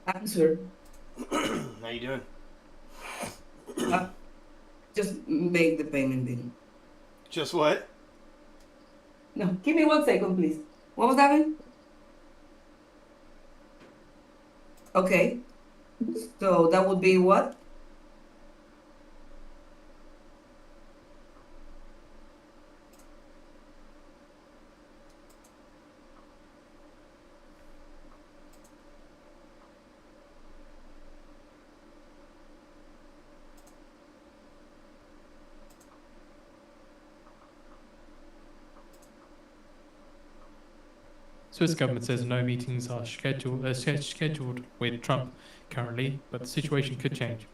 Answer. How you doing? Uh, just make the payment then. Just what? No, give me 1 second, please. What was that? Again? Okay. So that would be what? Swiss government says no meetings are scheduled with Trump currently, but the situation could change.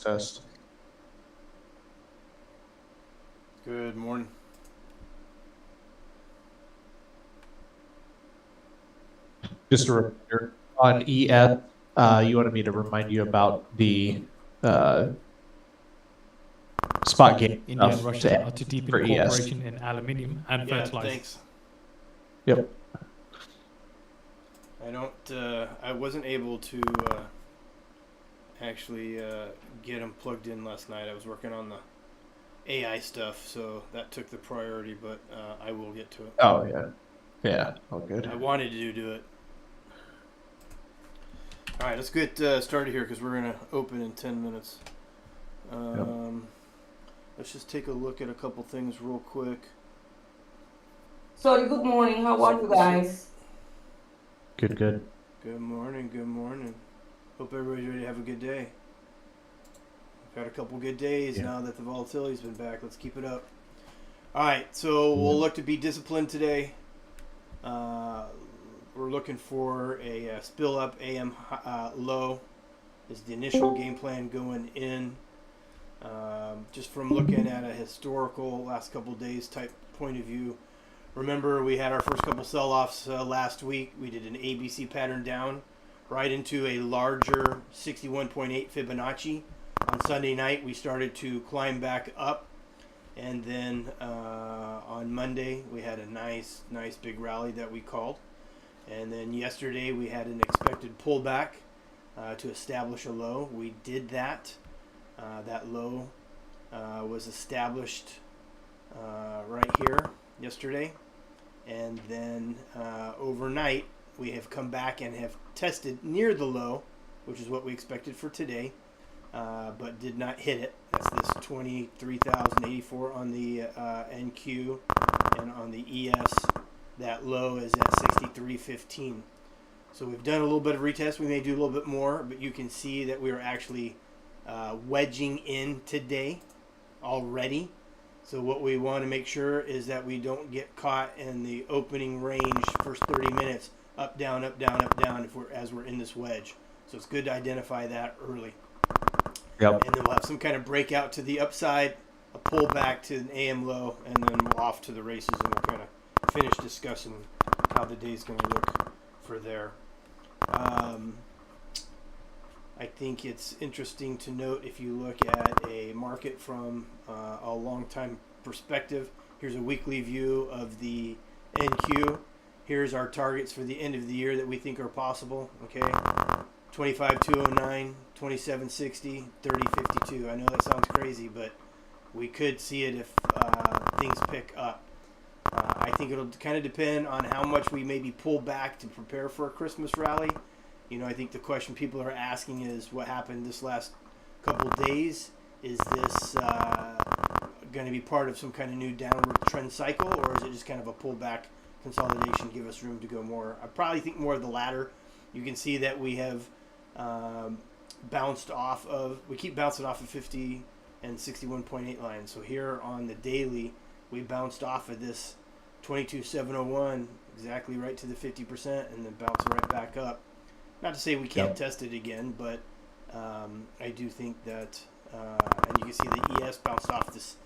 Test. Good morning. Just a reminder on ES, you wanted me to remind you about the spot gain India and Russia to are to deepen for ES. cooperation in aluminium and Yeah, fertilizer. thanks. Yep. I wasn't able to actually get them plugged in last night. I was working on the AI stuff, so that took the priority, but I will get to it. Oh yeah. Yeah. All good. I wanted to do it. All right, let's get started here because we're going to open in 10 minutes. Let's just take a look at a couple things real quick. Sorry, good morning. How are you guys? Good. Good. Good morning. Good morning. Hope everybody's ready to have a good day. We've had a couple good days now that the volatility's been back. Let's keep it up. All right, so we'll look to be disciplined today. We're looking for a spill up AM low is the initial game plan going in. Just from looking at a historical last couple days type point of view. Remember, we had our first couple sell-offs last week. We did an ABC pattern down right into a larger 61.8 Fibonacci. On Sunday night, we started to climb back up. And then on Monday, we had a nice big rally that we called. And then yesterday, we had an expected pullback to establish a low. We did that. That low was established right here yesterday. And then overnight, we have come back and have tested near the low, which is what we expected for today, but did not hit it. That's this 23,084 on the NQ, and on the ES, that low is at 63.15. So we've done a little bit of retest. We may do a little bit more, but you can see that we are actually wedging in today already. So what we want to make sure is that we don't get caught in the opening range first 30 minutes, up, down, up, down, up, down, as we're in this wedge. So it's good to identify that early. Yep. And then we'll have some kind of breakout to the upside, a pullback to an AM low, and then we're off to the races, and we'll kind of finish discussing how the day's going to look for there. I think it's interesting to note if you look at a market from a long time perspective. Here's a weekly view of the NQ. Here's our targets for the end of the year that we think are possible. Okay, 25,209, 2760, 3052. I know that sounds crazy, but We could see it if things pick up. I think it'll kind of depend on how much we maybe pull back to prepare for a Christmas rally. You know, I think the question people are asking is what happened this last couple days. Is this going to be part of some kind of new downward trend cycle, or is it just kind of a pullback consolidation, give us room to go more? I probably think more of the latter. You can see that we have we keep bouncing off of 50 and 61.8 lines. So here on the daily, we bounced off of this 22,701 exactly right to the 50% and then bouncing right back up. Not to say we can't test it again, but I do think that, and you can see the ES bounced off this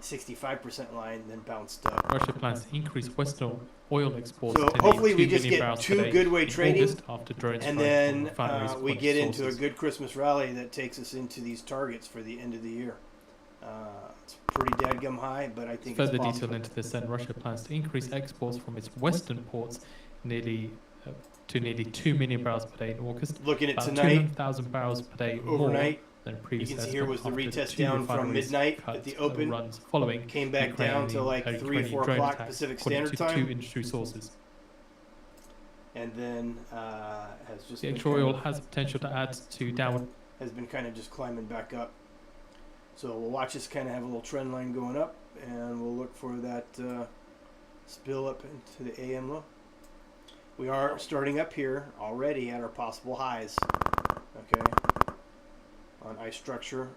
65% line, then bounced up. Russia plans to increase Western oil exports So to hopefully nearly we 2 just million get barrels two per day good way in trading, August after drones and strike then on refineries, we according get to into a sources. good Christmas rally that takes us into these targets for the end of the year. It's pretty dadgum high, but I think Further it's detail possible. into this, then Russia plans to increase exports from its western ports to nearly 2 million barrels per day in August, Looking at about tonight, 200,000 barrels per day more overnight, than you previous can see here was the estimate after retest two down from refineries midnight cut at the open, runs following came back down to like 3 or 4 drone o'clock attacks, Pacific according Standard to two Time, industry sources. and then has just The been extra kind oil of, has potential to add to downward. has been kind of just climbing back up. So we'll watch this kind of have a little trend line going up, and we'll look for that spill up into the AM low. We are starting up here already at our possible highs. Okay, on ice structure,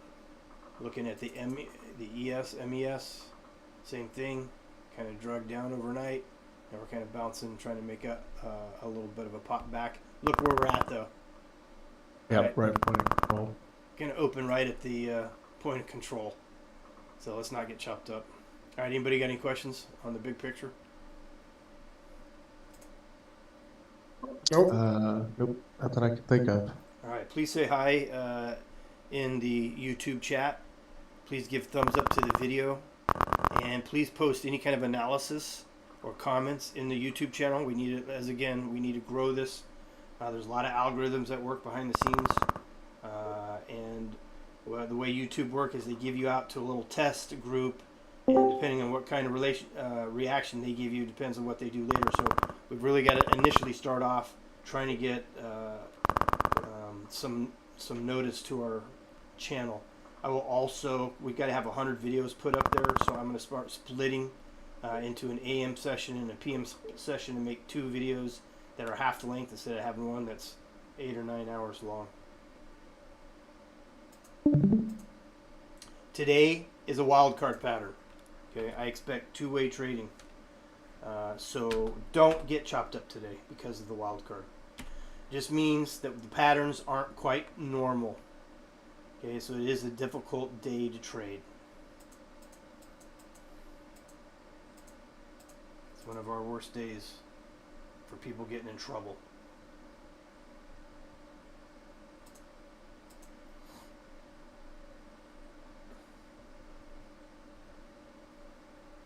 looking at the ES, MES, same thing, kind of drug down overnight, and we're kind of bouncing, trying to make up a little bit of a pop back. Look where we're at though. Yep, right point of control. Gonna open right at the point of control. So let's not get chopped up. All right, anybody got any questions on the big picture? Nope. Nope, not that I can think of. All right, please say hi in the YouTube chat. Please give thumbs up to the video, and please post any kind of analysis or comments in the YouTube channel. We need it, as again, we need to grow this. There's a lot of algorithms that work behind the scenes, and the way YouTube work is they give you out to a little test group, and depending on what kind of reaction they give you, depends on what they do later. So we've really got to initially start off trying to get some notice to our channel. I will also, we've got to have 100 videos put up there, so I'm going to start splitting into an AM session and a PM session and make 2 videos that are half the length instead of having one that's 8 or 9 hours long. Today is a wild card pattern. Okay, I expect two-way trading. So don't get chopped up today because of the wild card. Just means that the patterns aren't quite normal. Okay, so it is a difficult day to trade. It's one of our worst days for people getting in trouble.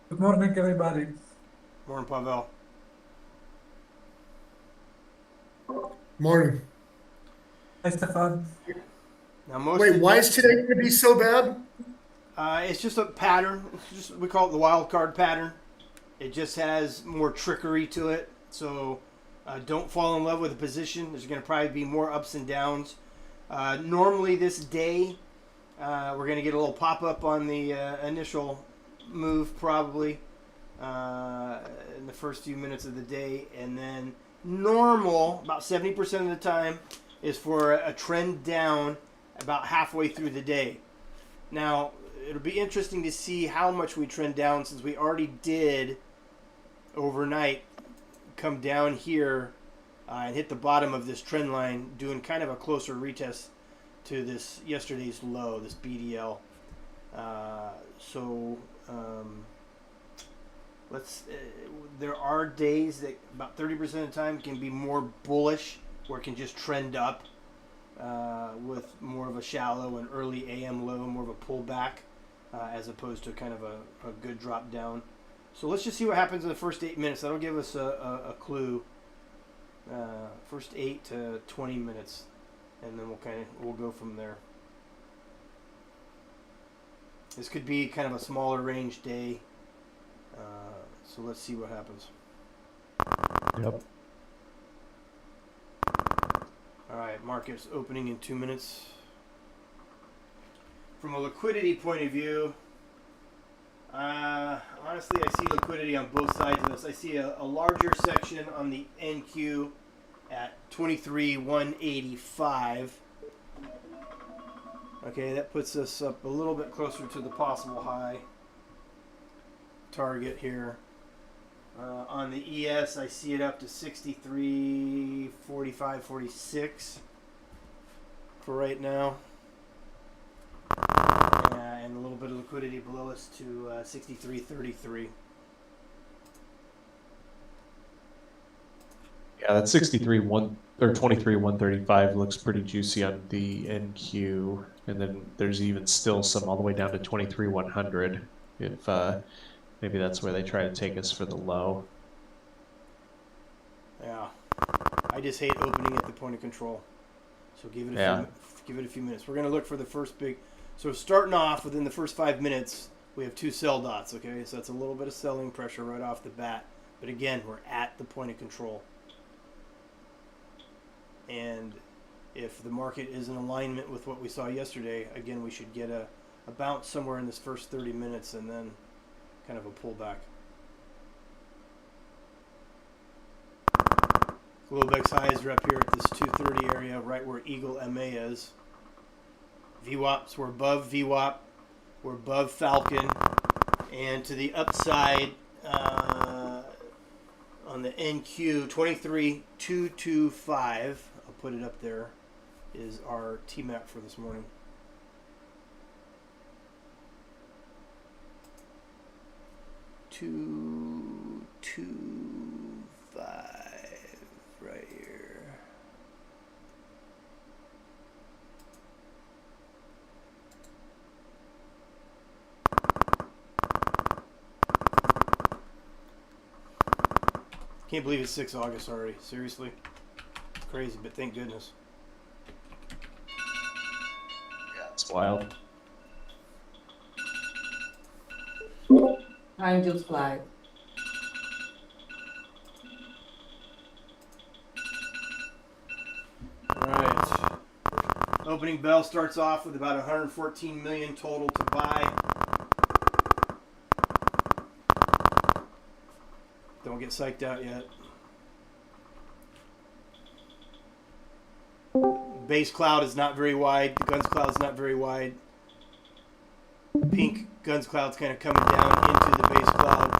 Good morning, everybody. Morning, Pavel. Morning. Hi, Stefan. Now, most Wait, why is today going to be so bad? it's just a pattern. It's just, we call it the wild card pattern. It just has more trickery to it. So don't fall in love with a position. There's going to probably be more ups and downs. Normally this day, we're going to get a little pop-up on the initial move probably in the first few minutes of the day. And then normal, about 70% of the time, is for a trend down about halfway through the day. Now, it'll be interesting to see how much we trend down, since we already did overnight come down here and hit the bottom of this trend line, doing kind of a closer retest to this yesterday's low, this BDL. There are days that about 30% of the time can be more bullish, where it can just trend up with more of a shallow and early AM low, more of a pullback, as opposed to kind of a good drop down. So let's just see what happens in the first 8 minutes. That'll give us a clue. First 8 to 20 minutes, and then we'll go from there. This could be kind of a smaller range day. So let's see what happens. Yep. All right, market's opening in 2 minutes. From a liquidity point of view, honestly, I see liquidity on both sides of this. I see a larger section on the NQ at 23,185. Okay, that puts us up a little bit closer to the possible high target here. On the ES, I see it up to 63.45, 46 for right now. And a little bit of liquidity below us to 63.33. Yeah, that 23,135 looks pretty juicy on the NQ, and then there's even still some all the way down to 23,100. If maybe that's where they try to take us for the low. Yeah, I just hate opening at the point of control. So give it a few minutes. We're gonna look for the first big. So starting off within the first 5 minutes, we have 2 sell dots. Okay, so that's a little bit of selling pressure right off the bat. But again, we're at the point of control. And if the market is in alignment with what we saw yesterday, again, we should get a bounce somewhere in this first 30 minutes and then kind of a pullback. Globex highs are up here at this 230 area, right where Eagle MA is. VWAPs, we're above VWAP, we're above Falcon, and to the upside on the NQ 23,225, I'll put it up there, is our TMAP for this morning. Two, 5 right here. Can't believe it's 6 August already. Seriously. Crazy, but thank goodness. Yeah, it's wild. Time just flies. Alright. Opening bell starts off with about 114 million total to buy. Don't get psyched out yet. Base cloud is not very wide. The guns cloud is not very wide. The pink guns cloud's kind of coming down into the base cloud.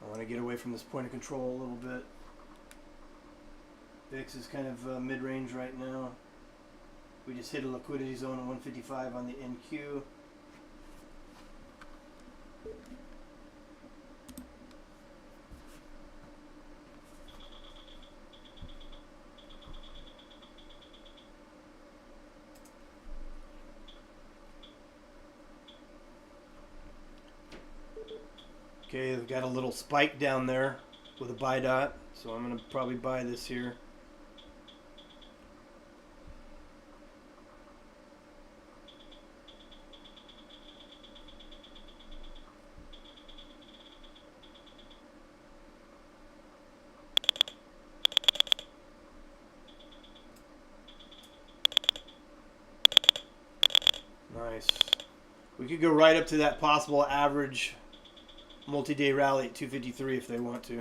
I want to get away from this point of control a little bit. VIX is kind of mid-range right now. We just hit a liquidity zone of 155 on the NQ. Okay, we've got a little spike down there with a buy dot, so I'm going to probably buy this here. Nice. We could go right up to that possible average multi-day rally at 253 if they want to.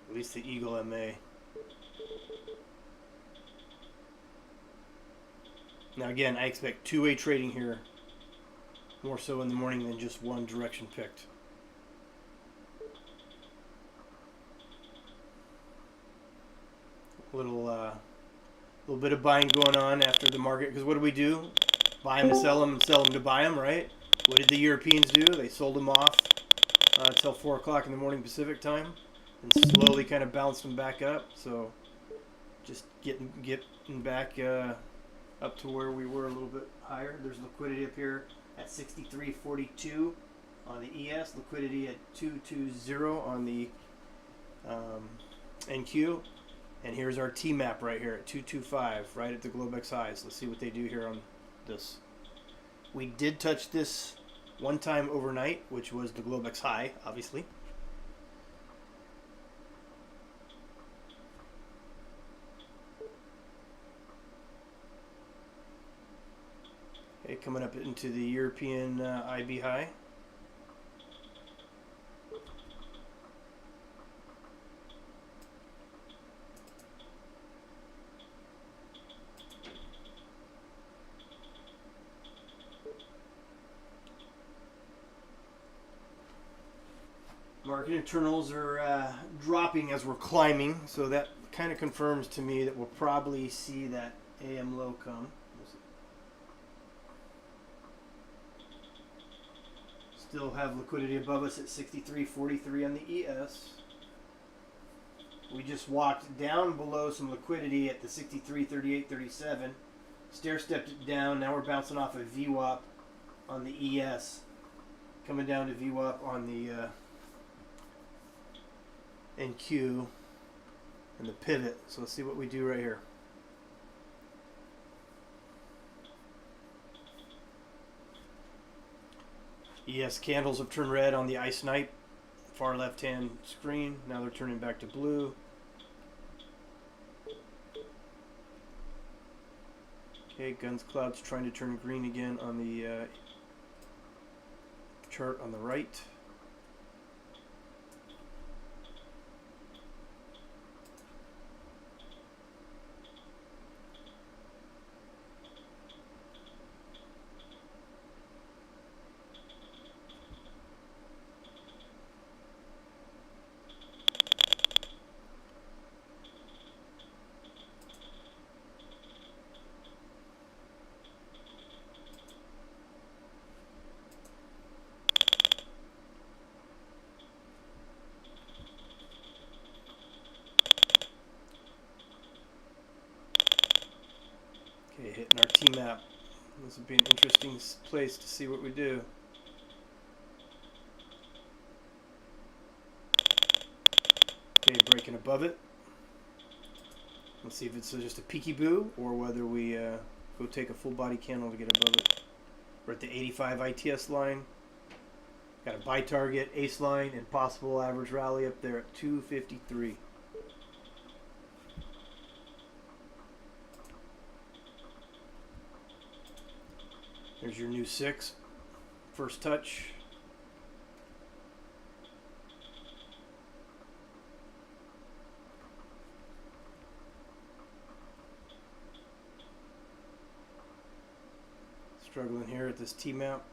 At least the Eagle MA. Now again, I expect two-way trading here, more so in the morning than just one direction picked. Little bit of buying going on after the market, because what do? Buy them to sell them and sell them to buy them, right? What did the Europeans do? They sold them off until 4 o'clock in the morning Pacific time, and slowly kind of bounced them back up. So just getting back up to where we were a little bit higher. There's liquidity up here at 63.42 on the ES, liquidity at 220 on the NQ, and here's our T map right here at 225, right at the Globex highs. Let's see what they do here on this. We did touch this one time overnight, which was the Globex high, obviously. Okay, coming up into the European IB high. Market internals are dropping as we're climbing, so that kind of confirms to me that we'll probably see that AM low come. Still have liquidity above us at 63.43 on the ES. We just walked down below some liquidity at the 63.38.37. Stair stepped it down. Now we're bouncing off a VWAP on the ES. Coming down to VWAP on the NQ and the pivot. So let's see what we do right here. ES candles have turned red on the ice night, far left hand screen. Now they're turning back to blue. Okay, guns clouds trying to turn green again on the chart on the right. Okay, hitting our T-map. This would be an interesting place to see what we do. Okay, breaking above it. Let's see if it's just a peeky-boo or whether we go take a full body candle to get above it. We're at the 85 ITS line. Got a buy target, ace line, and possible average rally up there at 253. There's your new 6. First touch. Struggling here at this T-map.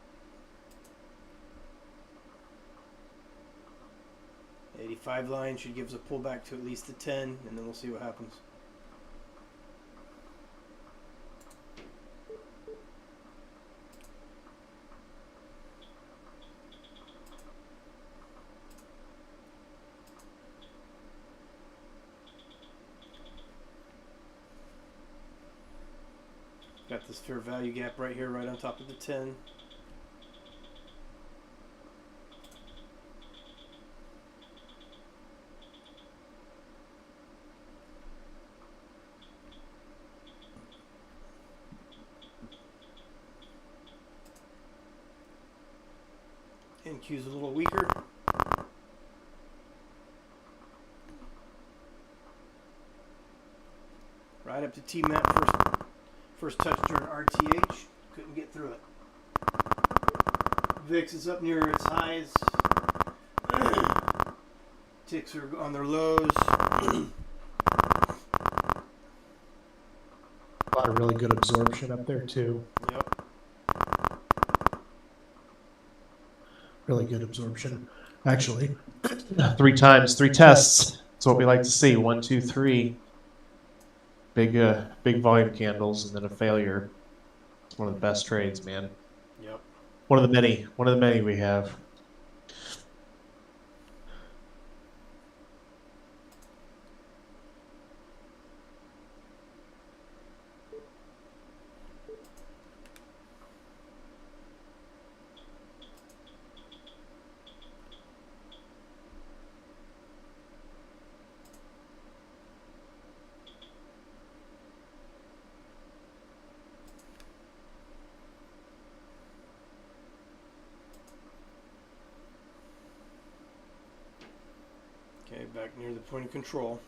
85 line should give us a pullback to at least the 10, and then we'll see what happens. Got this fair value gap right here, right on top of the 10. NQ's a little weaker. Right up to T-map first touch during RTH. Couldn't get through it. VIX is up near its highs. Ticks are on their lows. A lot of really good absorption up there too. Yep. Really good absorption. Actually, 3 times, 3 tests. That's what we like to see. 1, 2, 3. Big volume candles, and then a failure. It's one of the best trades, man. Yep. One of the many we have. back near the point of control.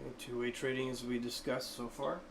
Okay, two-way trading as we discussed so far.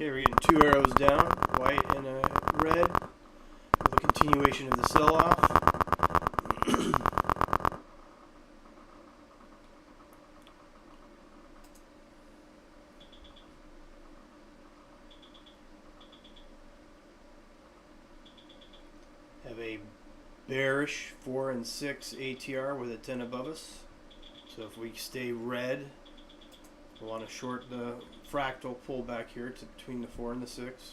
Okay, we're getting two arrows down, white and a red, with a continuation of the sell-off. Have a bearish 4 and 6 ATR with a 10 above us. So if we stay red, we'll want to short the fractal pullback here to between the 4 and the 6.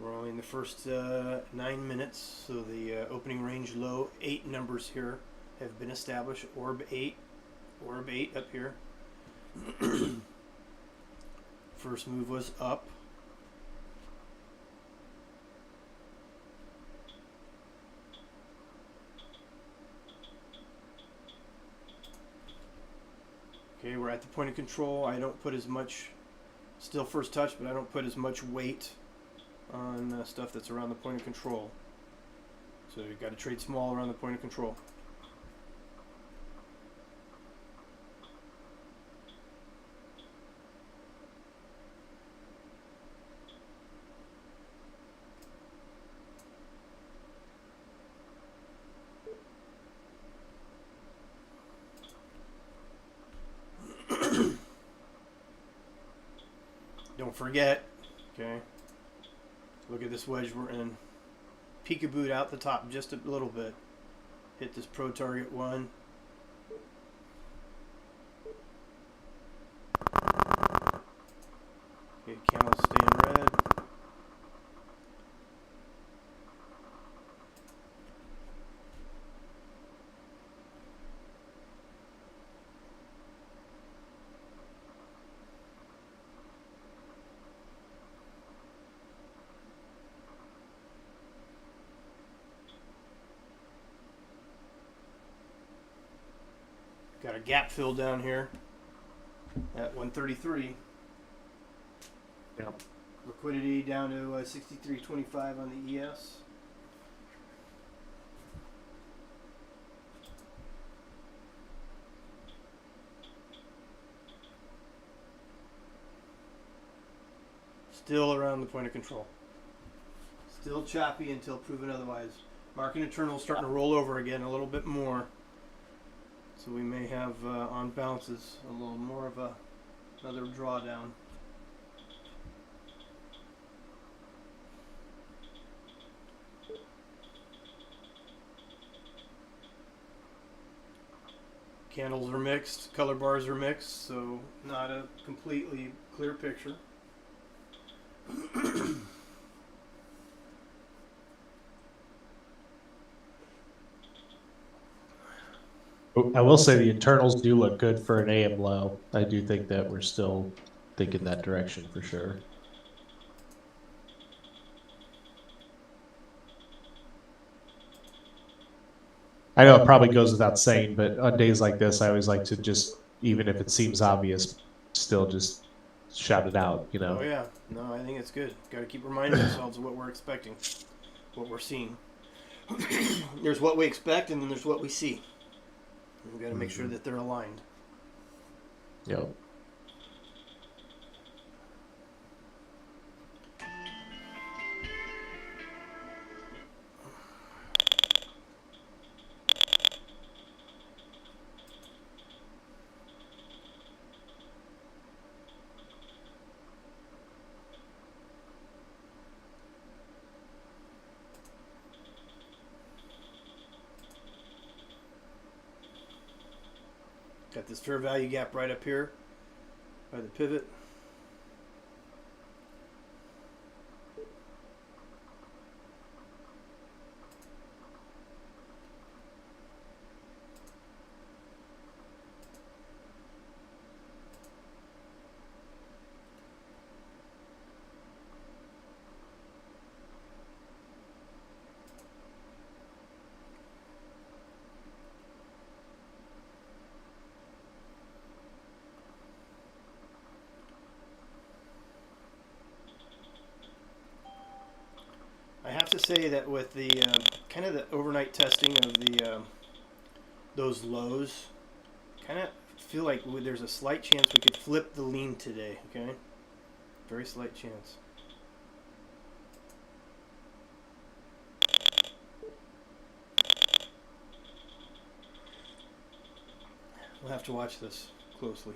We're only in the first 9 minutes, so the opening range low 8 numbers here have been established. Orb 8 up here. First move was up. Okay, we're at the point of control. I don't put as much, still first touch, but I don't put as much weight on stuff that's around the point of control. So you've got to trade small around the point of control. Don't forget, okay, look at this wedge we're in. Peekaboo out the top just a little bit. Hit this pro target 1. Okay, candle staying red. Got a gap fill down here at 133. Yep. Liquidity down to 63.25 on the ES. Still around the point of control. Still choppy until proven otherwise. Market internal starting to roll over again a little bit more. So we may have on bounces a little more of another drawdown. Candles are mixed, color bars are mixed, so not a completely clear picture. I will say the internals do look good for an AM low. I do think that we're still thinking that direction for sure. I know it probably goes without saying, but on days like this, I always like to just, even if it seems obvious, still just shout it out, you know? Oh yeah, no, I think it's good. Got to keep reminding ourselves of what we're expecting, what we're seeing. There's what we expect, and then there's what we see. We've got to make sure that they're aligned. Yep. Got this fair value gap right up here by the pivot. I have to say that with the kind of the overnight testing of the those lows, kind of feel like there's a slight chance we could flip the lean today. Okay, very slight chance. We'll have to watch this closely.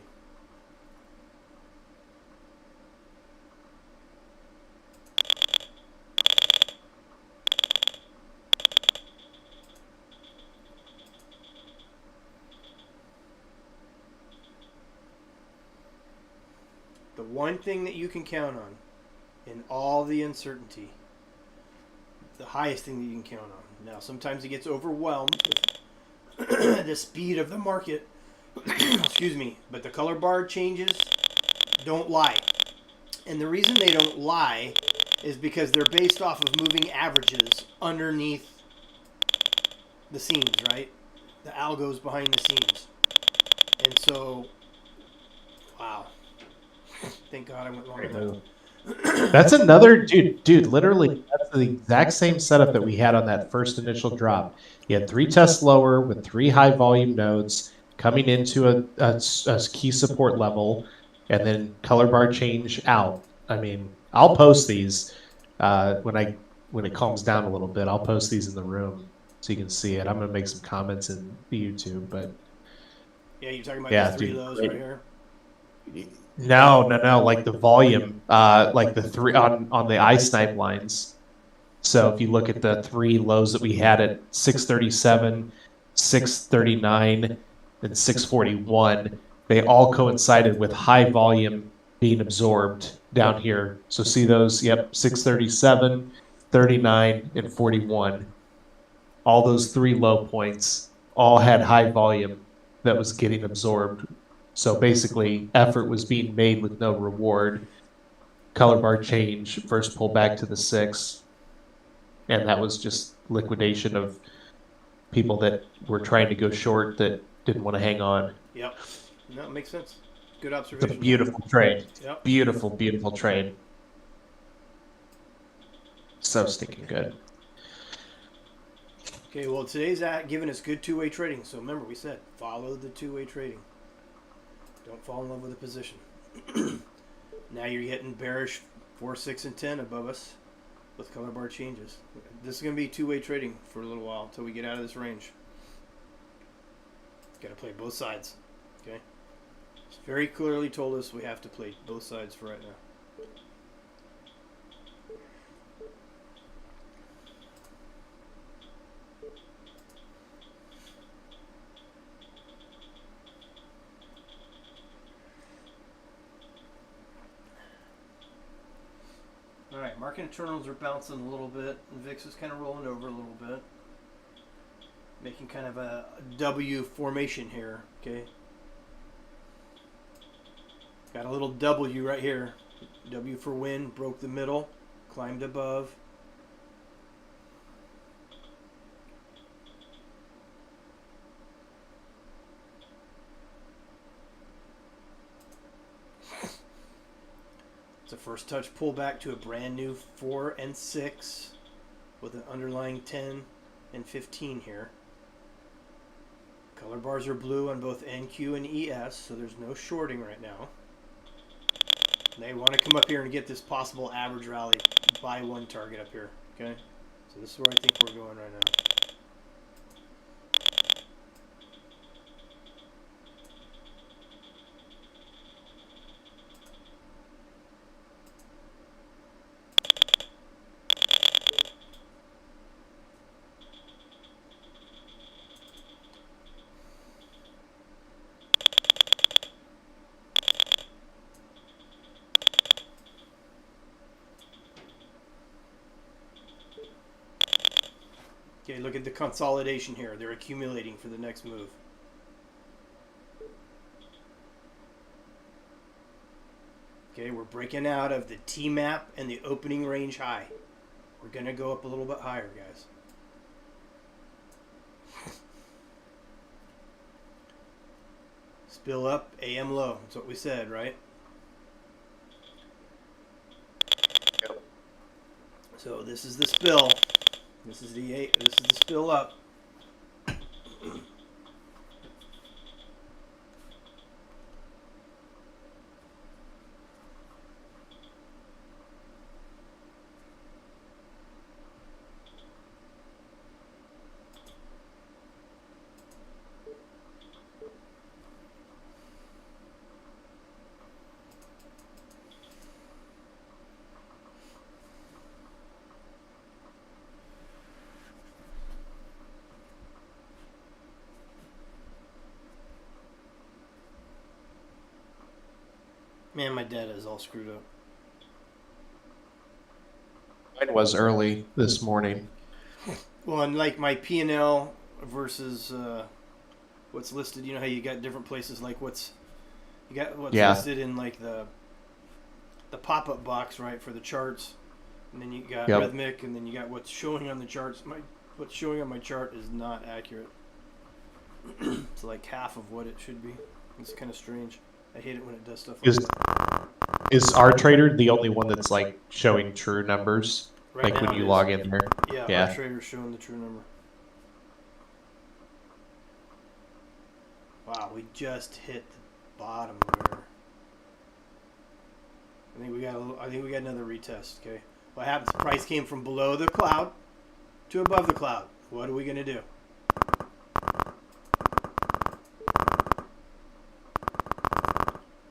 The one thing that you can count on in all the uncertainty, the highest thing that you can count on. Now, sometimes it gets overwhelmed with the speed of the market. Excuse me. But the color bar changes don't lie. And the reason they don't lie is because they're based off of moving averages underneath the scenes, right? The algos behind the scenes. And so, wow. Thank God I went wrong with that. That's another dude. Literally, that's the exact same setup that we had on that first initial drop. You had 3 tests lower with 3 high volume nodes coming into a key support level, and then color bar change out. I mean, I'll post these when it calms down a little bit. I'll post these in the room so you can see it. I'm gonna make some comments in the YouTube, but yeah, you're talking about these 3 lows right here. No. Like the volume, like the 3 on the iSnipe lines. So if you look at the 3 lows that we had at 637, 639, and 641, they all coincided with high volume being absorbed down here. So see those? Yep, 637, 39, and 41. All those 3 low points all had high volume that was getting absorbed. So basically, effort was being made with no reward. Color bar change, first pull back to the 6. And that was just liquidation of people that were trying to go short that didn't want to hang on. Yep. No, it makes sense. Good It's observation. a beautiful trade. Yep. Beautiful trade. So stinking good. Okay, well, today's giving us good two-way trading. So remember, we said follow the two-way trading. Don't fall in love with a position. Now you're getting bearish 4, 6, and 10 above us with color bar changes. This is going to be two-way trading for a little while until we get out of this range. Got to play both sides. Okay? It's very clearly told us we have to play both sides for right now. Alright, market internals are bouncing a little bit, and VIX is kind of rolling over a little bit. Making kind of a W formation here, okay? Got a little W right here. W for win, broke the middle, climbed above. It's a first touch pullback to a brand new 4 and 6 with an underlying 10 and 15 here. Color bars are blue on both NQ and ES, so there's no shorting right now. And they want to come up here and get this possible average rally by one target up here. Okay, so this is where I think we're going right now. Okay, look at the consolidation here. They're accumulating for the next move. Okay, we're breaking out of the T-map and the opening range high. We're going to go up a little bit higher, guys. Spill up, AM low. That's what we said, right? Yep. So this is the spill. This is the spill up. Man, my data is all screwed up. Mine was early this morning. Well, and like my P&L versus what's listed, you know how you got different places like what's Yeah. listed in like the pop-up box, right, for the charts, and then you got Yep. rhythmic, and then you got what's showing on the charts. What's showing on my chart is not accurate. It's like half of what it should be. It's kind of strange. I hate it when it does stuff like Is that. is our trader the only one that's like showing true numbers? Right Like now when it you is. log in there? Yeah, Yeah. our trader's showing the true number. Wow, we just hit the bottom there. I think we got another retest. Okay, what happens? Price came from below the cloud to above the cloud. What are we gonna do?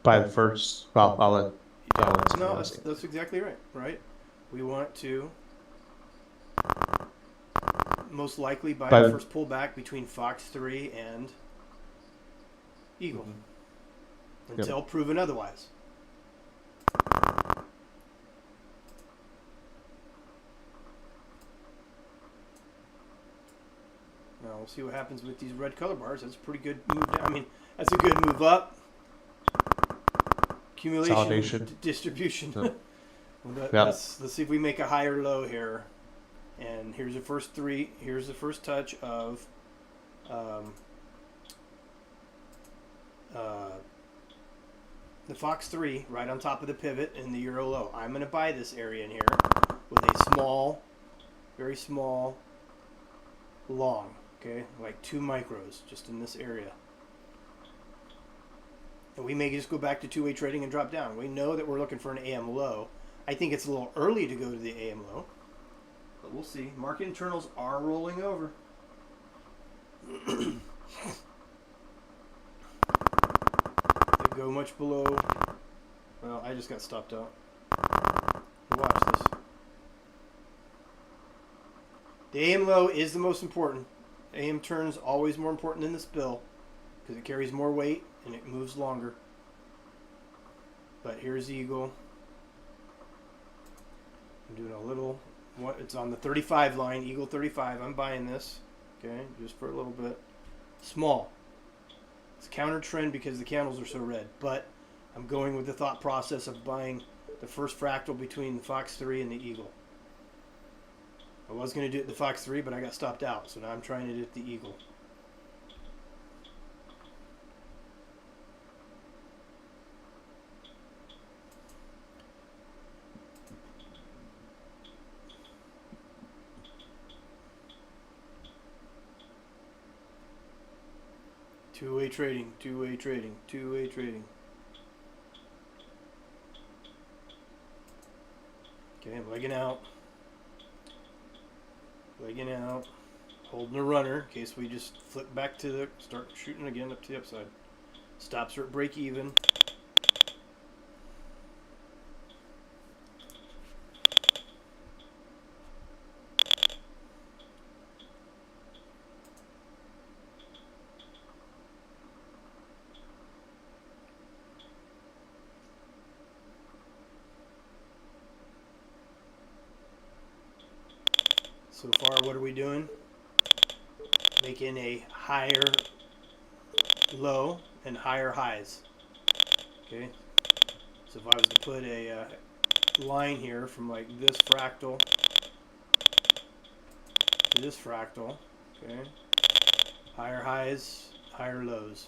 By the first, well, I'll let someone No, else. that's exactly right. Right? We want to most likely buy By the the- first pullback between Fox 3 and Eagle until proven otherwise. Now we'll see what happens with these red color bars. That's a pretty good move down. I mean, that's a good move up. Accumulation, Consolidation. distribution. Yep. Well, Yep. let's see if we make a higher low here. And here's the first three. Here's the first touch of the Fox 3 right on top of the pivot in the Euro low. I'm going to buy this area in here with a small, very small long, okay? Like 2 micros just in this area. And we may just go back to two-way trading and drop down. We know that we're looking for an AM low. I think it's a little early to go to the AM low. But we'll see. Market internals are rolling over. They go much below. Well, I just got stopped out. Watch this. The AM low is the most important. AM turns always more important than the spill because it carries more weight and it moves longer. But here's Eagle. I'm doing a little. It's on the 35 line, Eagle 35. I'm buying this, okay, just for a little bit. Small. It's counter trend because the candles are so red, but I'm going with the thought process of buying the first fractal between the Fox 3 and the Eagle. I was going to do it the Fox 3, but I got stopped out, so now I'm trying to do it the Eagle. Two-way trading, two-way trading, two-way trading. Okay, I'm legging out. Legging out. Holding a runner in case we just flip back to the, start shooting again up to the upside. Stops are at break even. So far, what are we doing? making a higher low and higher highs. Okay, so if I was to put a line here from like this fractal to this fractal, okay, higher highs, higher lows.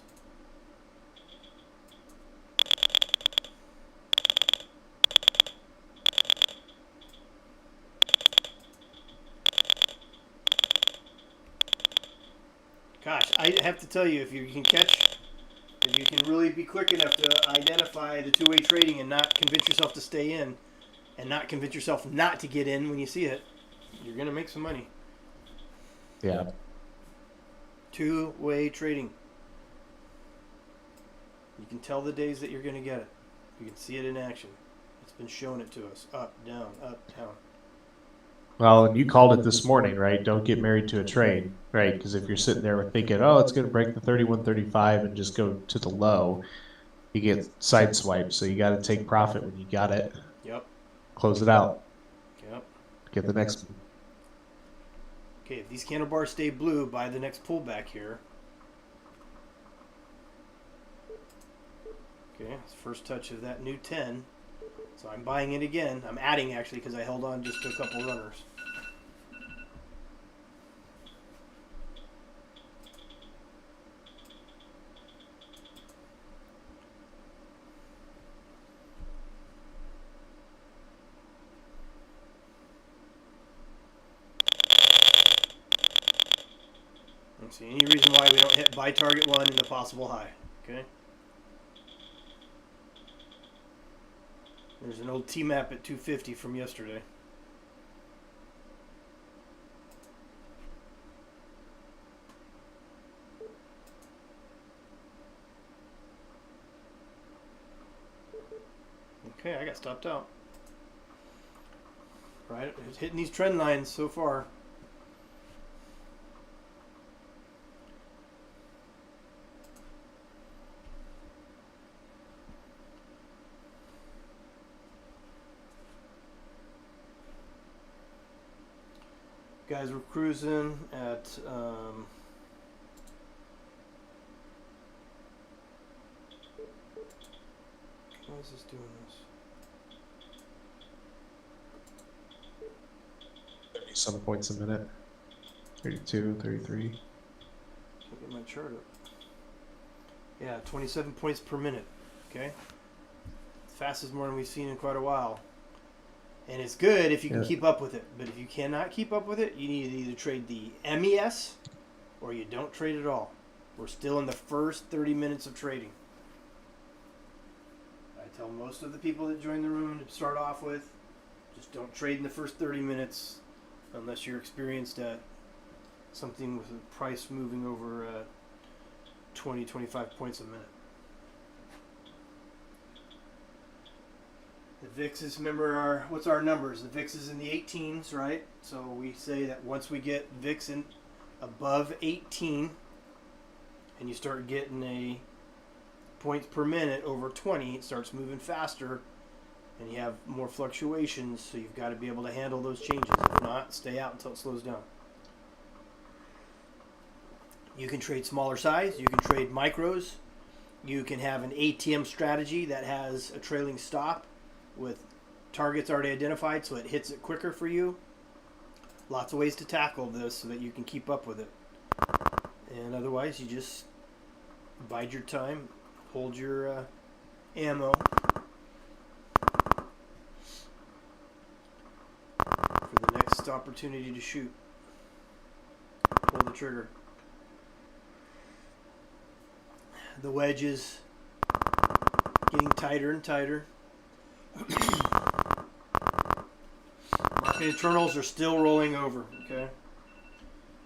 Gosh, I have to tell you, if you can really be quick enough to identify the two-way trading and not convince yourself to stay in and not convince yourself not to get in when you see it, you're going to make some money. Yeah. Two-way trading. You can tell the days that you're going to get it. You can see it in action. It's been showing it to us. Up, down, up, down. Well, and you called it this morning, right? Don't get married to a trade, right? Because if you're sitting there thinking, oh, it's going to break the 31.35 and just go to the low, you get sideswiped. So you got to take profit when you got it. Yep. Close it out. Yep. Get the next one. Okay, if these candle bars stay blue by the next pullback here. Okay, it's first touch of that new 10. So I'm buying it again. I'm adding actually because I held on just to a couple runners. Let's see, any reason why we don't hit buy target 1 and the possible high. Okay. There's an old T-map at 250 from yesterday. Okay, I got stopped out. Right, it's hitting these trend lines so far. Guys, we're cruising at why is this doing this? 30-some points a minute. 32, 33. Can't get my chart up. Yeah, 27 points per minute. Okay, fastest more than we've seen in quite a while. And it's good if you can keep up with it. But if you cannot keep up with it, you need to either trade the MES or you don't trade at all. We're still in the first 30 minutes of trading. I tell most of the people that join the room to start off with, just don't trade in the first 30 minutes unless you're experienced at something with a price moving over 20, 25 points a minute. The VIX is, remember, what's our numbers? The VIX is in the 18s, right? So we say that once we get VIX in above 18 and you start getting a points per minute over 20, it starts moving faster and you have more fluctuations, so you've got to be able to handle those changes. If not, stay out until it slows down. You can trade smaller size, you can trade micros, you can have an ATM strategy that has a trailing stop with targets already identified so it hits it quicker for you. Lots of ways to tackle this so that you can keep up with it. And otherwise you just bide your time, hold your ammo for the next opportunity to shoot. Pull the trigger. The wedge is getting tighter and tighter. Market internals are still rolling over, okay?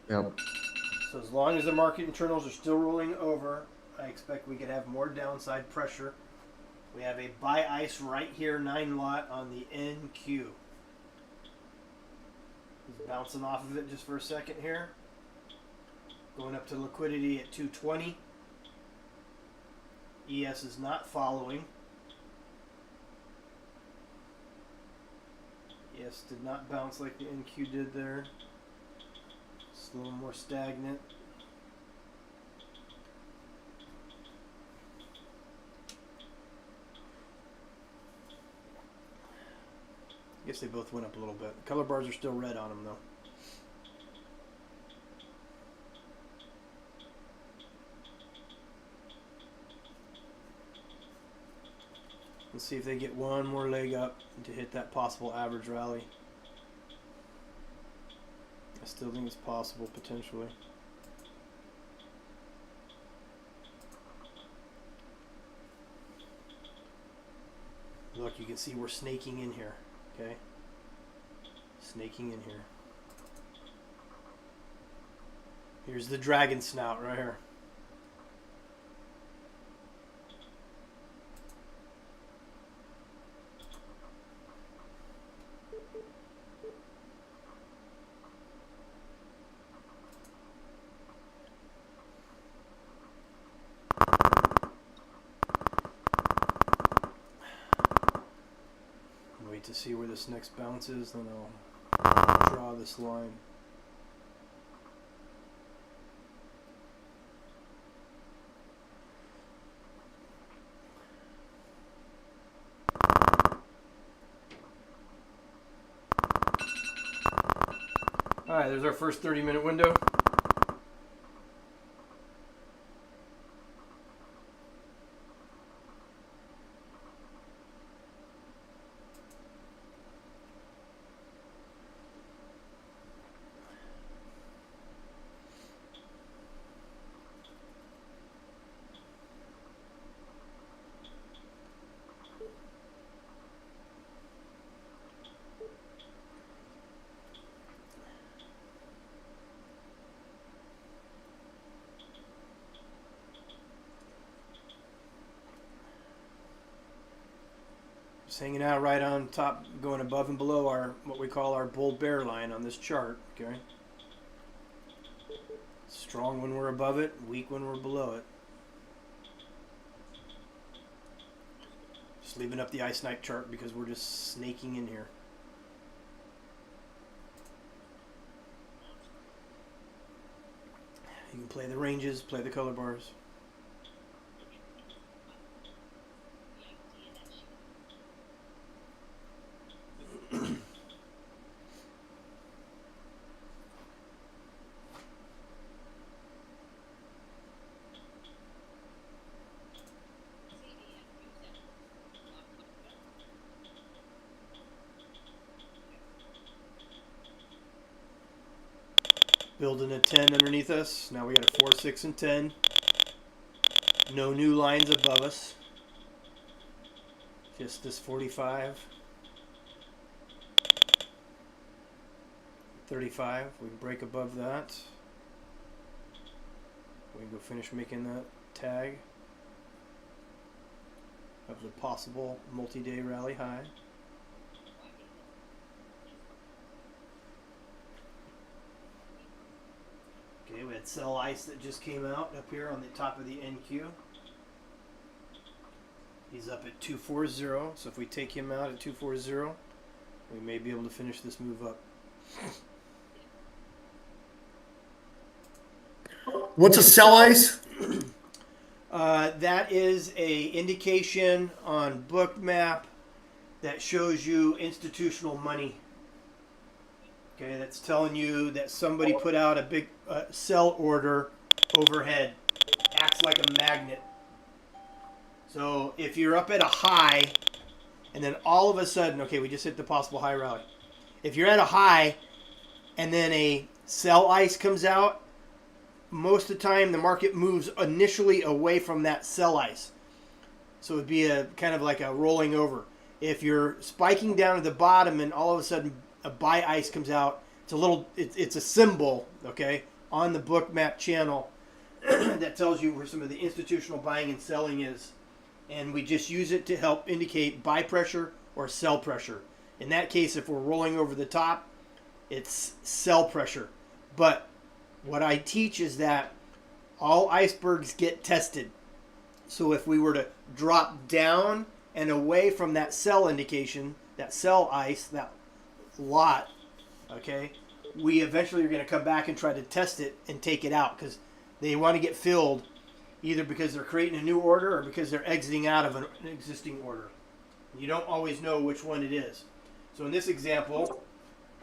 Yep. So as long as the market internals are still rolling over, I expect we could have more downside pressure. We have a buy ice right here, 9 lot on the NQ. He's bouncing off of it just for a second here. Going up to liquidity at 220. ES is not following. ES did not bounce like the NQ did there. It's a little more stagnant. I guess they both went up a little bit. Color bars are still red on them though. Let's see if they get one more leg up to hit that possible average rally. I still think it's possible, potentially. Look, you can see we're snaking in here, okay? Snaking in here. Here's the dragon snout right here. Wait to see where this next bounce is, then I'll draw this line. Alright, there's our first 30-minute window. Just hanging out right on top, going above and below our what we call our bull bear line on this chart. Okay, strong when we're above it, weak when we're below it. Just leaving up the ice night chart because we're just snaking in here. You can play the ranges, play the color bars. Building a 10 underneath us. Now we got a 4, 6, and 10. No new lines above us. Just this 45. 35. We can break above that. We can go finish making that tag of the possible multi-day rally high. Okay, we had sell ice that just came out up here on the top of the NQ. He's up at 240, so if we take him out at 240, we may be able to finish this move up. What's a sell ice? That is a indication on Bookmap that shows you institutional money. Okay, that's telling you that somebody put out a big sell order overhead. Acts like a magnet. So if you're up at a high, and then all of a sudden, okay, we just hit the possible high rally. If you're at a high, and then a sell ice comes out, most of the time the market moves initially away from that sell ice. So it would be a kind of like a rolling over. If you're spiking down at the bottom and all of a sudden a buy ice comes out, it's a symbol, okay, on the Bookmap channel that tells you where some of the institutional buying and selling is. And we just use it to help indicate buy pressure or sell pressure. In that case, if we're rolling over the top, it's sell pressure. But what I teach is that all icebergs get tested. So if we were to drop down and away from that sell indication, that sell ice, that lot, okay, we eventually are going to come back and try to test it and take it out because they want to get filled either because they're creating a new order or because they're exiting out of an existing order. You don't always know which one it is. So in this example,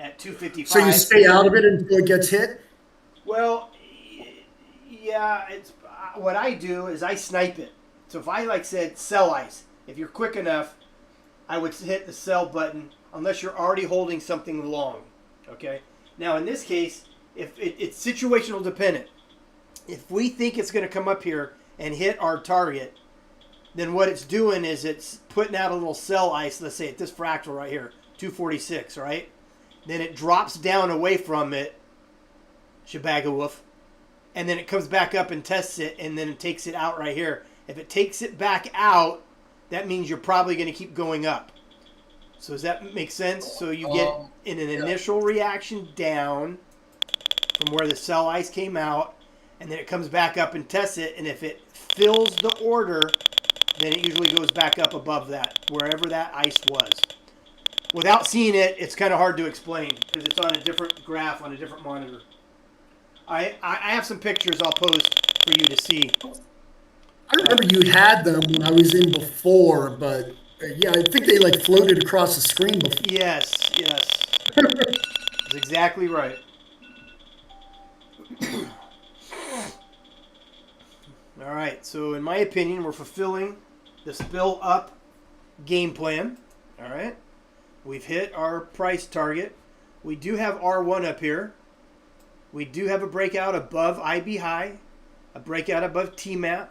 at 255. So you stay out of it until it gets hit? Well, yeah, it's what I do is I snipe it. So if I said sell ice, if you're quick enough, I would hit the sell button unless you're already holding something long. Okay. Now in this case, if it's situational dependent. If we think it's going to come up here and hit our target, then what it's doing is it's putting out a little sell ice. Let's say at this fractal right here, 246, right? Then it drops down away from it, shabagawoof, and then it comes back up and tests it, and then it takes it out right here. If it takes it back out, that means you're probably going to keep going up. So does that make sense? So you get in an initial reaction down from where the sell ice came out, and then it comes back up and tests it, and if it fills the order, then it usually goes back up above that, wherever that ice was. Without seeing it, it's kind of hard to explain because it's on a different graph on a different monitor. I have some pictures I'll post for you to see. I remember you had them when I was in before, but yeah, I think they floated across the screen before. Yes. That's exactly right. All right, so in my opinion, we're fulfilling the spill up game plan. All right, we've hit our price target. We do have R1 up here. We do have a breakout above IB high, a breakout above TMAP,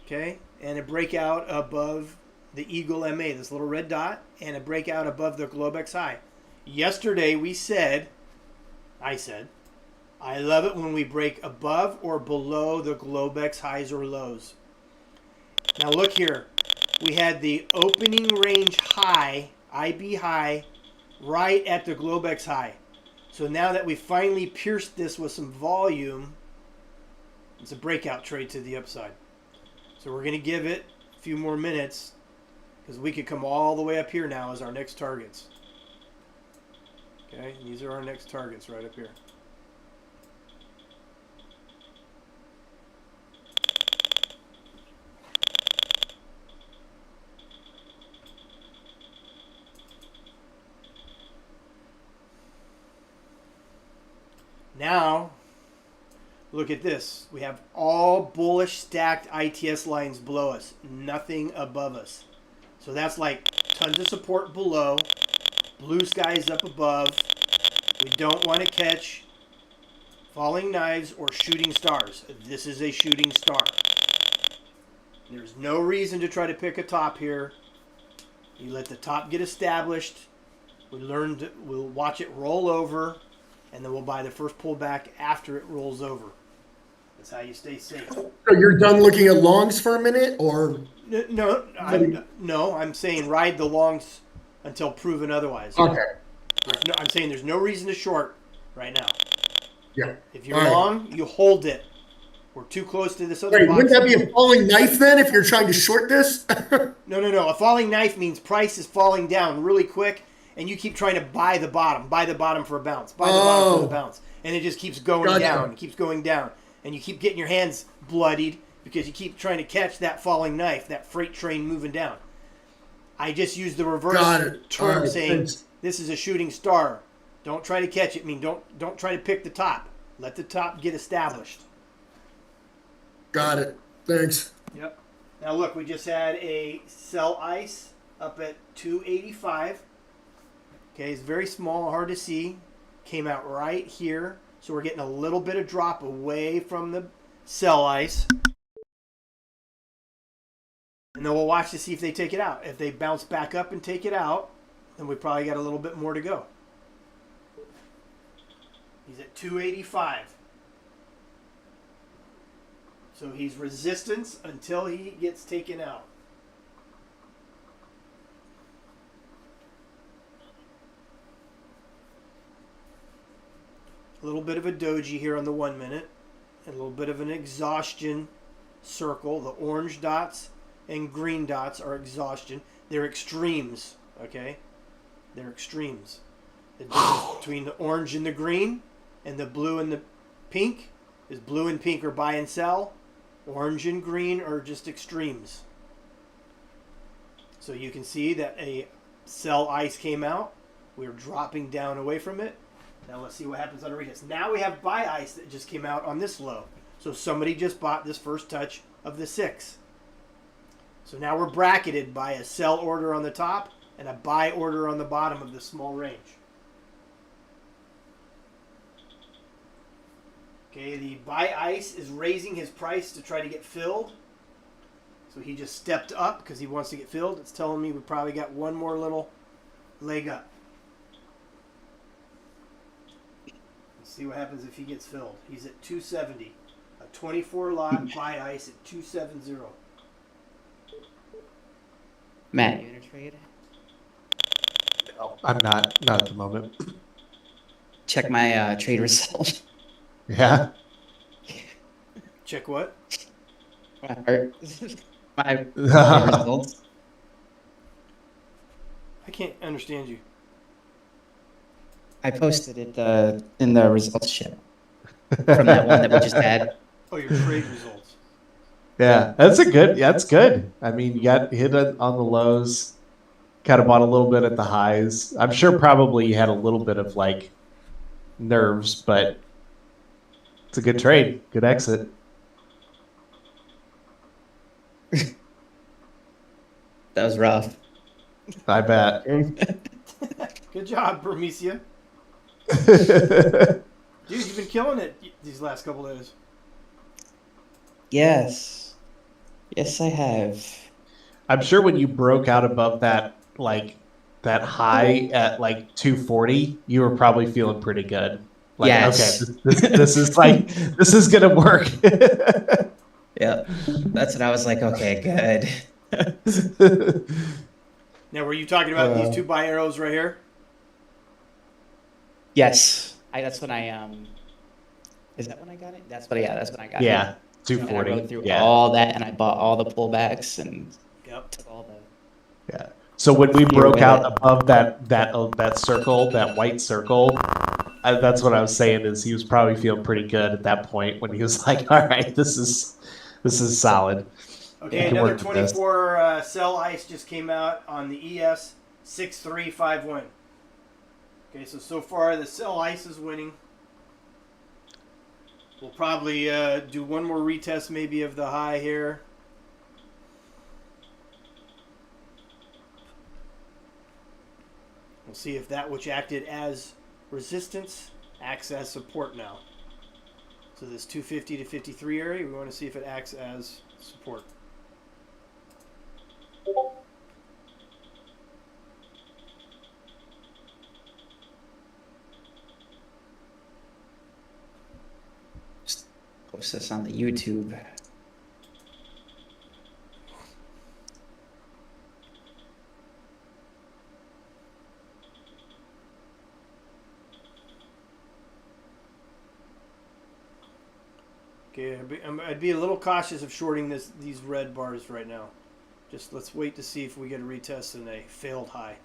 okay, and a breakout above the Eagle MA, this little red dot, and a breakout above the Globex high. Yesterday I said, I love it when we break above or below the Globex highs or lows. Now look here. We had the opening range high, IB high, right at the Globex high. So now that we finally pierced this with some volume, it's a breakout trade to the upside. So we're going to give it a few more minutes because we could come all the way up here now as our next targets. Okay, these are our next targets right up here. Now, look at this. We have all bullish stacked ITS lines below us, nothing above us. So that's tons of support below, blue skies up above. We don't want to catch falling knives or shooting stars. This is a shooting star. There's no reason to try to pick a top here. You let the top get established. We'll watch it roll over, and then we'll buy the first pullback after it rolls over. That's how you stay safe. So you're done looking at longs for a minute, or? No, I'm saying ride the longs until proven otherwise. Okay. I'm saying there's no reason to short right now. Yeah. If you're long, you hold it. We're too close to this other Wait, box. wouldn't that be a falling knife then if you're trying to short this? No. A falling knife means price is falling down really quick, and you keep trying to buy the bottom for a bounce, buy the bottom for the bounce, and it just keeps going down, keeps going down, and you keep getting your hands bloodied because you keep trying to catch that falling knife, that freight train moving down. I just used the reverse term saying this is a shooting star. Don't try to catch it. Don't try to pick the top. Let the top get established. Got it. Thanks. Yep. Now look, we just had a sell ice up at 285. Okay, it's very small, hard to see. Came out right here. So we're getting a little bit of drop away from the sell ice. And then we'll watch to see if they take it out. If they bounce back up and take it out, then we probably got a little bit more to go. He's at 285. So he's resistance until he gets taken out. A little bit of a doji here on the 1 minute. A little bit of an exhaustion circle. The orange dots and green dots are exhaustion. They're extremes, okay? They're extremes. The difference between the orange and the green and the blue and the pink is blue and pink are buy and sell. Orange and green are just extremes. So you can see that a Sell ice came out. We're dropping down away from it. Now let's see what happens on a retest. Now we have buy ice that just came out on this low. So somebody just bought this first touch of the 6. So now we're bracketed by a sell order on the top and a buy order on the bottom of the small range. Okay, the buy ice is raising his price to try to get filled. So he just stepped up because he wants to get filled. It's telling me we probably got one more little leg up. Let's see what happens if he gets filled. He's at 270. A 24 lot buy ice at 270. Matt, you in a trade? No, I'm not at the moment. Check my trade result. Yeah. Check what? My trade results. I can't understand you. I posted it in the results sheet from that one that we just had. Oh, your trade results. Yeah, that's good. I mean, you got hit on the lows, kind of bought a little bit at the highs. I'm sure probably you had a little bit of like nerves, but it's a good trade, good exit. That was rough. I bet. Good job, Bermesia. Dude, you've been killing it these last couple of days. Yes. Yes, I have. I'm sure when you broke out above that that high at like 240, you were probably feeling pretty good. Like, Yes. okay, this is like this is gonna work. Yep. That's what I was like, okay, good. Now, were you talking about these two buy arrows right here? Yes. That's when I is that when I got it? That's when I got it. Yeah, And I 240. rode through Yeah. all that and I bought all the pullbacks and Yep. took all the Yeah. So when we You're broke with out it. above that circle, that white circle, that's what I was saying is he was probably feeling pretty good at that point when he was like, "All right, this is solid." Okay, Yeah. another Can work with this. 24 sell ice just came out on the ES 6351. Okay, so far the sell ice is winning. We'll probably do one more retest maybe of the high here. We'll see if that which acted as resistance acts as support now. So this 250 to 53 area, we want to see if it acts as support. post this on the YouTube. Okay, I'd be a little cautious of shorting these red bars right now. Just let's wait to see if we get a retest and a failed high.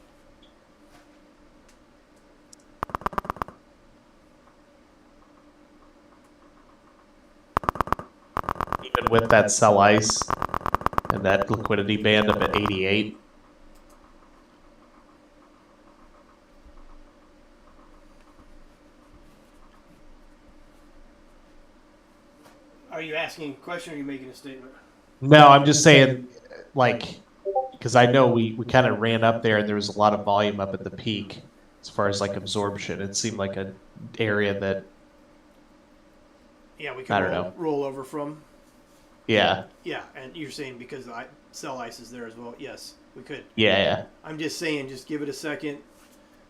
Even with that sell ice and that liquidity band up at 88. Are you asking a question or are you making a statement? No, I'm just saying, like, because I know we kind of ran up there and there was a lot of volume up at the peak as far as like absorption. It seemed like an area that, Yeah, we I can don't know. roll over from. yeah, Yeah, and you're saying because the sell ice is there as well. Yes, we could. yeah. I'm just saying, just give it a second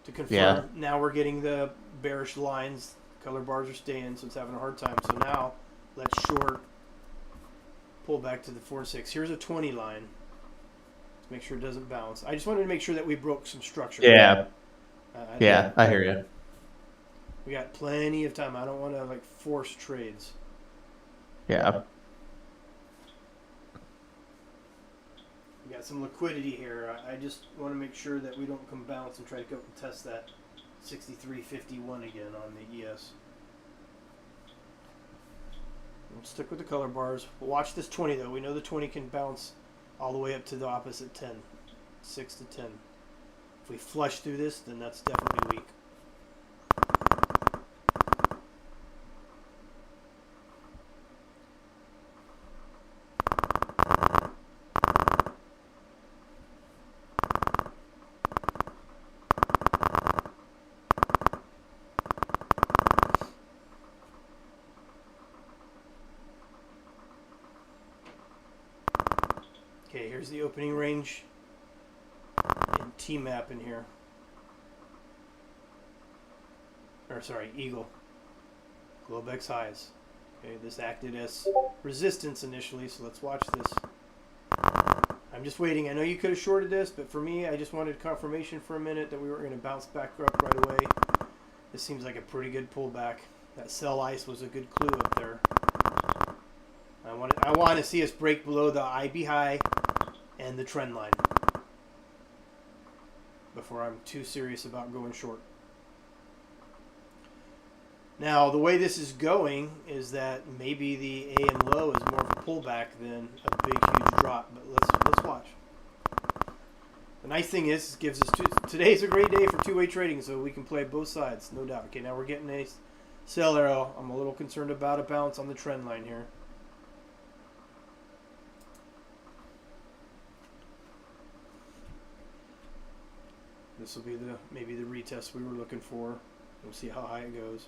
to confirm. Yeah. Now we're getting the bearish lines. Color bars are staying, so it's having a hard time. So now let's short. Pull back to the 4-6. Here's a 20 line. Let's make sure it doesn't bounce. I just wanted to make sure that we broke some structure. Yeah, I yeah, I hear you. We got plenty of time. I don't want to like force trades. Yeah, We got some liquidity here. I just want to make sure that we don't come bounce and try to go and test that 63.51 again on the ES. We'll stick with the color bars. We'll watch this 20 though. We know the 20 can bounce all the way up to the opposite 10. 6 to 10. If we flush through this, then that's definitely weak. Okay, here's the opening range in T-map in here. Or sorry, Eagle. Globex highs. Okay, this acted as resistance initially, so let's watch this. I'm just waiting. I know you could have shorted this, but for me, I just wanted confirmation for a minute that we were going to bounce back up right away. This seems like a pretty good pullback. That sell ice was a good clue up there. I want to see us break below the IB high and the trend line before I'm too serious about going short. Now, the way this is going is that maybe the AM low is more of a pullback than a big, huge drop. But let's watch. The nice thing is, it gives us today's a great day for two-way trading, so we can play both sides, no doubt. Okay, now we're getting a sell arrow. I'm a little concerned about a bounce on the trend line here. This will be maybe the retest we were looking for. We'll see how high it goes.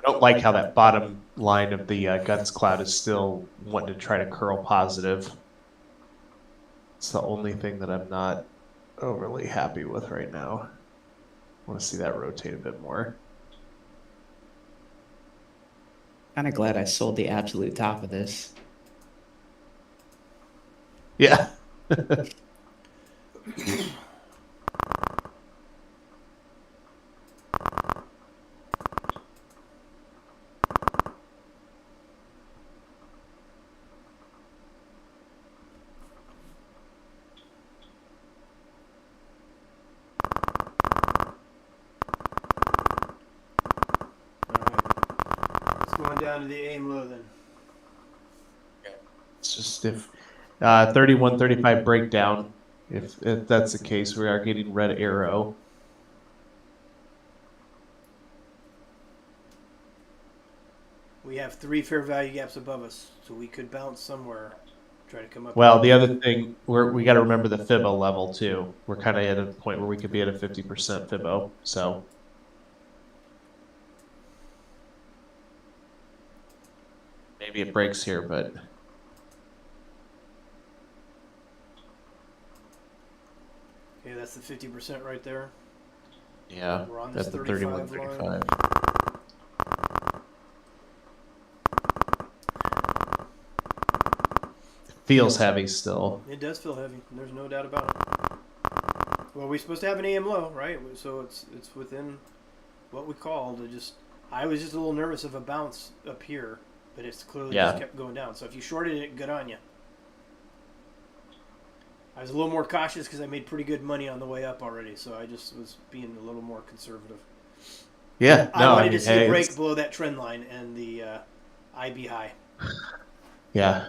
I don't like how that bottom line of the guns cloud is still wanting to try to curl positive. It's the only thing that I'm not overly happy with right now. I want to see that rotate a bit more. Kind of glad I sold the absolute top of this. Yeah. Down to the aim low then. It's just if 31.35 breakdown, if that's the case, we are getting red arrow. We have 3 fair value gaps above us, so we could bounce somewhere. Try to come up. Well, the other thing, we got to remember the Fibbo level too. We're kind of at a point where we could be at a 50% Fibbo, so. Maybe it breaks here, but okay, that's the 50% right there. yeah, We're on this that's the 31.35 line. Feels heavy still. It does feel heavy. There's no doubt about it. Well, we're supposed to have an AM low, right? So it's within what we called. I was just a little nervous of a bounce up here. But it's clearly just kept going down. So if you shorted it, good on you. I was a little more cautious because I made pretty good money on the way up already. So I just was being a little more conservative. Yeah, I wanted to see a break below that trend line and the IB high. Yeah.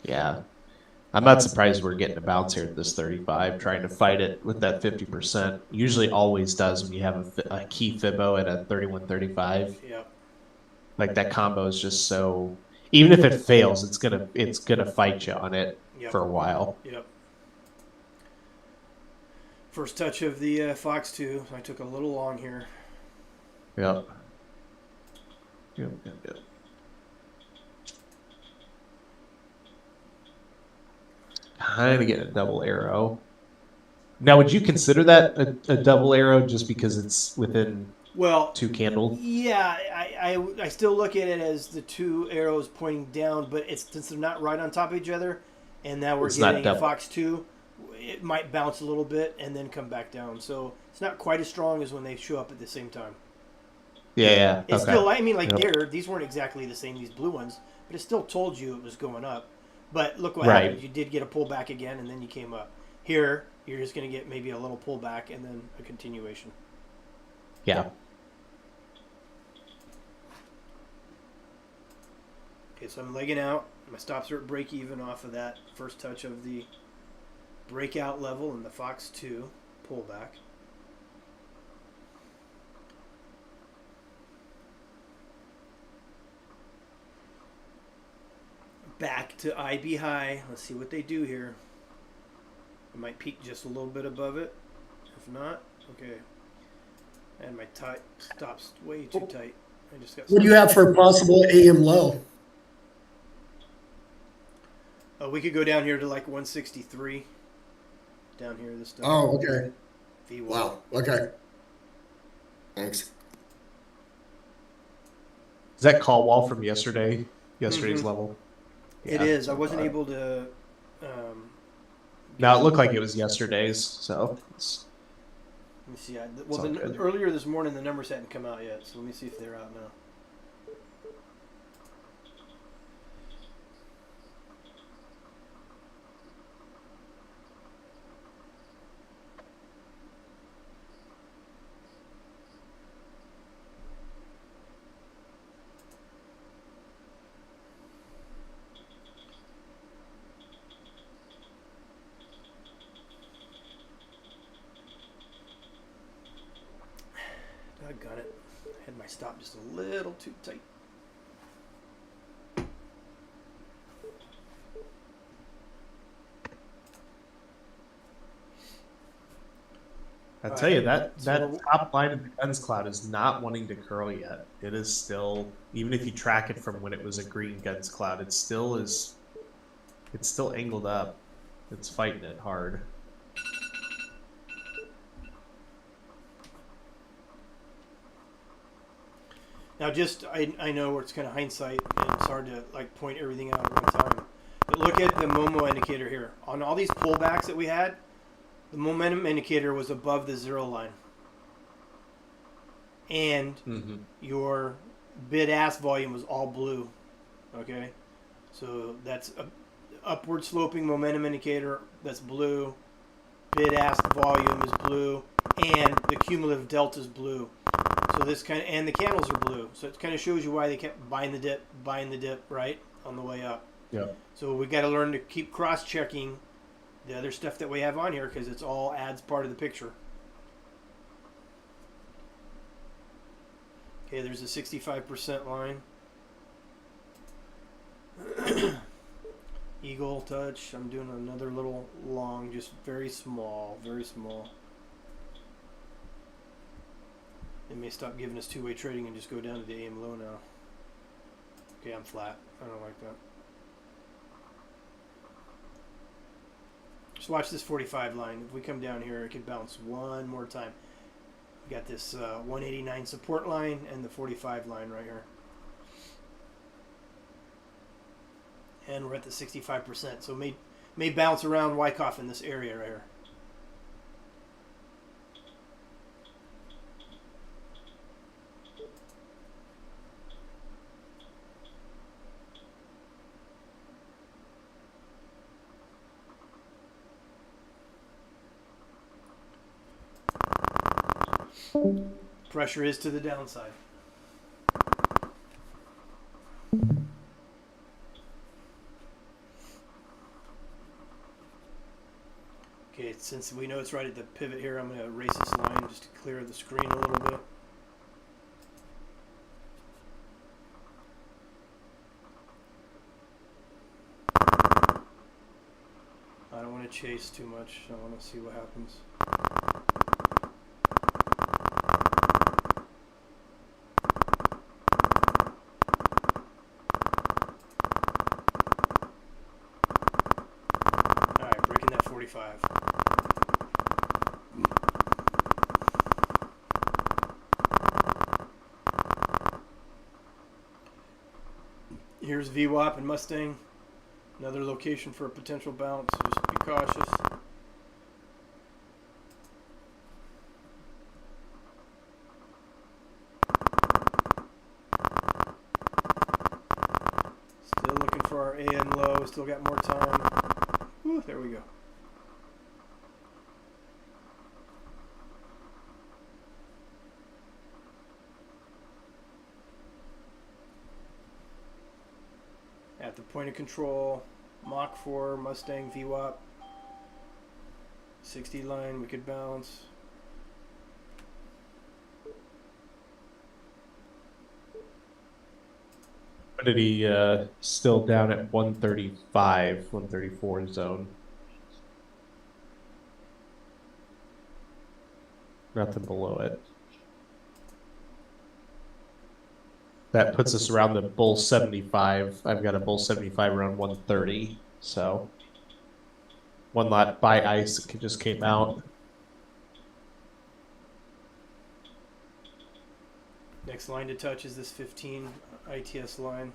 Yeah. I'm not surprised we're getting a bounce here at this 35, trying to fight it with that 50%. Usually always does when you have a key Fibbo at a 31.35. Yep. Like that combo is just so. Even if it fails, it's gonna fight you on it for a while. Yep. First touch of the Fox 2. I took a little long here. Yep. Yep. Kind of getting a double arrow. Now, would you consider that a double arrow just because it's within 2 candles? Yeah, I still look at it as the 2 arrows pointing down, but since they're not right on top of each other, and now we're It's not getting a double. Fox 2. It might bounce a little bit and then come back down. So it's not quite as strong as when they show up at the same time. Yeah. It's Okay. still, I mean, like Yep. these weren't exactly the same, these blue ones, but it still told you it was going up. But look what Right. happened. You did get a pullback again, and then you came up. Here, you're just going to get maybe a little pullback and then a continuation. Yeah. Okay, so I'm legging out. My stops are at break even off of that first touch of the breakout level and the Fox 2 pullback. Back to IB high. Let's see what they do here. I might peak just a little bit above it. If not, okay. And my tight stops way too tight. I just got. What do you have for a possible AM low? We could go down here to like 163. Down here, this stuff. Oh, okay. V1. Wow. Okay. Thanks. Is that call wall from yesterday? Yesterday's level? It Yeah. is. I wasn't able to. No, it looked like it was yesterday's. So it's, Let me see. all good. Earlier this morning, the numbers hadn't come out yet, so let me see if they're out now. Doggone it. I had my stop just a little too tight. I tell you that So- top line of the guns cloud is not wanting to curl yet. It is still, even if you track it from when it was a green guns cloud, it still is. It's still angled up. It's fighting it hard. Now, just I know it's kind of hindsight, and it's hard to like point everything out at one time. But look at the Momo indicator here. On all these pullbacks that we had, the momentum indicator was above the zero line, and your bid-ask volume was all blue. Okay, so that's a upward sloping momentum indicator that's blue. Bid-ask volume is blue, and the cumulative delta is blue. So this kind of, and the candles are blue. So it kind of shows you why they kept buying the dip, right, on the way up. Yeah. So we got to learn to keep cross-checking the other stuff that we have on here because it's all adds part of the picture. Okay, there's a 65% line. Eagle touch. I'm doing another little long, just very small, very small. It may stop giving us two-way trading and just go down to the AM low now. Okay, I'm flat. I don't like that. Just watch this 45 line. If we come down here, it could bounce one more time. We got this 189 support line and the 45 line right here. And we're at the 65%. So may bounce around Wyckoff in this area right here. Pressure is to the downside. Okay, since we know it's right at the pivot here, I'm going to erase this line just to clear the screen a little bit. I don't want to chase too much. I want to see what happens. Alright, breaking that 45. Here's VWAP and Mustang. Another location for a potential bounce. Just be cautious. Still looking for our AM low. Still got more time. Whew, there we go. At the point of control, Mach 4, Mustang VWAP, 60 line, we could bounce. What did he still down at 135, 134 zone? Nothing below it. That puts us around the bull 75. I've got a bull 75 around 130. So one lot buy ice just came out. Next line to touch is this 15 ITS line.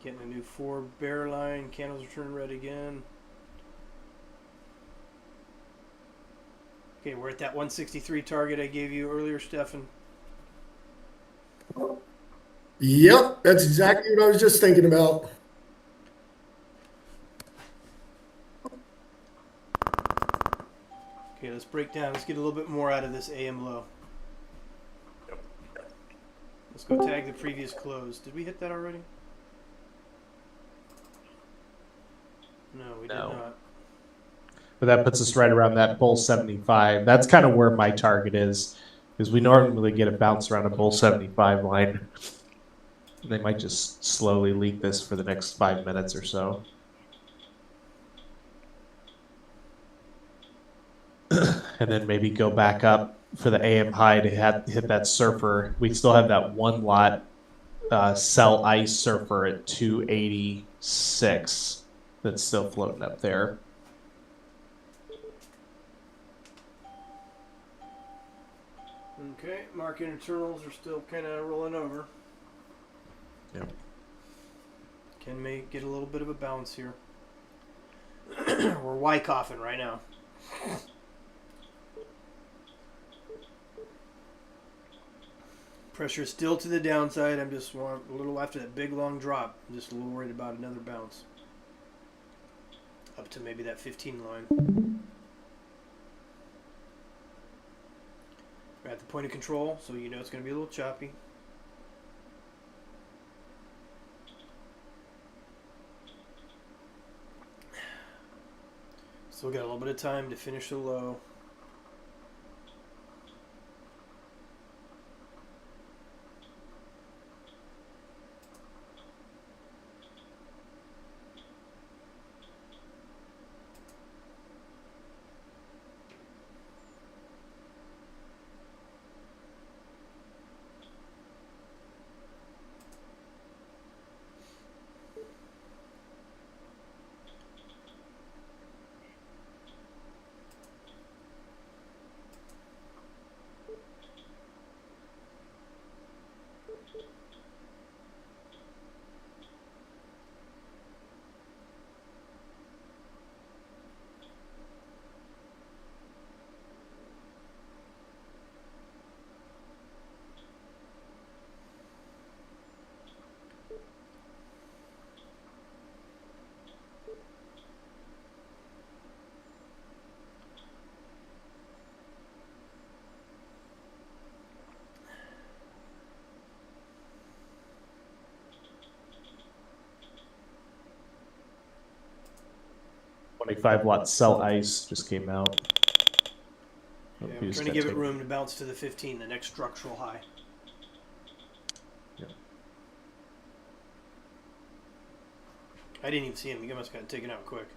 Getting a new 4 bear line. Candles are turning red again. Okay, we're at that 163 target I gave you earlier, Stefan. Yep, that's exactly what I was just thinking about. Okay, let's break down. Let's get a little bit more out of this AM low. Let's go tag the previous close. Did we hit that already? No, we did No. not. But that puts us right around that bull 75. That's kind of where my target is we normally get a bounce around a bull 75 line. They might just slowly leak this for the next 5 minutes or so. And then maybe go back up for the AM high to hit that surfer. We still have that one lot sell ice surfer at 286 that's still floating up there. Okay, market internals are still kind of rolling over. Yep. Can get a little bit of a bounce here. We're Y-coughing right now. Pressure is still to the downside. I'm just a little after that big long drop. I'm just a little worried about another bounce. Up to maybe that 15 line. We're at the point of control, so you know it's going to be a little choppy. Still got a little bit of time to finish the low. $25 watt sell ice just came out. Yeah, I'm trying to give it room to bounce to the 15, the next structural high. Yeah. I didn't even see him. He must have got taken out quick.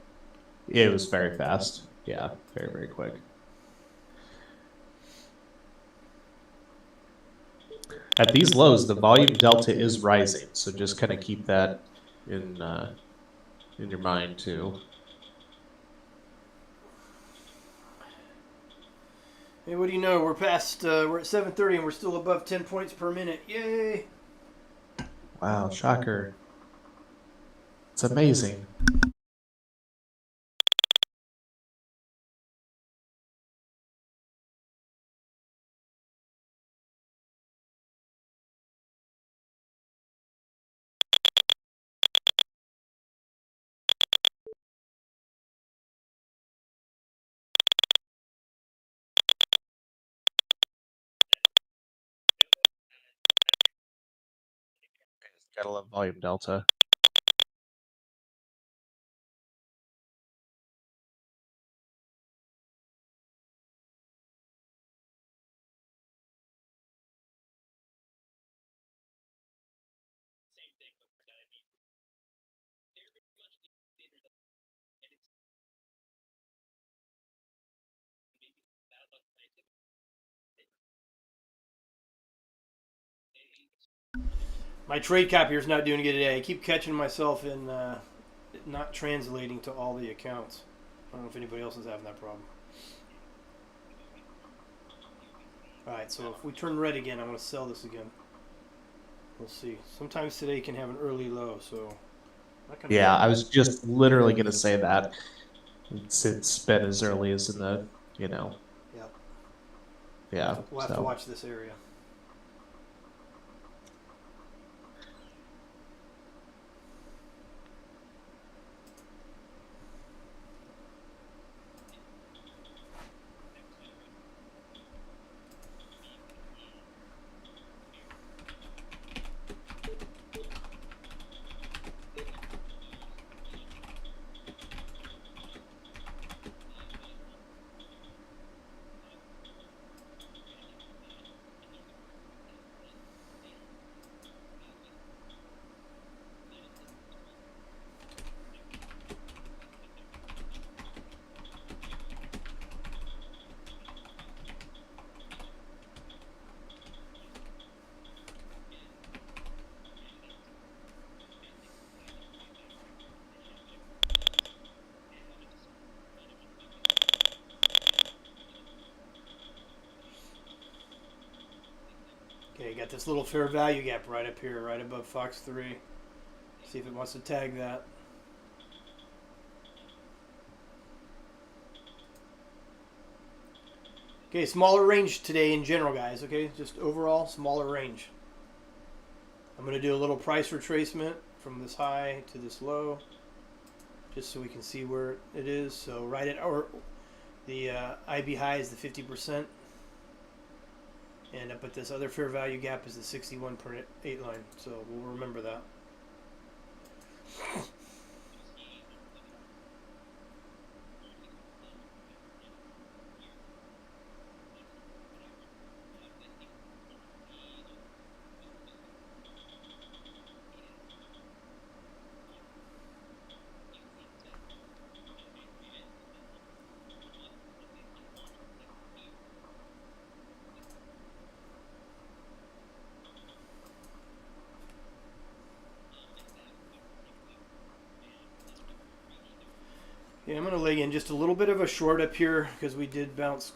It was very fast. Yeah, very, very quick. At these lows, the volume delta is rising, so just kind of keep that in your mind too. Hey, what do you know? We're past. We're at 7:30 and we're still above 10 points per minute. Yay! Wow, shocker! It's amazing. Gotta love volume delta. My trade copier is not doing good today. I keep catching myself in not translating to all the accounts. I don't know if anybody else is having that problem. Alright, so if we turn red again, I want to sell this again. We'll see. Sometimes today can have an early low, so... Yeah, I was just literally going to say that. It's been as early as in the, Yep. yeah. We'll have to watch this area. Okay, got this little fair value gap right up here, right above Fox 3. See if it wants to tag that. Okay, smaller range today in general, guys. Okay, just overall, smaller range. I'm going to do a little price retracement from this high to this low, just so we can see where it is. So right at our the IB high is the 50%, and up at this other fair value gap is the 61.8 line. So we'll remember that. Yeah, I'm going to lay in just a little bit of a short up here because we did bounce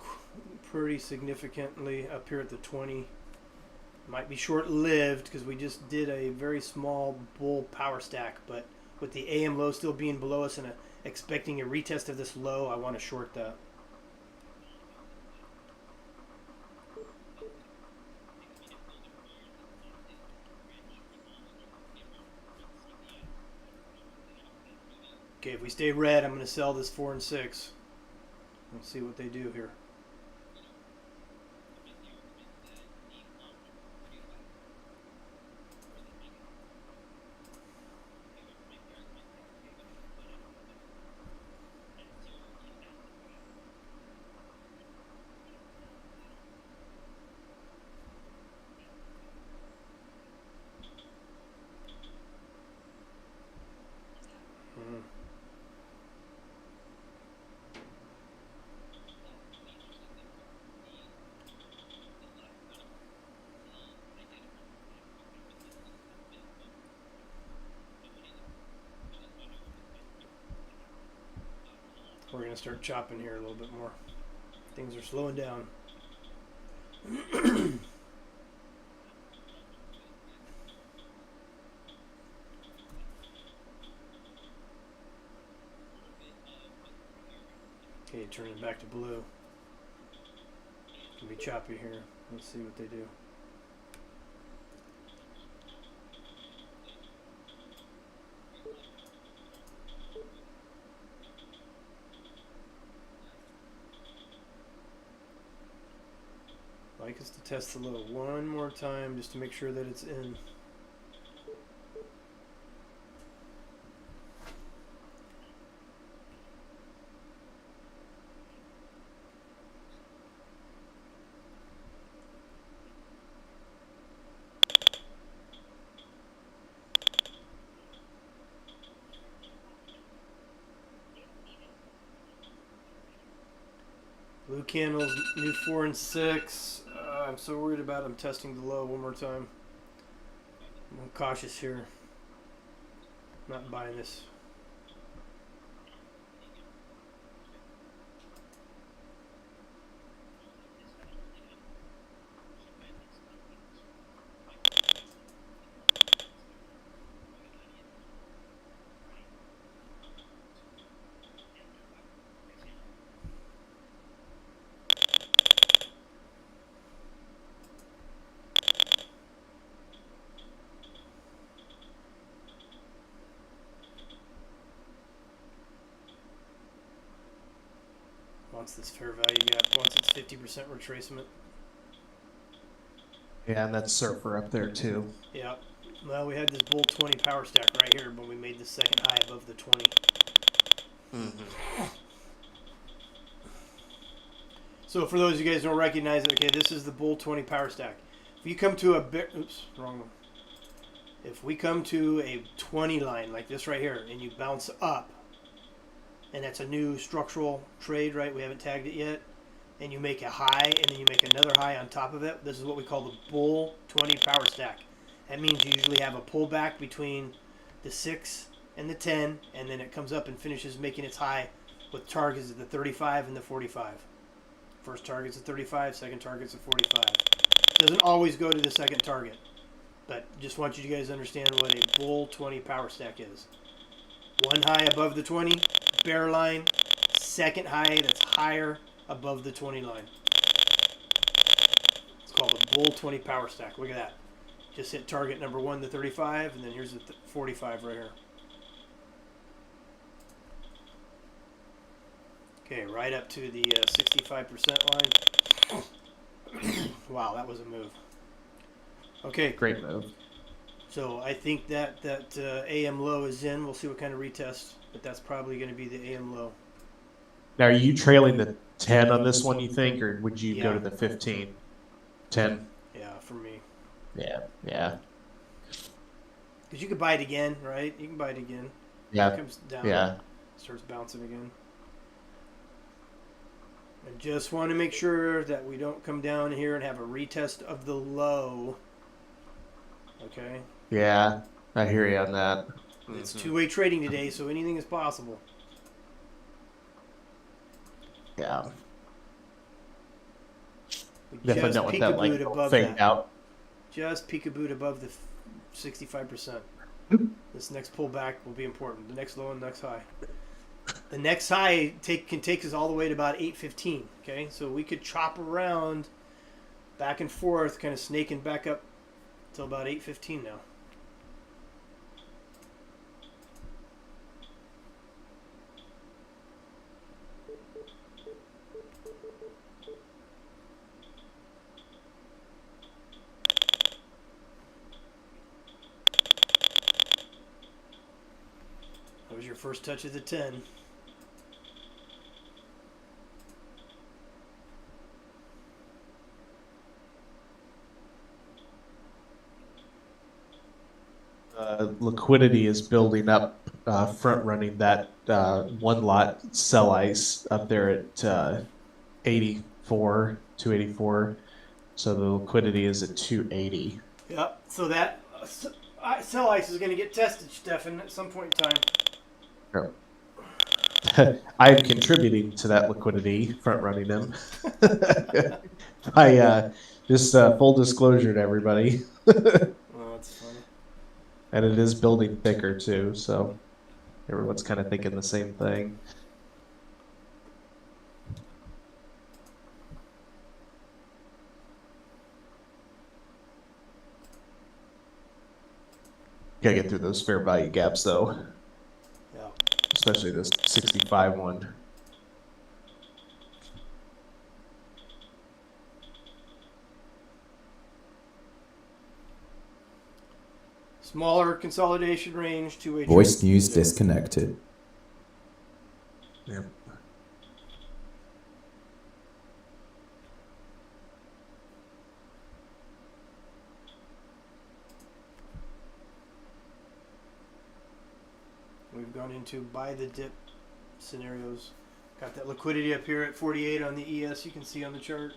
pretty significantly up here at the 20. Might be short-lived because we just did a very small bull power stack, but with the AM low still being below us and expecting a retest of this low, I want to short that. Okay, if we stay red, I'm going to sell this 4 and 6. Let's see what they do here. we're going to start chopping here a little bit more. Things are slowing down. Okay, turning back to blue. Can be choppy here. Let's see what they do. I'd like us to test the low one more time just to make sure that it's in. Blue candles, new 4 and 6. I'm so worried about them testing the low one more time. I'm cautious here. Not buying this. Wants this fair value gap, wants its 50% retracement. Yeah, and that's Surfer up there too. Yeah. Well, we had this bull 20 power stack right here, but we made the second high above the 20. So for those of you guys who don't recognize it, okay, this is the bull 20 power stack. If you come to a big, oops, wrong one. If we come to a 20 line like this right here, and you bounce up, and that's a new structural trade, right? We haven't tagged it yet. And you make a high, and then you make another high on top of it. This is what we call the bull 20 power stack. That means you usually have a pullback between the 6 and the 10, and then it comes up and finishes making its high with targets at the 35 and the 45. First target's at 35, second target's at 45. Doesn't always go to the second target, but just want you guys to understand what a bull 20 power stack is. One high above the 20, bear line, second high that's higher above the 20 line. It's called a bull 20 power stack. Look at that. Just hit target number 1, the 35, and then here's the 45 right here. Okay, right up to the 65% line. Wow, that was a move. Okay, Great move. so I think that AM low is in. We'll see what kind of retest, but that's probably going to be the AM low. Now, are you trailing the 10 on this one, you think, or would you go Yeah. to the 15? 10? Yeah, for me. Yeah, yeah, Because you could buy it again, right? You can buy it again. It yeah, comes down, yeah. starts bouncing again. I just want to make sure that we don't come down here and have a retest of the low. Okay? Yeah, I hear you on that. It's two-way trading today, so anything is possible. Yeah, We definitely just don't want that peekabooed like above fake that. out. Just peekabooed above the 65%. This next pullback will be important. The next low and next high. The next high can take us all the way to about 815. Okay, so we could chop around back and forth, kind of snaking back up till about 815 now. That was your first touch of the 10. Liquidity is building up, front running that one lot sell ice up there at 84, 284. So the liquidity is at 280. Yep. So that sell ice is going to get tested, Stefan, at some point in time. Sure. I'm contributing to that liquidity, front running them. I just full disclosure to everybody, Oh, that's funny. and it is building thicker too, so everyone's kind of thinking the same thing. Gotta get through those fair value gaps though, Yeah. especially this 65 one. Smaller consolidation range, two-way Voice trade. news disconnected. Yep. We've gone into buy the dip scenarios. Got that liquidity up here at 48 on the ES. You can see on the chart.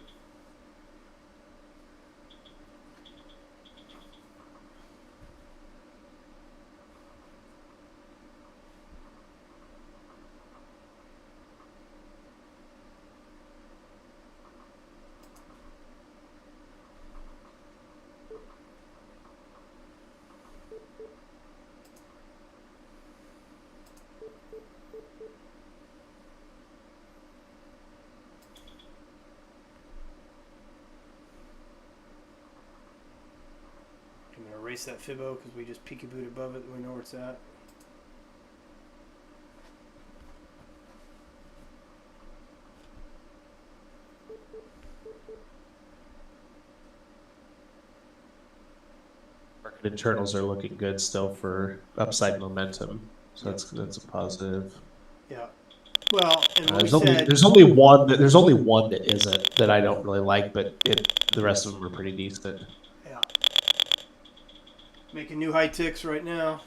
I'm going to erase that Fibbo because we just peekabooed above it. We know where it's at. Market internals are looking good still for upside momentum, so that's a positive. Yeah. Well, and what There's we only said, there's only one that isn't that I don't really like, but the rest of them are pretty decent. yeah, making new high ticks right now.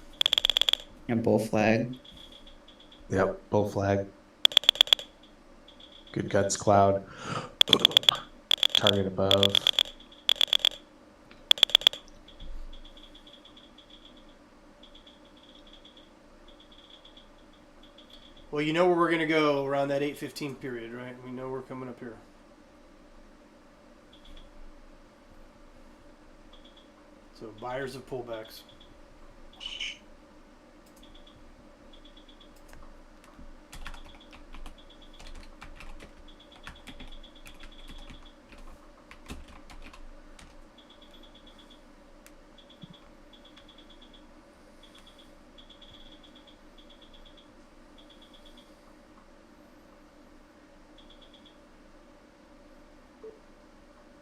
And bull flag. Yep, bull flag. Good guts cloud. Target above. Well, you know where we're going to go around that 8:15 period, right? We know we're coming up here. So buyers of pullbacks.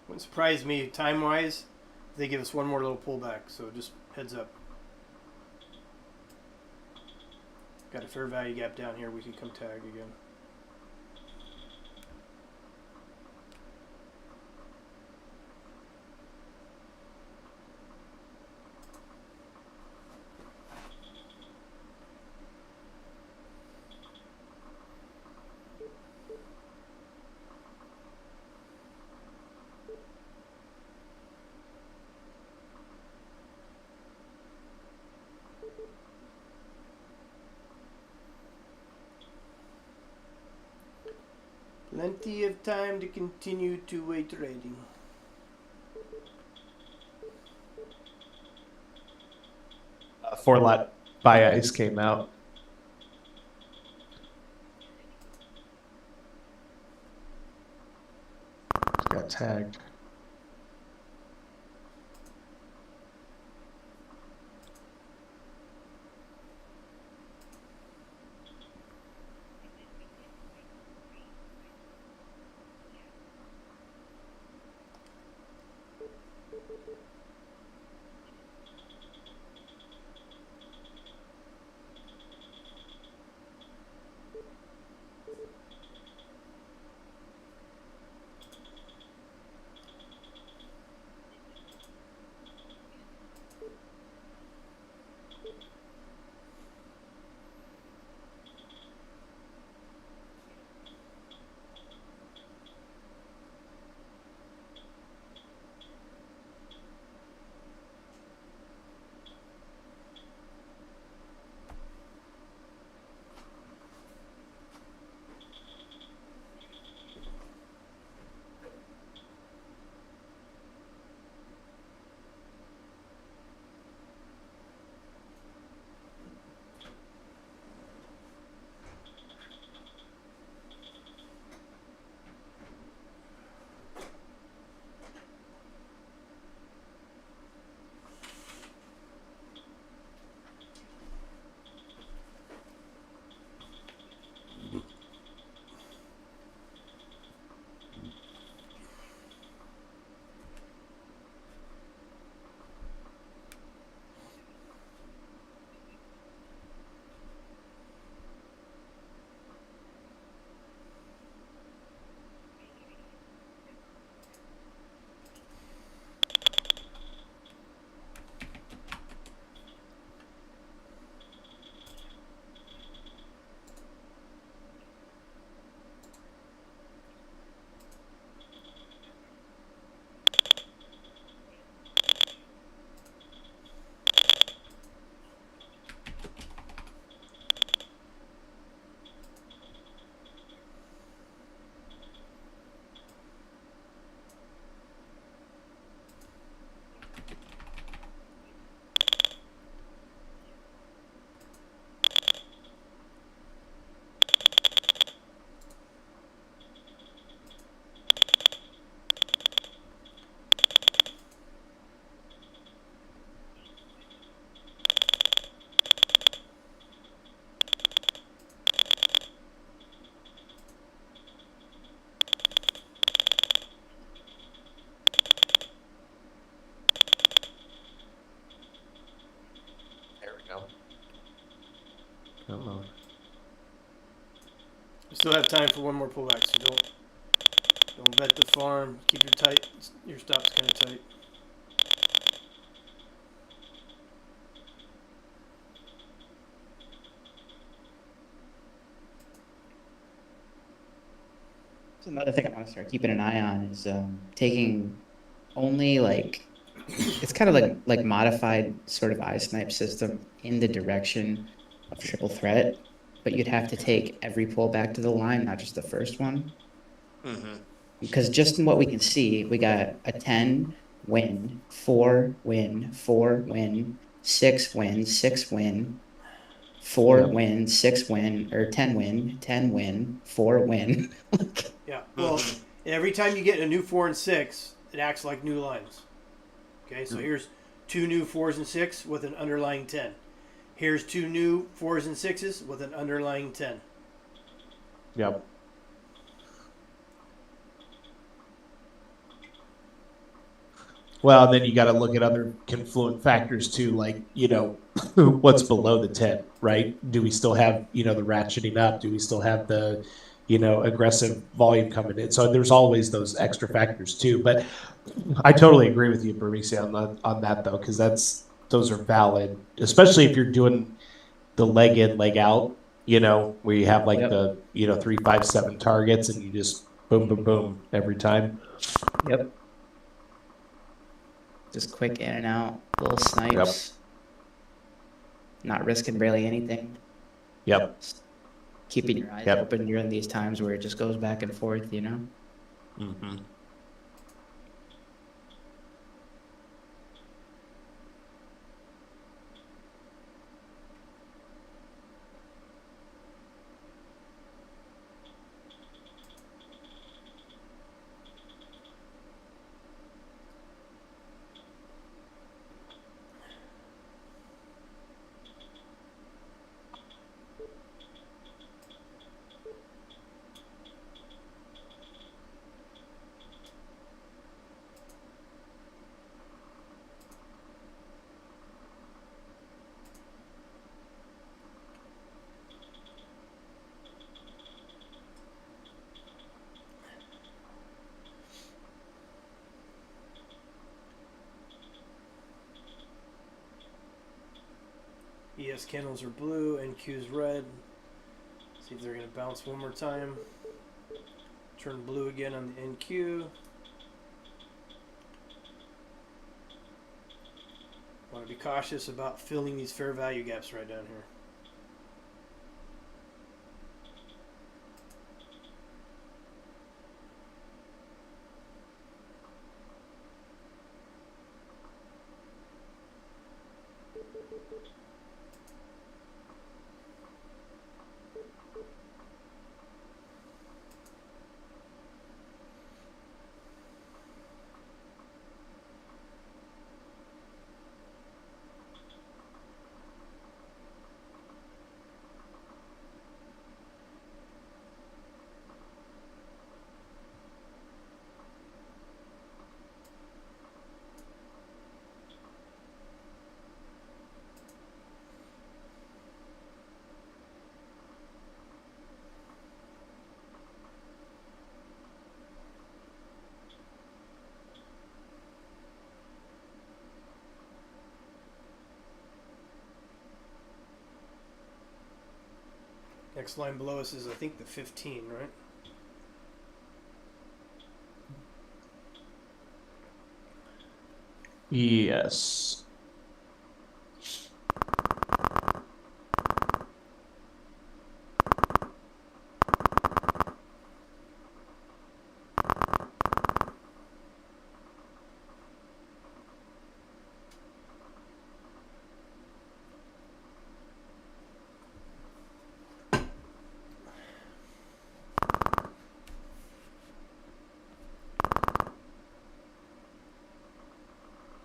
Wouldn't surprise me time-wise if they give us one more little pullback. So just heads up. Got a fair value gap down here. We can come tag again. Plenty of time to continue two-way trading. Four lot buy ice came out. Got tagged. Uh-oh. We still have time for one more pullback, so don't bet the farm. Keep your stops kind of tight. So another thing I want to start keeping an eye on is taking only like it's kind of like modified sort of eye snipe system in the direction of triple threat, but you'd have to take every pullback to the line, not just the first one. Because just in what we can see, we got a 10 win, 4 win, 4 win, 6 win, 6 win, 4 Yep. win, 6 win, or 10 win, 10 win, 4 win. Yeah. Well, every time you get a new 4 and 6, it acts like new lines. Okay, so here's 2 new 4s and 6 with an underlying 10. Here's 2 new 4s and 6s with an underlying 10. Yep. Well, then you got to look at other confluent factors too, like, what's below the 10, right? Do we still have, the ratcheting up? Do we still have the, aggressive volume coming in? So there's always those extra factors too. But I totally agree with you, Bernice, on that though, because those are valid, especially if you're doing the leg in, leg out, where you have like Yep. the, 3, 5, 7 targets and you just boom, boom, boom every time. Yep. Just quick in and out, little snipes. Not risking barely anything. Yep. Keeping your eyes Yep. open during these times where it just goes back and forth, Mm-hmm. ES candles are blue, NQ's red. See if they're going to bounce one more time. Turn blue again on the NQ. Want to be cautious about filling these fair value gaps right down here. Next line below us is, I think, the 15, right? Yes.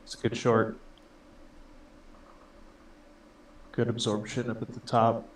It's a good short. Good absorption up at the top.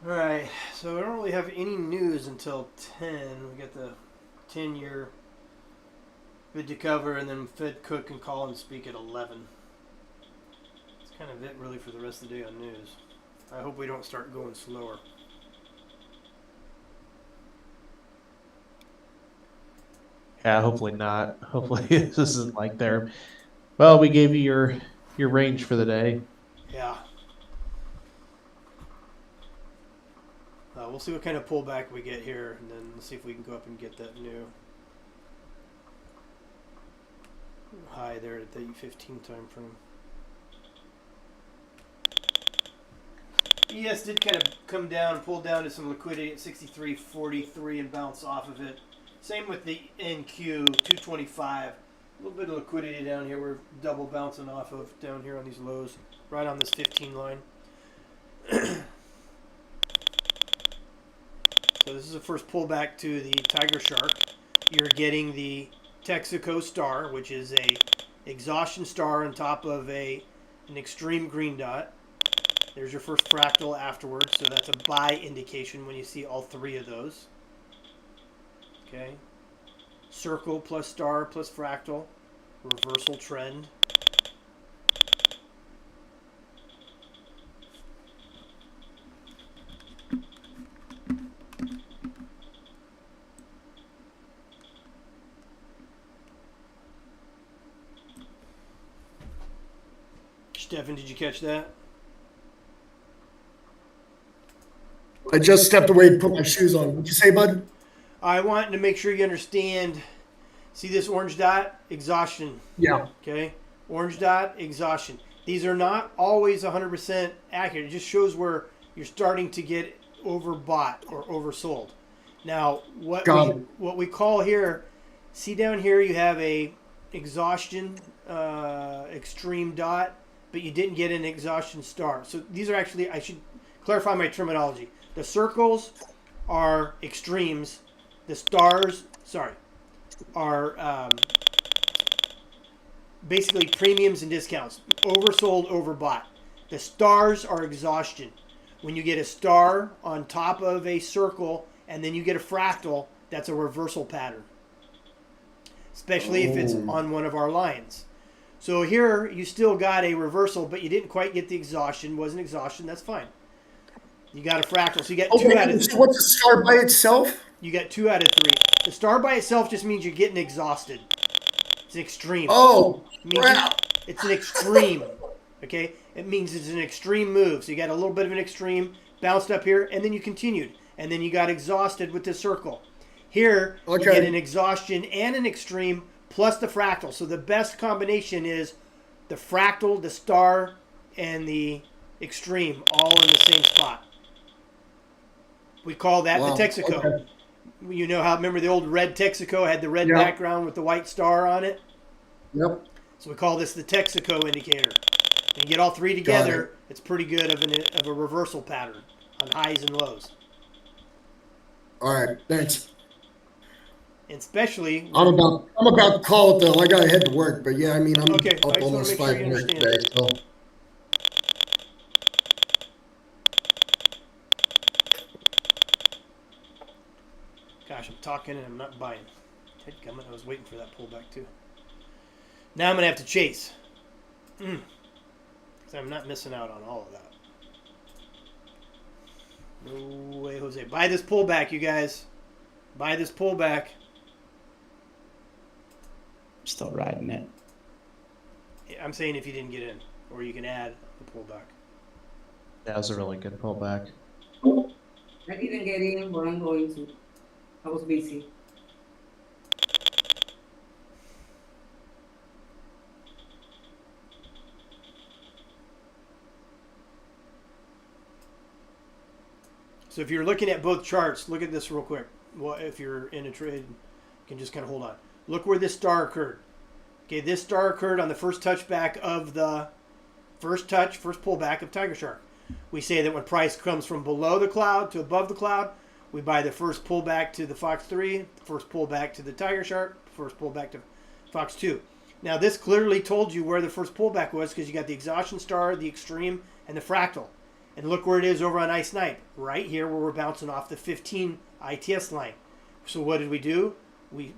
All right, so I don't really have any news until 10. We got the 10-year bid to cover, and then Fed Cook and call and speak at 11. That's kind of it, really, for the rest of the day on news. I hope we don't start going slower. Yeah, hopefully not. Hopefully this isn't like there. Well, we gave you your range for the day. Yeah. We'll see what kind of pullback we get here, and then see if we can go up and get that new high there at the 15 time frame. ES did kind of come down and pull down to some liquidity at 63.43 and bounce off of it. Same with the NQ 225. A little bit of liquidity down here. We're double bouncing off of down here on these lows, right on this 15 line. So this is the first pullback to the Tiger Shark. You're getting the Texaco star, which is a exhaustion star on top of an extreme green dot. There's your first fractal afterwards, so that's a buy indication when you see all three of those. Okay. Circle plus star plus fractal. Reversal trend. Stefan, did you catch that? I just stepped away to put my shoes on. What'd you say, bud? I want to make sure you understand. See this orange dot? Exhaustion. Yeah. Okay? Orange dot, exhaustion. These are not always 100% accurate. It just shows where you're starting to get overbought or oversold. Now, what we call here, see down here you have a exhaustion extreme dot, but you didn't get an exhaustion star. So these are actually, I should clarify my terminology. The circles are extremes. The stars, are basically premiums and discounts. Oversold, overbought. The stars are exhaustion. When you get a star on top of a circle and then you get a fractal, that's a reversal pattern. Especially if it's on one of our lines. So here you still got a reversal, but you didn't quite get the exhaustion. Wasn't exhaustion, that's fine. You got a fractal, so you got 2 out of 3. So what's a star by itself? You got 2 out of 3. The star by itself just means you're getting exhausted. It's an extreme. Oh, It's an extreme. Okay? It means it's an extreme move. So you got a little bit of an extreme, bounced up here, and then you continued. And then you got exhausted with the circle. Here, you get an exhaustion and an extreme plus the fractal. So the best combination is the fractal, the star, and the extreme all in the same spot. We call that the Texaco. Okay. You know how, remember the old red Texaco had the red background with the white star on it? Yep. So we call this the Texaco indicator. And you get all 3 together, it's pretty good of a reversal pattern on highs and lows. All right, thanks. And especially, I'm about to call it though. I gotta head to work, but yeah, I mean I'm up almost 5 minutes today. So. Gosh, I'm talking and I'm not buying. Head coming. I was waiting for that pullback too. Now I'm gonna have to chase. Because I'm not missing out on all of that. No way, Jose. Buy this pullback, you guys. Buy this pullback. I'm still riding it. I'm saying if you didn't get in, or you can add the pullback. That was a really good pullback. I didn't get in, but I'm going to. I was busy. So if you're looking at both charts, look at this real quick. Well, if you're in a trade, you can just kind of hold on. Look where this star occurred. Okay, this star occurred on the first touchback of the first pullback of Tiger Shark. We say that when price comes from below the cloud to above the cloud, we buy the first pullback to the Fox 3, first pullback to the Tiger Shark, first pullback to Fox 2. Now this clearly told you where the first pullback was because you got the exhaustion star, the extreme, and the fractal. And look where it is over on iSnipe, right here where we're bouncing off the 15 ITS line. So what did we do? We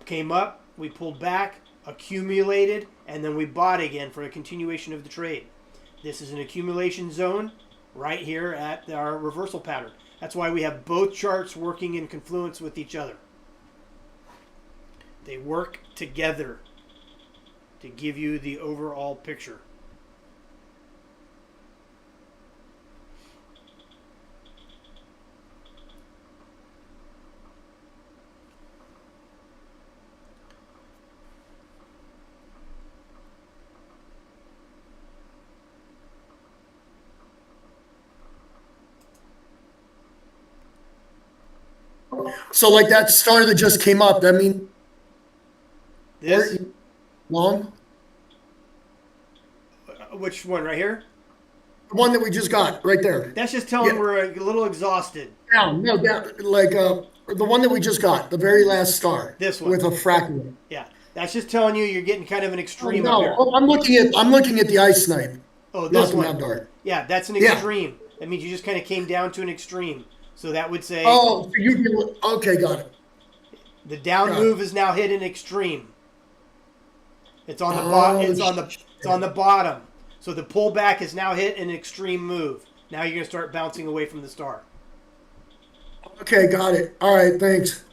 came up, we pulled back, accumulated, and then we bought again for a continuation of the trade. This is an accumulation zone right here at our reversal pattern. That's why we have both charts working in confluence with each other. They work together to give you the overall picture. So like that star that just came up, that mean This, long? which one right here? The one that we just got right there. That's just telling Yeah. we're a little exhausted. Down, no, down, like the one that we just got, the very last star. This one. With a fractal. Yeah, that's just telling you you're getting kind of an extreme No, up here. I'm looking at the ice snipe. Oh, Not this the one. mount dart. Yeah, that's an Yeah. extreme. That means you just kind of came down to an extreme. So that would say Oh, so okay, got it. the down Got it. move is now hit an extreme. It's on the Oh, it's on the bottom. So the pullback has now hit an extreme move. Now you're gonna start bouncing away from the star. Okay, got it. All right, thanks.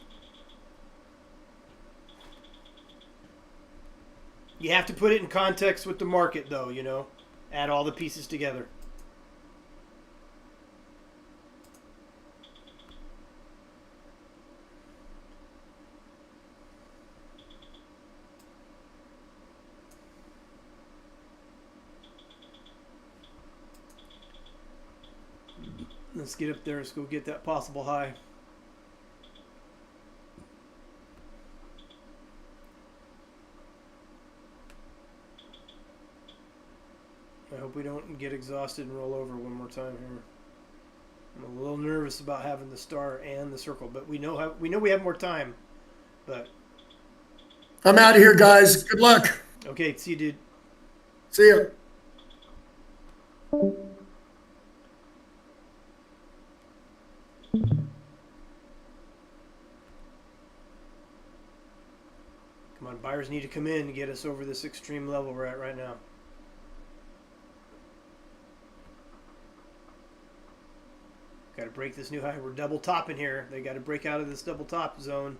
You have to put it in context with the market, though. You know, add all the pieces together. Let's get up there. Let's go get that possible high. I hope we don't get exhausted and roll over one more time here. I'm a little nervous about having the star and the circle, but we know we have more time. But I'm out of here, guys. Good luck. okay, see you, dude. See ya. Come on, buyers need to come in to get us over this extreme level we're at right now. Got to break this new high. We're double topping here. They got to break out of this double top zone.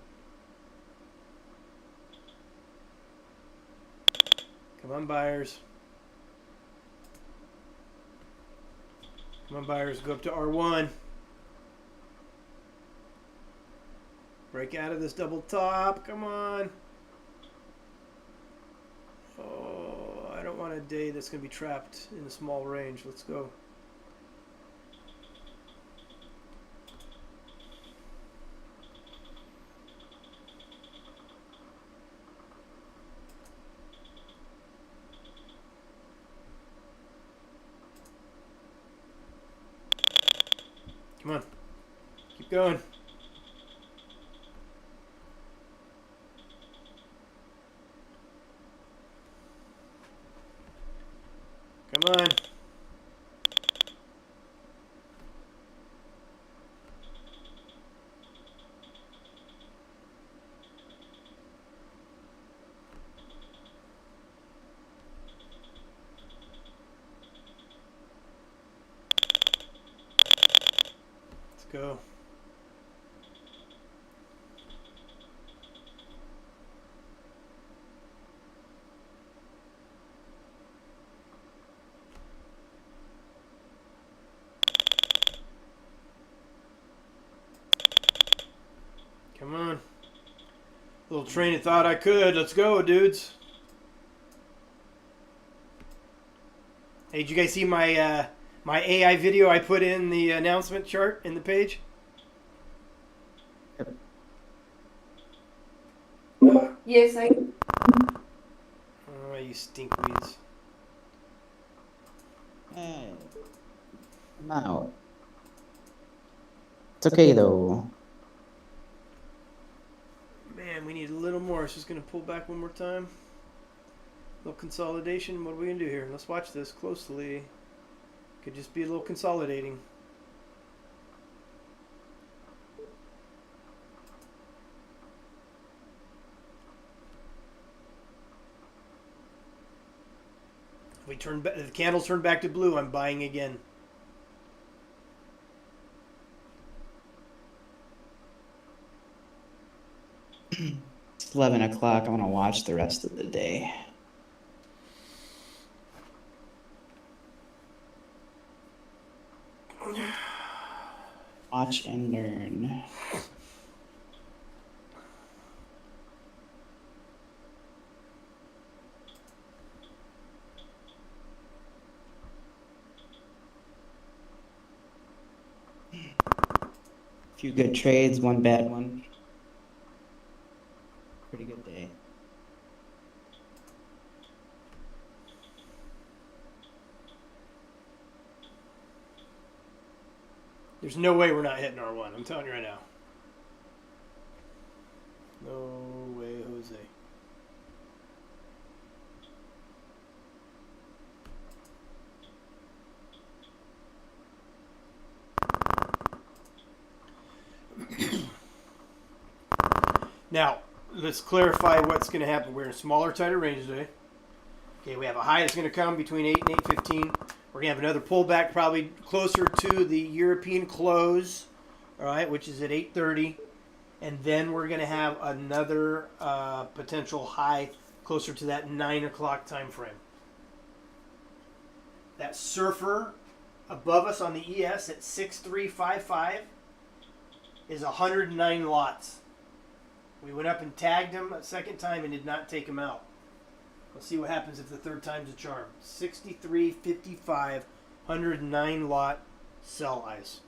Come on, buyers. Come on, buyers. Go up to R1. Break out of this double top. Come on. Oh, I don't want a day that's going to be trapped in a small range. Let's go. Come on. Keep going. Come on. Let's go. Come on. Little train of thought I could. Let's go, dudes. Hey, did you guys see my my AI video I put in the announcement chart in the page? Yes, I. Oh, you stinkweeds. Hey, I'm out. It's okay though. Man, we need a little more. It's just going to pull back one more time. Little consolidation. What are we going to do here? Let's watch this closely. Could just be a little consolidating. If we turn back, the candles turn back to blue, I'm buying again. It's 11 o'clock. I want to watch the rest of the day. Watch and learn. Few good trades, one bad one. Pretty good day. There's no way we're not hitting R1. I'm telling you right now. No way, Jose. Now, let's clarify what's going to happen. We're in a smaller, tighter range today. Okay, we have a high that's going to come between 8 and 8:15. We're going to have another pullback probably closer to the European close, all right, which is at 8:30. And then we're going to have another potential high closer to that 9 o'clock time frame. That surfer above us on the ES at 6355 is 109 lots. We went up and tagged him a second time and did not take him out. Let's see what happens if the third time's a charm. 63.55, 109 lot sell eyes.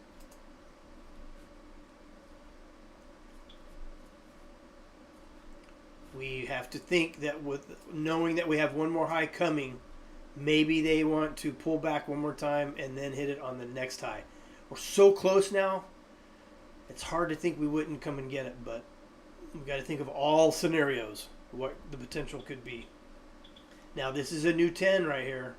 We have to think that with knowing that we have one more high coming, maybe they want to pull back one more time and then hit it on the next high. We're so close now, it's hard to think we wouldn't come and get it, but we've got to think of all scenarios, what the potential could be. Now, this is a new 10 right here.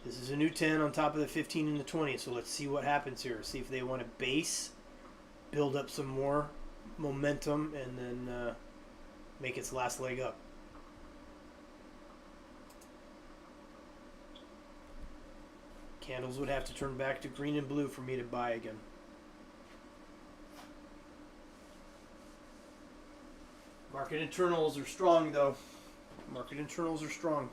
This is a new 10 on top of the 15 and the 20. So let's see what happens here. See if they want to base, build up some more momentum, and then make its last leg up. Candles would have to turn back to green and blue for me to buy again. Market internals are strong, though. Market internals are strong.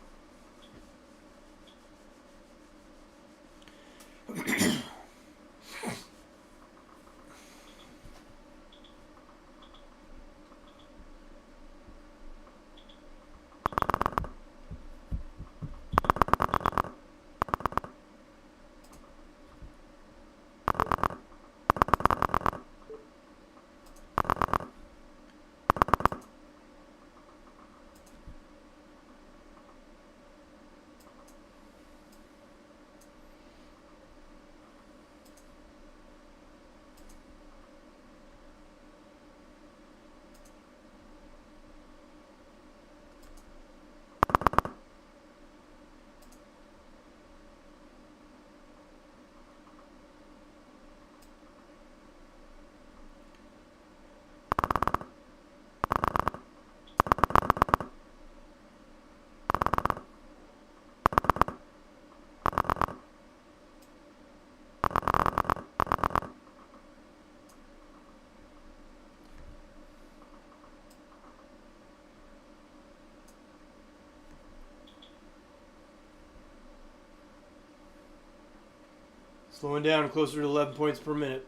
Slowing down closer to 11 points per minute.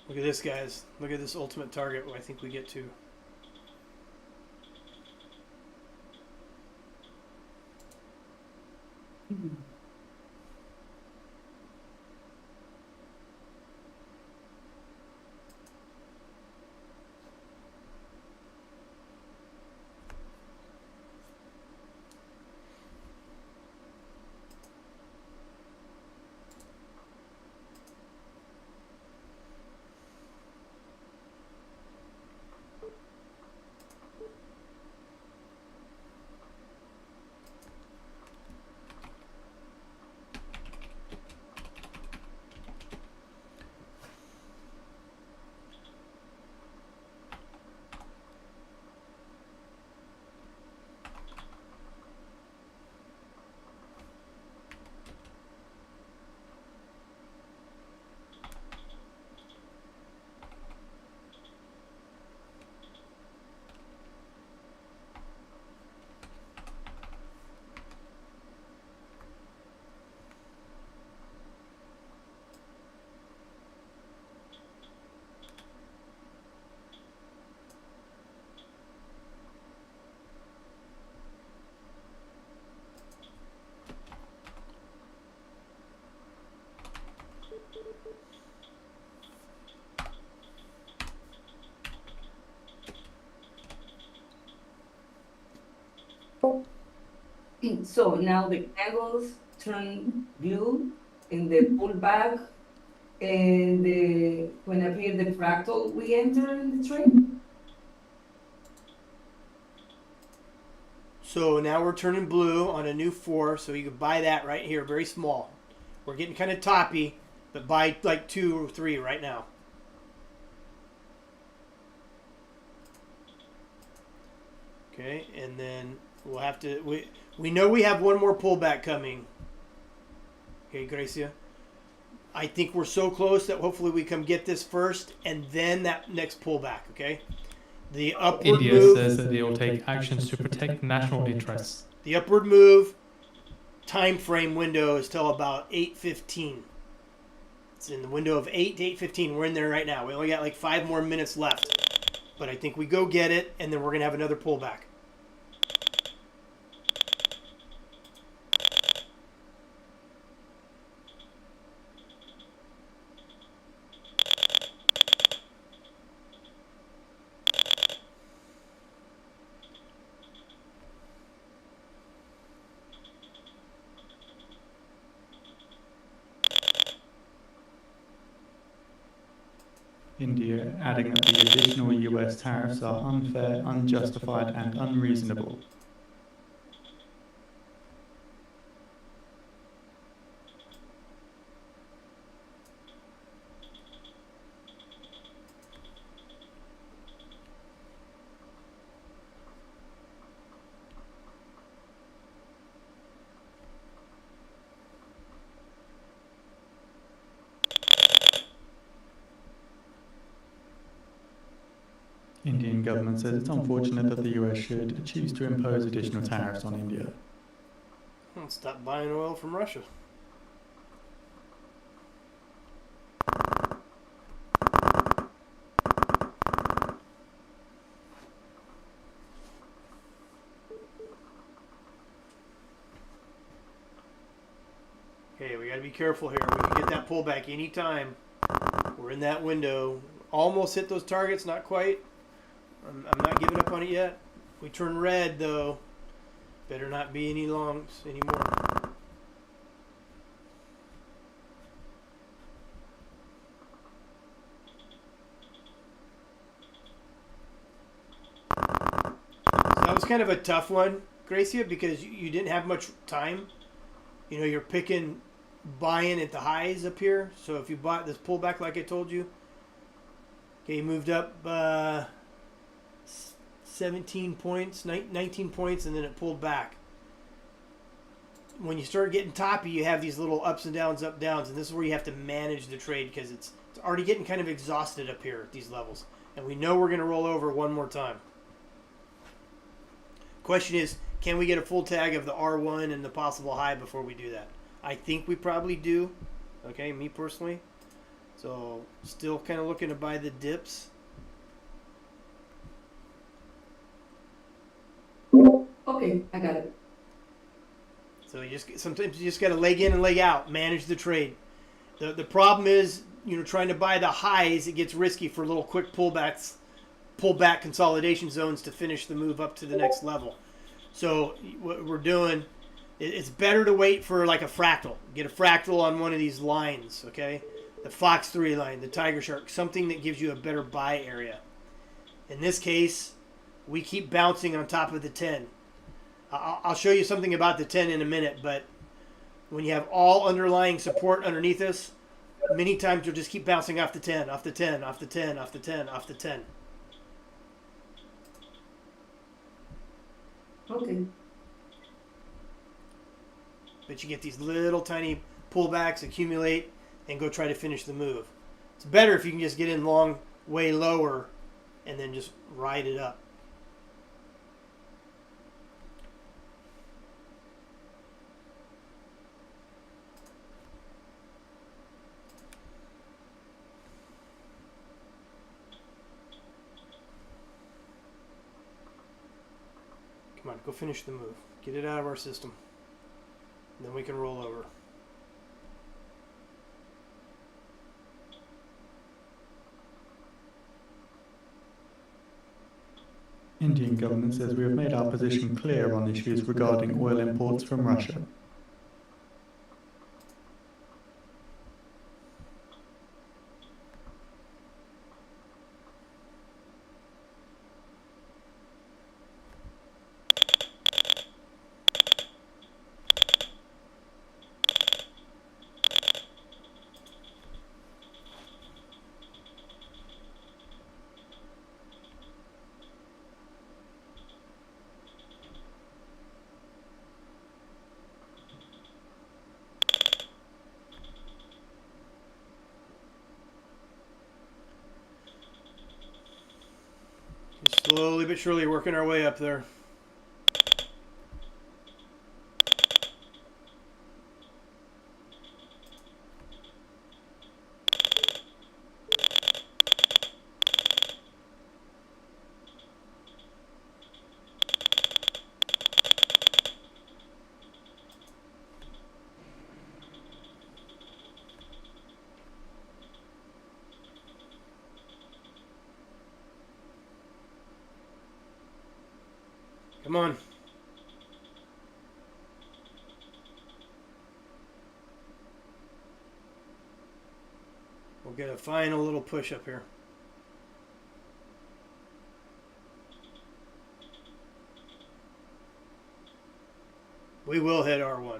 Look at this, guys. Look at this ultimate target I think we get to. So now the candles turn blue in the pullback, and when appear the fractal, we enter in the trade. So now we're turning blue on a new 4, so you can buy that right here, very small. We're getting kind of toppy, but buy like 2 or 3 right now. Okay, and then we'll have to, we know we have one more pullback coming. Okay, Gracia. I think we're so close that hopefully we come get this first and then that next pullback, okay? The upward India move, says that they will take actions to protect national interests. the upward move time frame window is till about 8:15. It's in the window of 8 to 8:15. We're in there right now. We only got like 5 more minutes left. But I think we go get it, and then we're going to have another pullback. India adding that the additional US tariffs are unfair, unjustified, and unreasonable. Indian government says it's unfortunate that the US should choose to impose additional tariffs on India. Let's stop buying oil from Russia. Okay, we got to be careful here. We can get that pullback anytime. We're in that window. Almost hit those targets, not quite. I'm not giving up on it yet. We turn red, though. Better not be any longs anymore. So that was kind of a tough one, Gracia, because you didn't have much time. You know, you're picking buying at the highs up here. So if you bought this pullback like I told you, okay, you moved up 17 points, 19 points, and then it pulled back. When you start getting toppy, you have these little ups and downs, up, downs, and this is where you have to manage the trade because it's already getting kind of exhausted up here at these levels. And we know we're going to roll over one more time. Question is, can we get a full tag of the R1 and the possible high before we do that? I think we probably do. Okay, me personally. So still kind of looking to buy the dips. Okay, I got it. So sometimes you just got to leg in and leg out, manage the trade. The problem is, trying to buy the highs, it gets risky for little quick pullback consolidation zones to finish the move up to the next level. So what we're doing, it's better to wait for like a fractal. Get a fractal on one of these lines, okay? The Fox 3 line, the Tiger Shark, something that gives you a better buy area. In this case, we keep bouncing on top of the 10. I'll show you something about the 10 in a minute, but when you have all underlying support underneath us, many times you'll just keep bouncing off the 10, off the 10, off the 10, off the 10, off the 10. Okay. But you get these little tiny pullbacks, accumulate, and go try to finish the move. It's better if you can just get in long, way lower, and then just ride it up. Come on, go finish the move. Get it out of our system. Then we can roll over. Indian government says we have made our position clear on issues regarding oil imports from Russia. Slowly but surely working our way up there. Come on. We'll get a final little push up here. We will hit R1.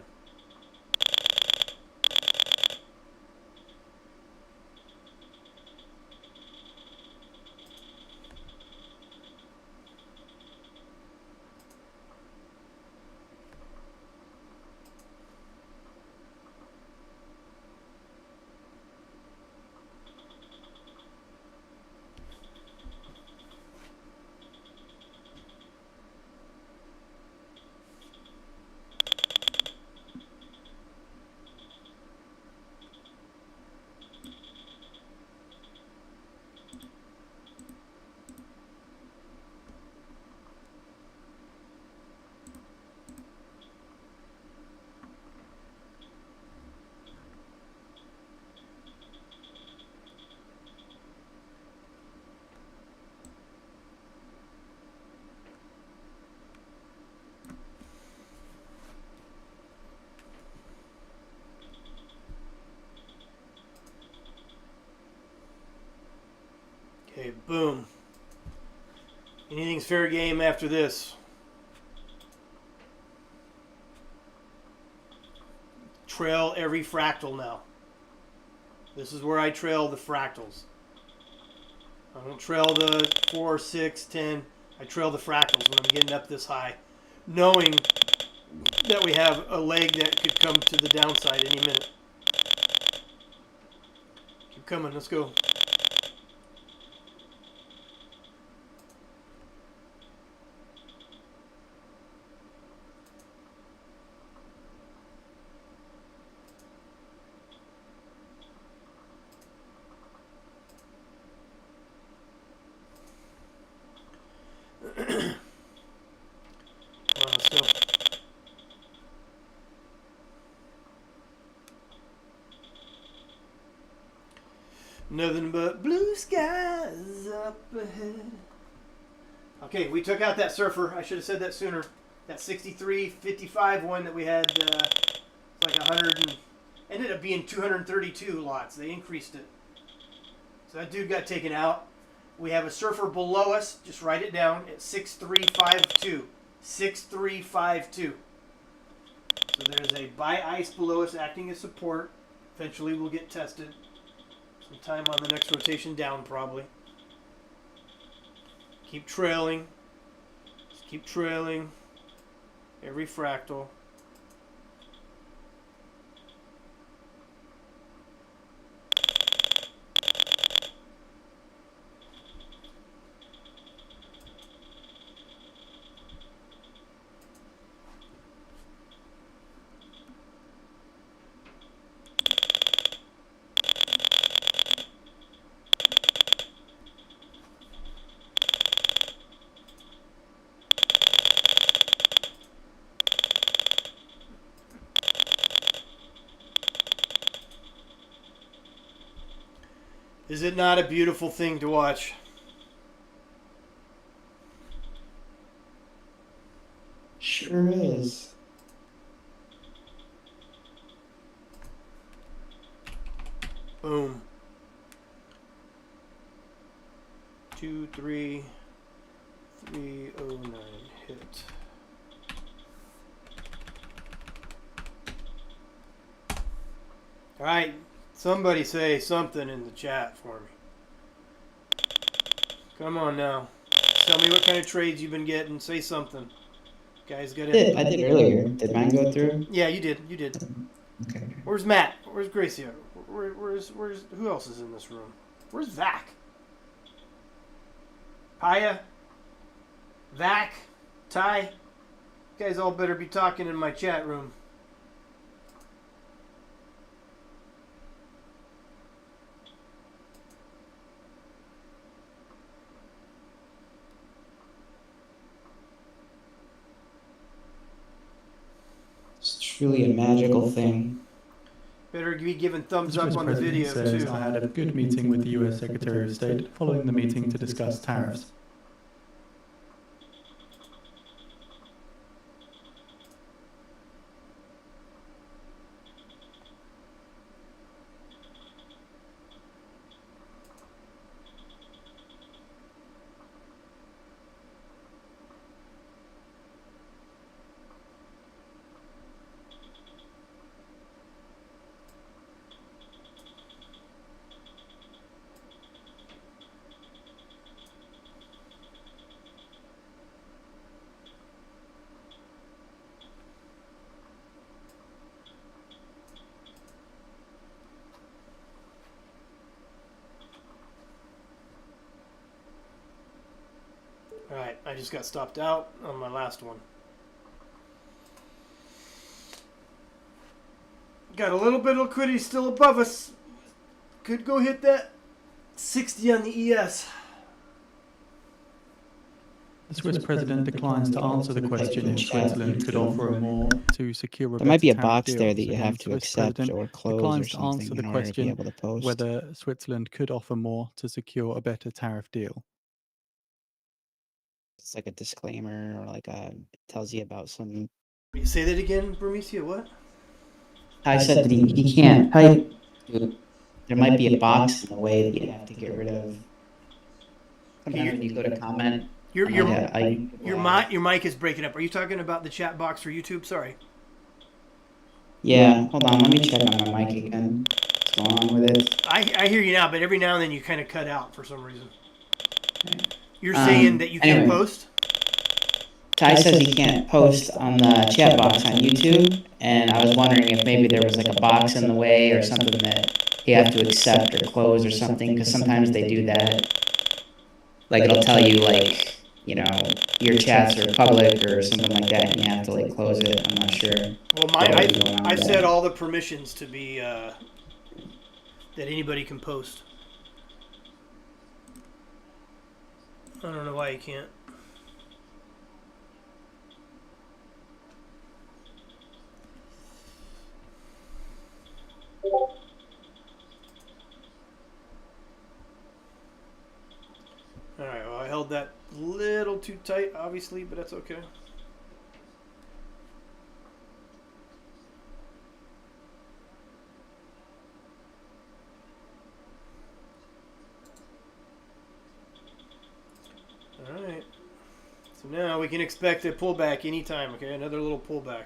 Okay, boom. Anything's fair game after this. Trail every fractal now. This is where I trail the fractals. I don't trail the 4, 6, 10. I trail the fractals when I'm getting up this high, knowing that we have a leg that could come to the downside any minute. Keep coming, let's go. Nothing but blue skies up ahead. Okay, we took out that surfer. I should have said that sooner. That 63.55 one that we had, like 100 and ended up being 232 lots. They increased it. So that dude got taken out. We have a surfer below us. Just write it down at 6352. 6352. So there's a buy ice below us acting as support. Eventually we'll get tested. Sometime on the next rotation down probably. Keep trailing. Just keep trailing. Every fractal. Is it not a beautiful thing to watch? Sure is. Boom. 23309 hit. All right, somebody say something in the chat for me. Come on now. Tell me what kind of trades you've been getting. Say something. Guys, got it. I did earlier. Did mine go through? Yeah, you did. You did. Okay. Where's Matt? Where's Gracia? Where's who else is in this room? Where's Vac? Paya? Vac? Ty? You guys all better be talking in my chat room. It's truly a magical thing. Better be giving thumbs The up Swiss on the president video says, too. I had a good meeting with the US Secretary of State following the meeting to discuss tariffs. Alright, I just got stopped out on my last one. Got a little bit of liquidity still above us. Could go hit that 60 on the ES. The Swiss president declines to answer the question if Switzerland could offer a more to secure a There might be a better tariff box there deal. that you So have the to Swiss accept president or close or declines to answer something the in order to be question able to post. whether Switzerland could offer more to secure a better tariff deal. It's like a disclaimer or like a tells you about some. Say that again, Bermesia, what? I said that he can't type. There might be a box in the way that you have to get rid of. Sometimes when you go to comment, Your your mic is breaking up. Are you talking about the chat box for YouTube? Sorry. Yeah, hold on. Let me check on my mic again. What's going on with it? I hear you now, but every now and then you kind of cut out for some reason. Okay. You're saying that you can't anyway. post? Ty says he can't post on the chat box on YouTube, and I was wondering if maybe there was like a box in the way or something that you have to accept or close or something, because sometimes they do that. Like it'll tell you like, you know, your chats are public or something like that, and you have to like close it. I'm not sure. Well, I've set all the permissions to be that anybody can post. I don't know why you can't. little too tight, obviously, but that's okay. All right. So now we can expect a pullback anytime, okay? Another little pullback.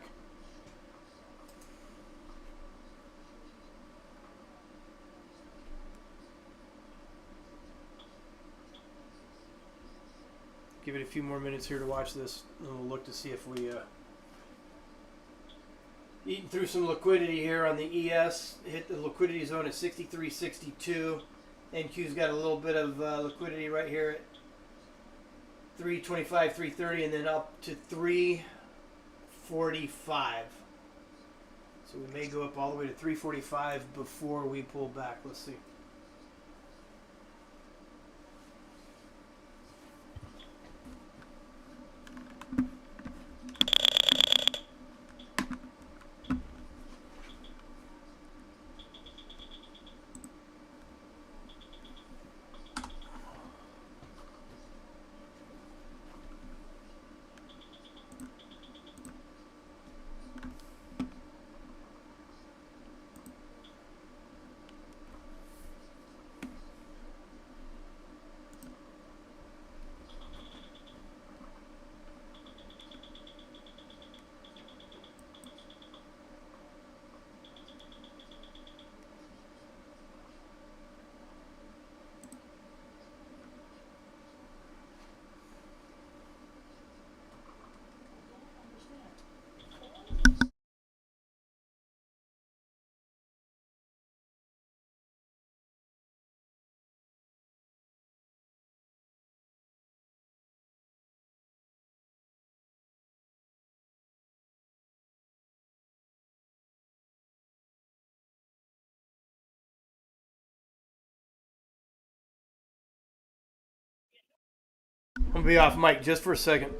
Give it a few more minutes here to watch this, and we'll look to see if we eating through some liquidity here on the ES. Hit the liquidity zone at 63.62. NQ's got a little bit of liquidity right here at 325, 330, and then up to 345. So we may go up all the way to 345 before we pull back. Let's see. I'm going to be off mic just for a second.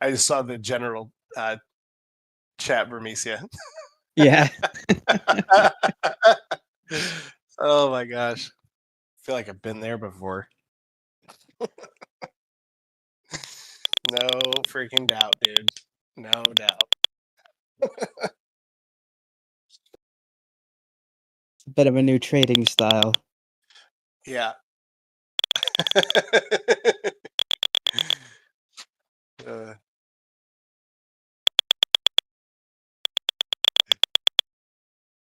I just saw the general chat, Bermesia. Yeah. Oh my gosh. I feel like I've been there before. No freaking doubt, dude. No doubt. It's a bit of a new trading style. Yeah. uh,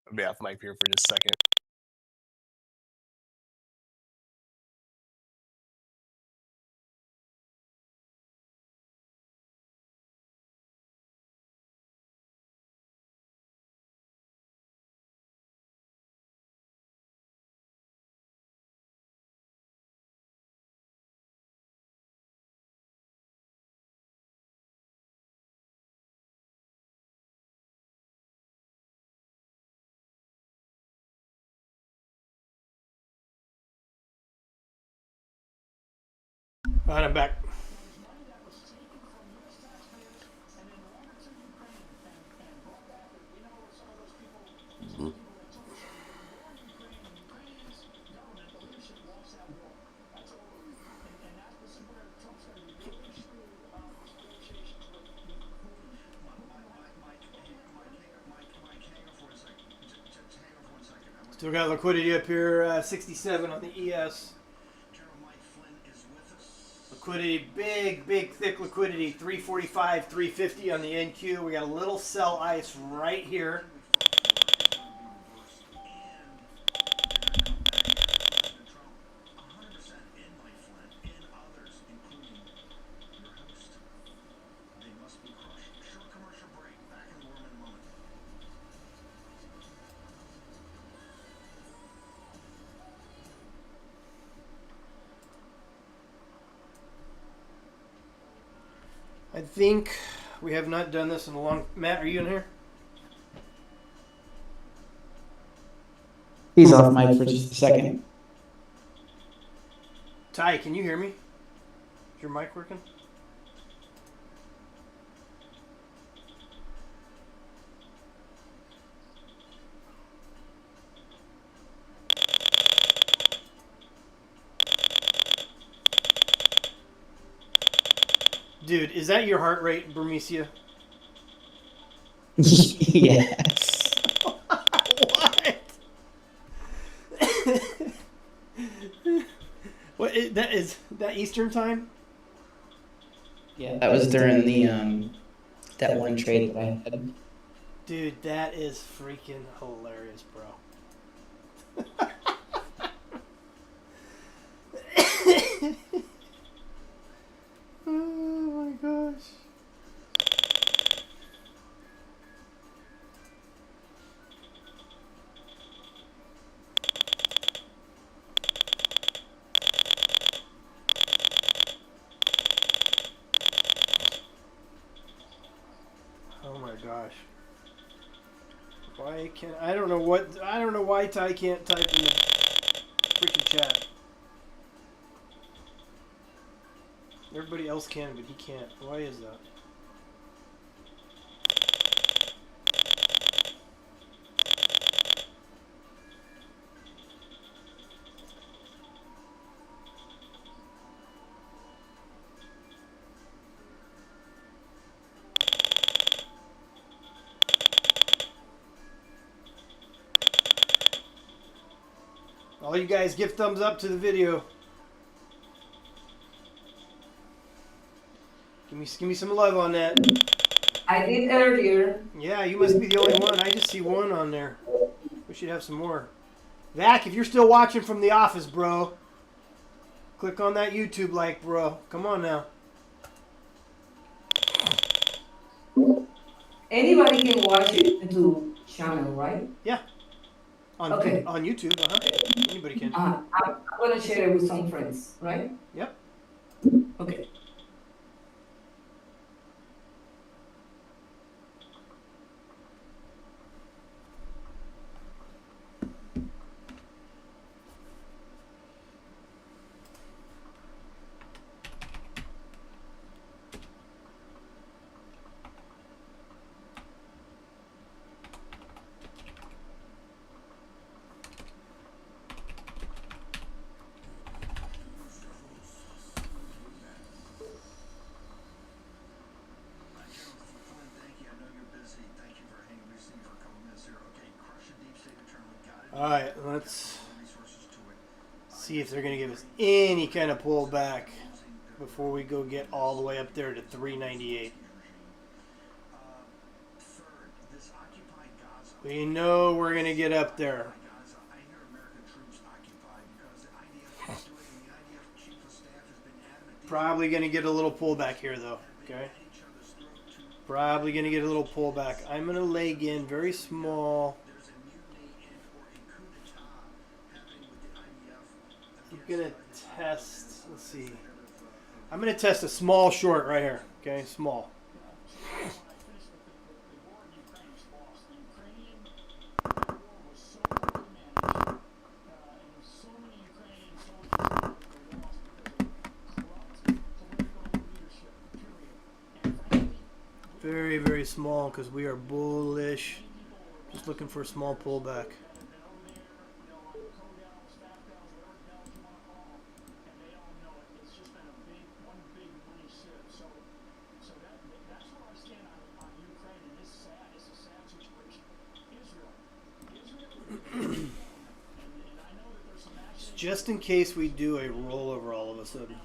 I'll be off mic here for just a second. All right, I'm back. Still got liquidity up here, 67 on the ES. Liquidity, big, thick liquidity, 345, 350 on the NQ. We got a little sell ice right here. I think we have not done this in a long... Matt, are you in here? He's off mic for just a second. Ty, can you hear me? Is your mic working? Dude, is that your heart rate, Bermesia? Yes. What? What is that Eastern time? Yeah, that was during the that one trade that I had. Dude, that is freaking hilarious, bro. Oh my gosh. Oh my gosh. Why can't I don't know why Ty can't type in the freaking chat. Everybody else can, but he can't. Why is that? All you guys give thumbs up to the video. Give me some love on that. I did earlier. Yeah, you must be the only one. I just see one on there. We should have some more. Vac, if you're still watching from the office, bro, click on that YouTube like, bro. Come on now. Anybody can watch it into channel, right? Yeah. On Okay. on YouTube, Anybody can. I'm gonna share it with some friends, right? Yep. Okay. All right, let's see if they're going to give us any kind of pullback before we go get all the way up there to 398. We know we're going to get up there. Probably going to get a little pullback here, though. Okay. Probably going to get a little pullback. I'm going to leg in very small. I'm going to test. Let's see. I'm going to test a small short right here. Okay, small. Very, very small because we are bullish. Just looking for a small pullback. Just in case we do a rollover all of a sudden.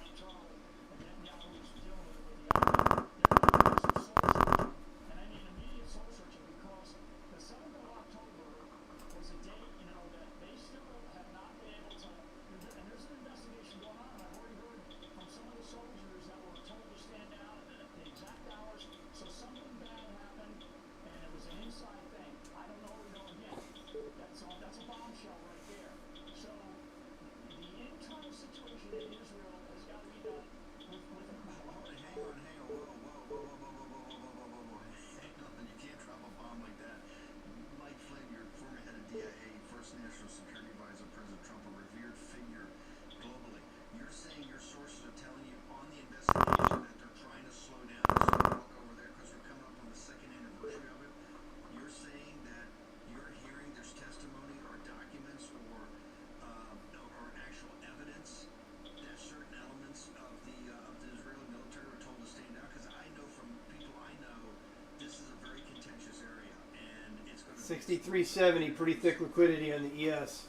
$63.70, pretty thick liquidity on the ES.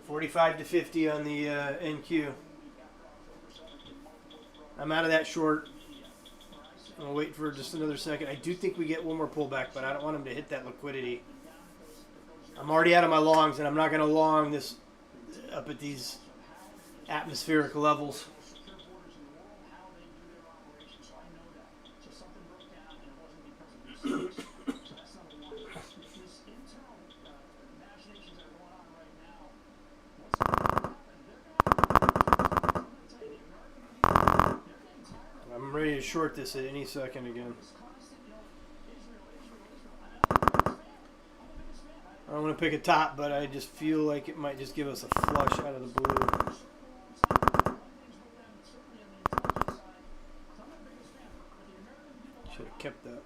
45 to 50 on the NQ. I'm out of that short. I'll wait for just another second. I do think we get one more pullback, but I don't want him to hit that liquidity. I'm already out of my longs, and I'm not going to long this up at these atmospheric levels. I'm ready to short this at any second again. I don't want to pick a top, but I just feel like it might just give us a flush out of the blue. Should have kept that.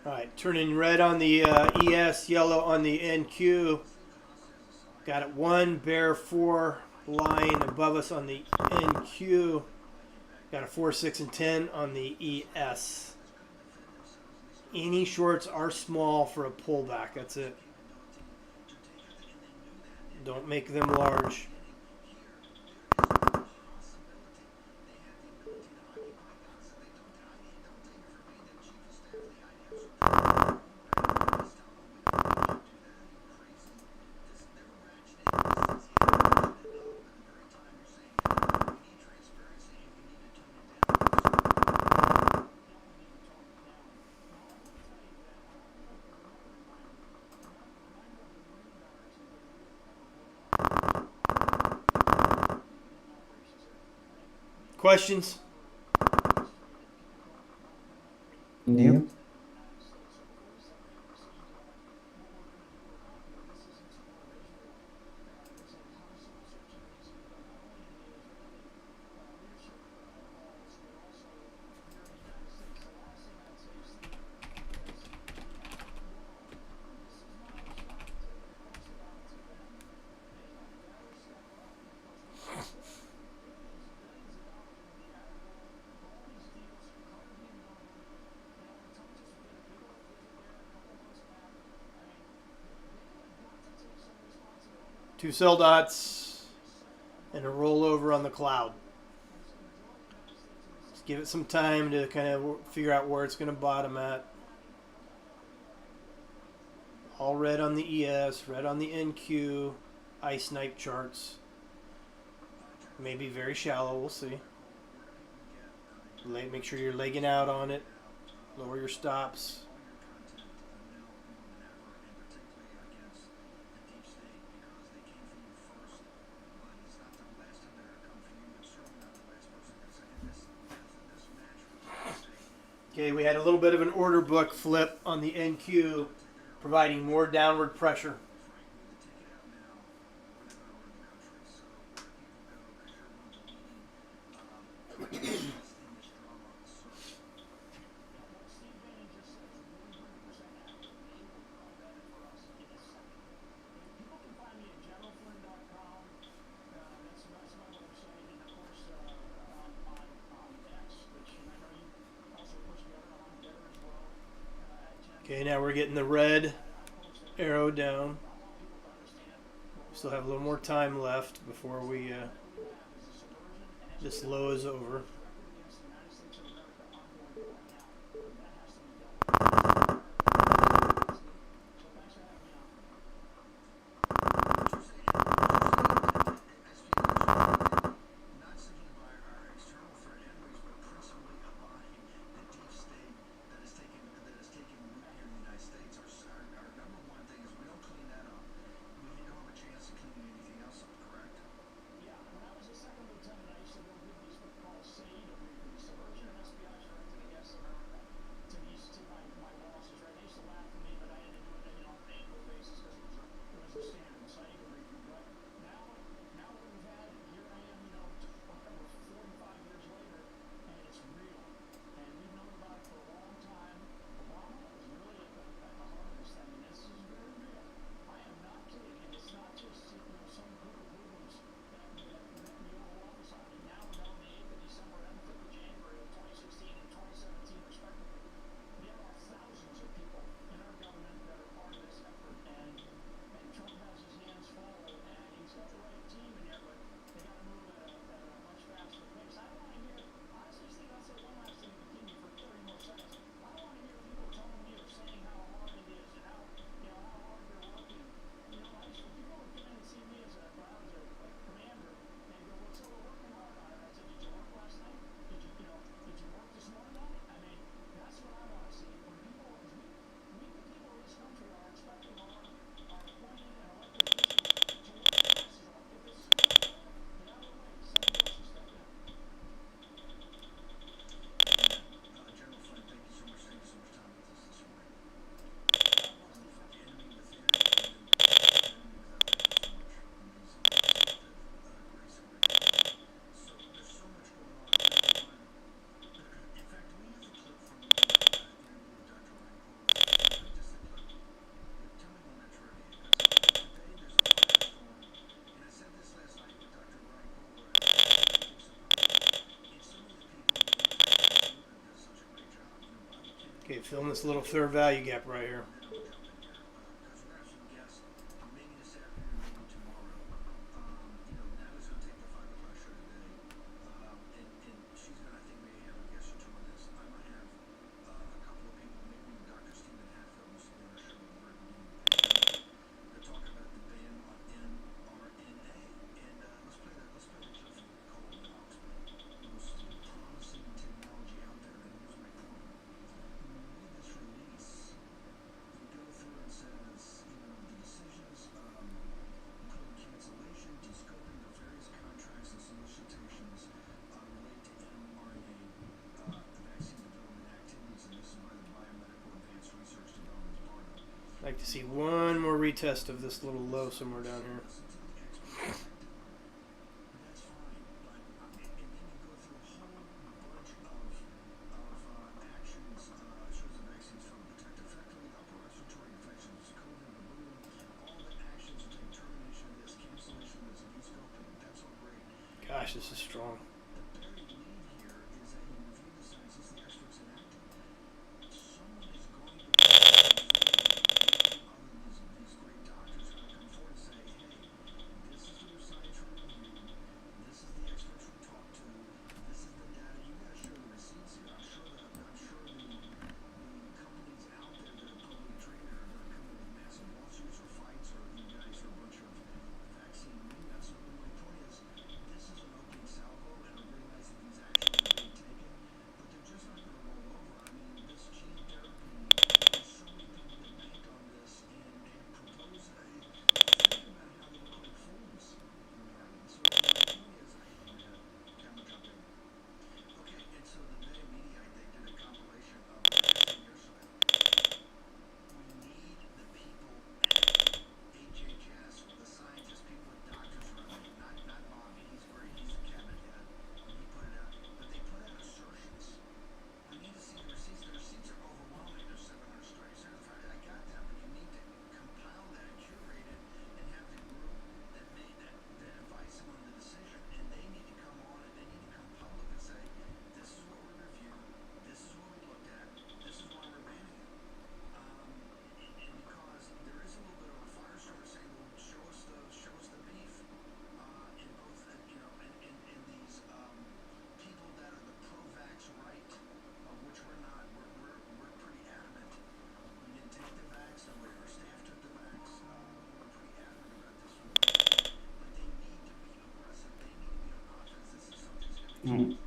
Alright, turning red on the ES, yellow on the NQ. Got it 1 bear 4 line above us on the NQ. Got a 4, 6, and 10 on the ES. Any shorts are small for a pullback. That's it. Don't make them large. Questions? Nope. 2 sell dots, and a rollover on the cloud. Just give it some time to kind of figure out where it's going to bottom at. All red on the ES, red on the NQ, ice snipe charts. Maybe very shallow, we'll see. Make sure you're legging out on it. Lower your stops. Okay, we had a little bit of an order book flip on the NQ, providing more downward pressure. Okay, now we're getting the red arrow down. Still have a little more time left before we this low is over. Okay, filling this little fair value gap right here. I'd like to see one more retest of this little low somewhere down here. Gosh, this is strong. Mm.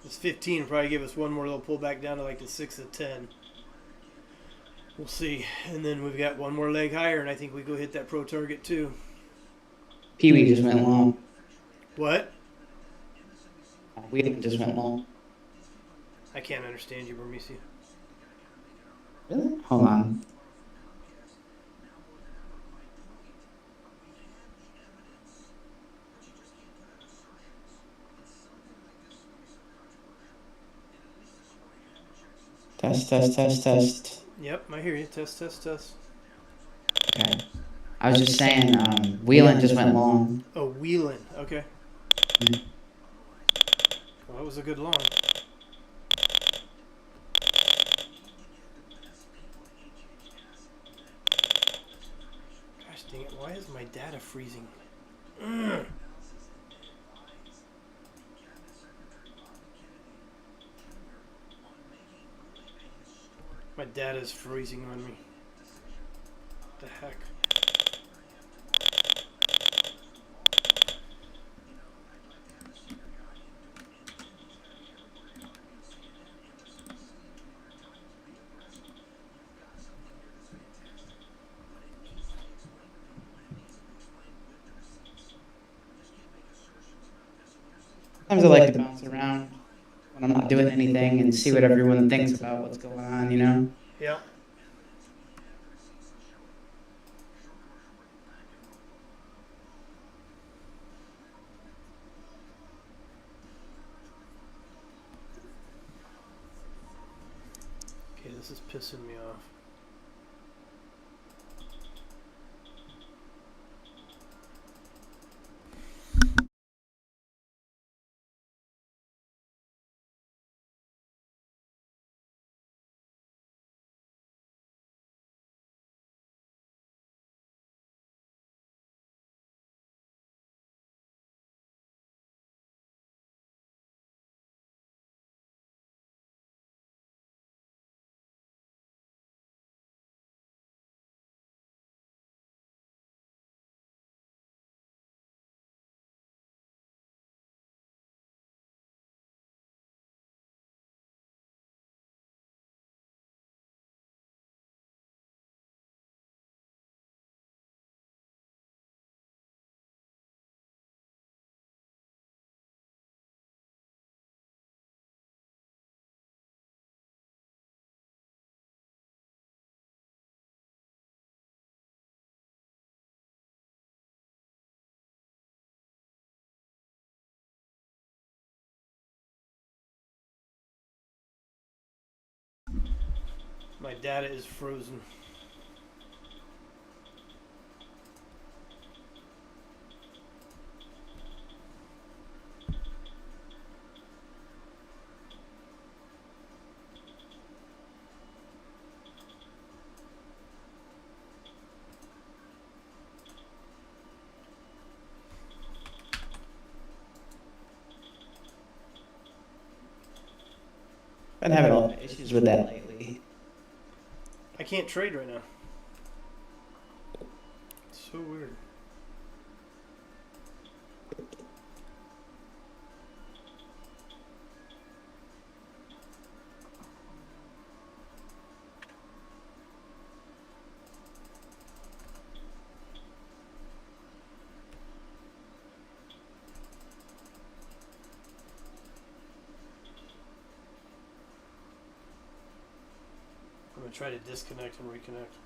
This 15 will probably give us one more little pullback down to like the 6 of 10. We'll see. And then we've got one more leg higher, and I think we go hit that pro target too. Pee-wee just went long. What? Wheeling just went long. I can't understand you, Bermisi. Really? Hold on. Test, test, test, test. Yep, I hear you. Test, test, test. Okay. I was just saying, Wheeling just went long. Oh, wheeling. Okay. Mhm. Well, that was a good long. Gosh dang it, why is my data freezing? Ugh. My data is freezing on me. What the heck? Sometimes I like to bounce around when I'm not doing anything and see what everyone thinks about what's going on, you know? Yep. Okay, this is pissing me off. My data is frozen. Been having a lot of issues with that lately. I can't trade right now. It's so weird. I'm gonna try to disconnect and reconnect.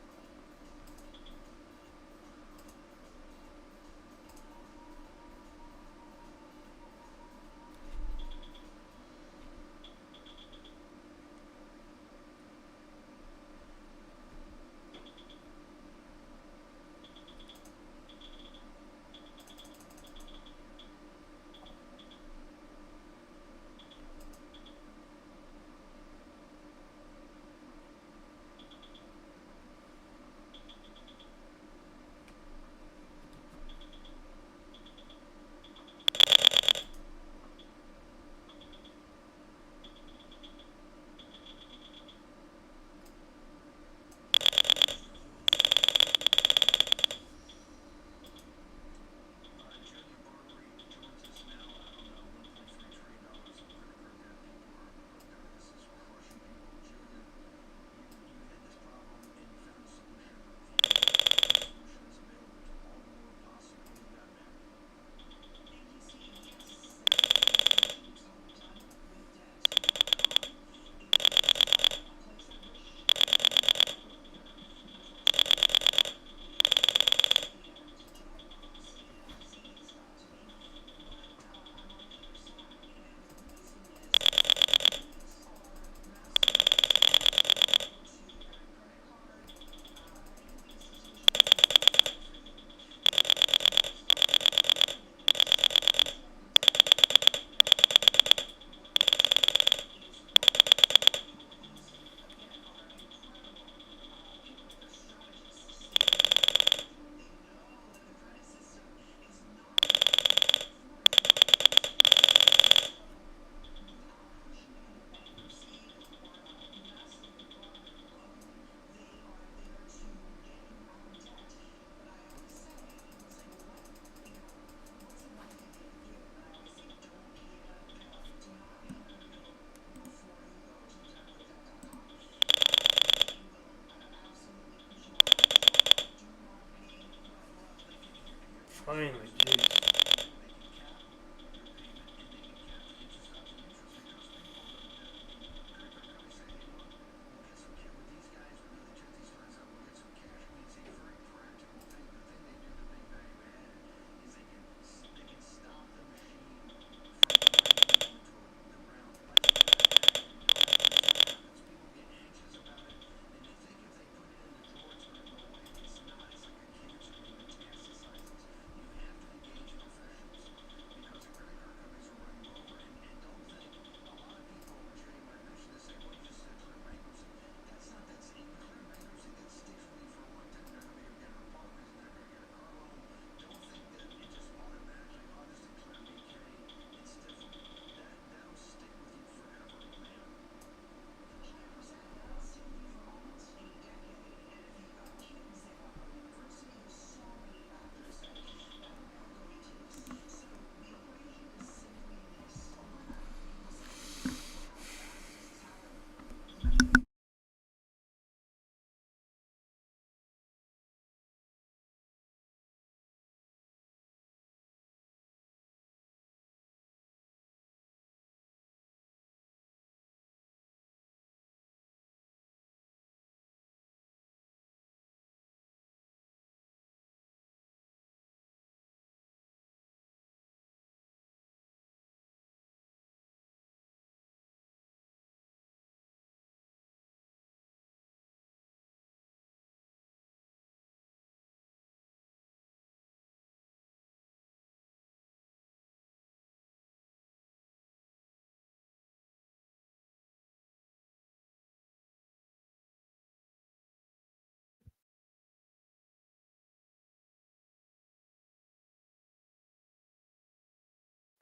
Finally, geez.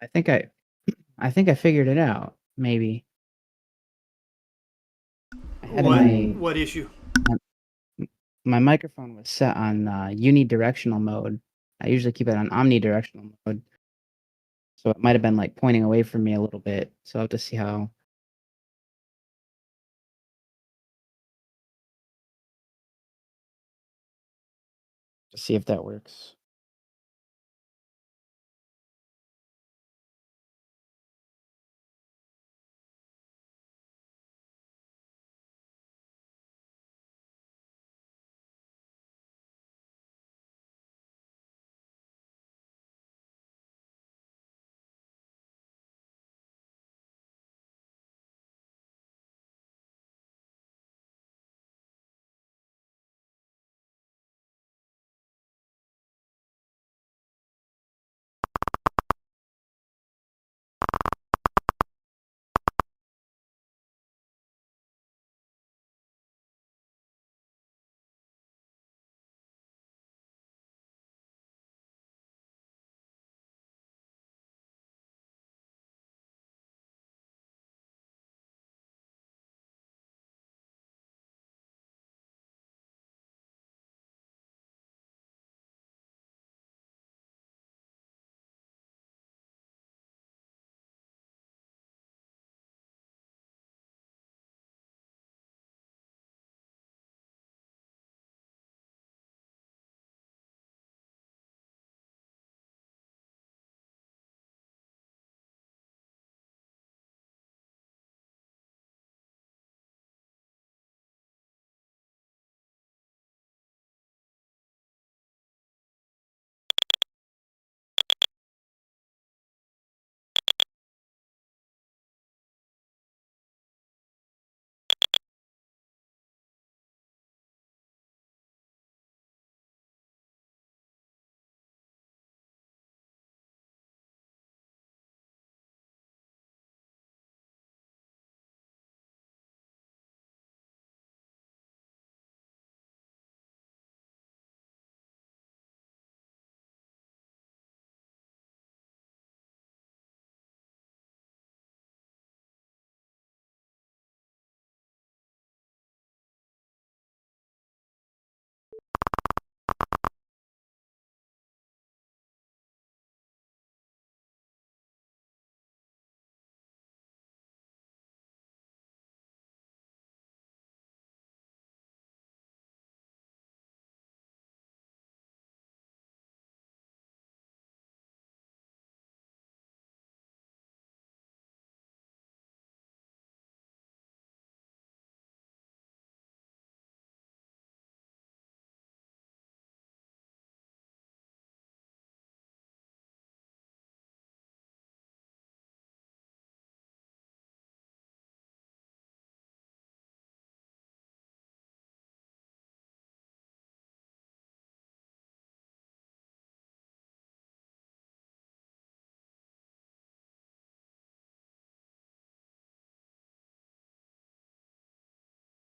I think I figured it out. Maybe I had What issue? my my microphone was set on unidirectional mode. I usually keep it on omnidirectional mode, so it might have been like pointing away from me a little bit. So I'll have to see how. To see if that works.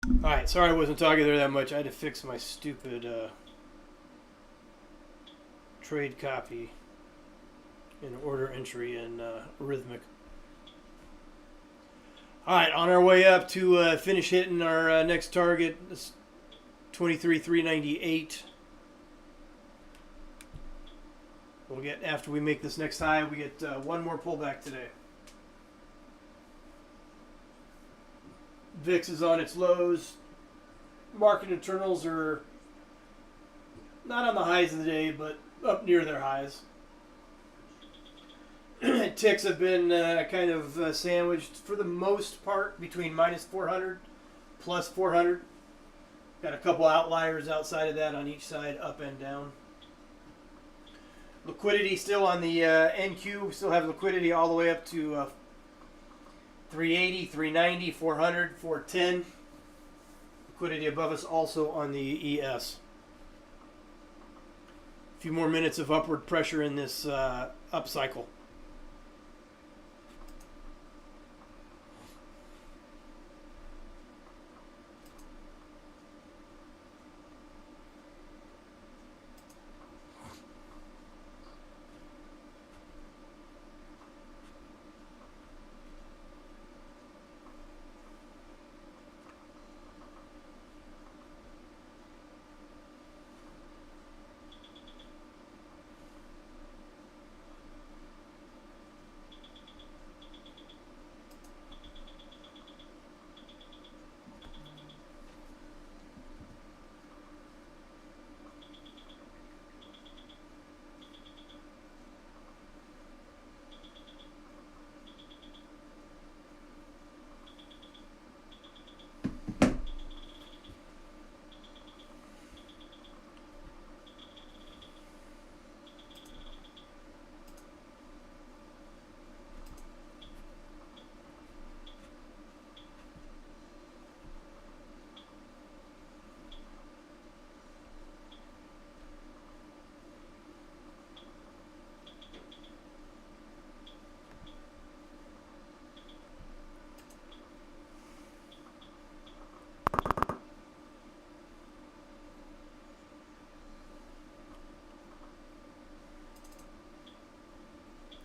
All right, sorry I wasn't talking there that much. I had to fix my stupid trade copy and order entry in Arithmic. All right, on our way up to finish hitting our next target, 23,398. We'll get, after we make this next high, we get one more pullback today. VIX is on its lows. Market internals are not on the highs of the day, but up near their highs. Ticks have been kind of sandwiched for the most part between minus 400, plus 400. Got a couple outliers outside of that on each side, up and down. Liquidity still on the NQ. We still have liquidity all the way up to 380, 390, 400, 410. Liquidity above us also on the ES. A few more minutes of upward pressure in this up cycle.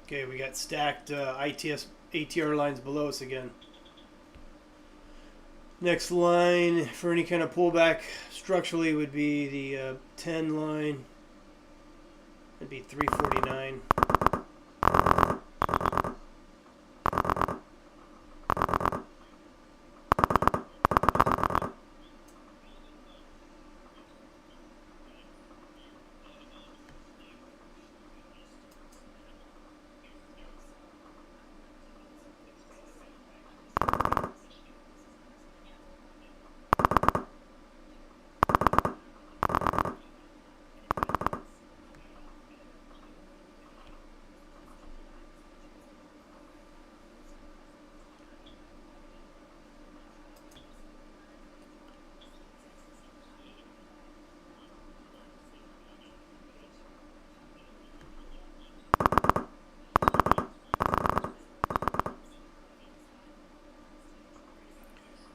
Okay, we got stacked ATR lines below us again. Next line for any kind of pullback structurally would be the 10 line. It'd be 349.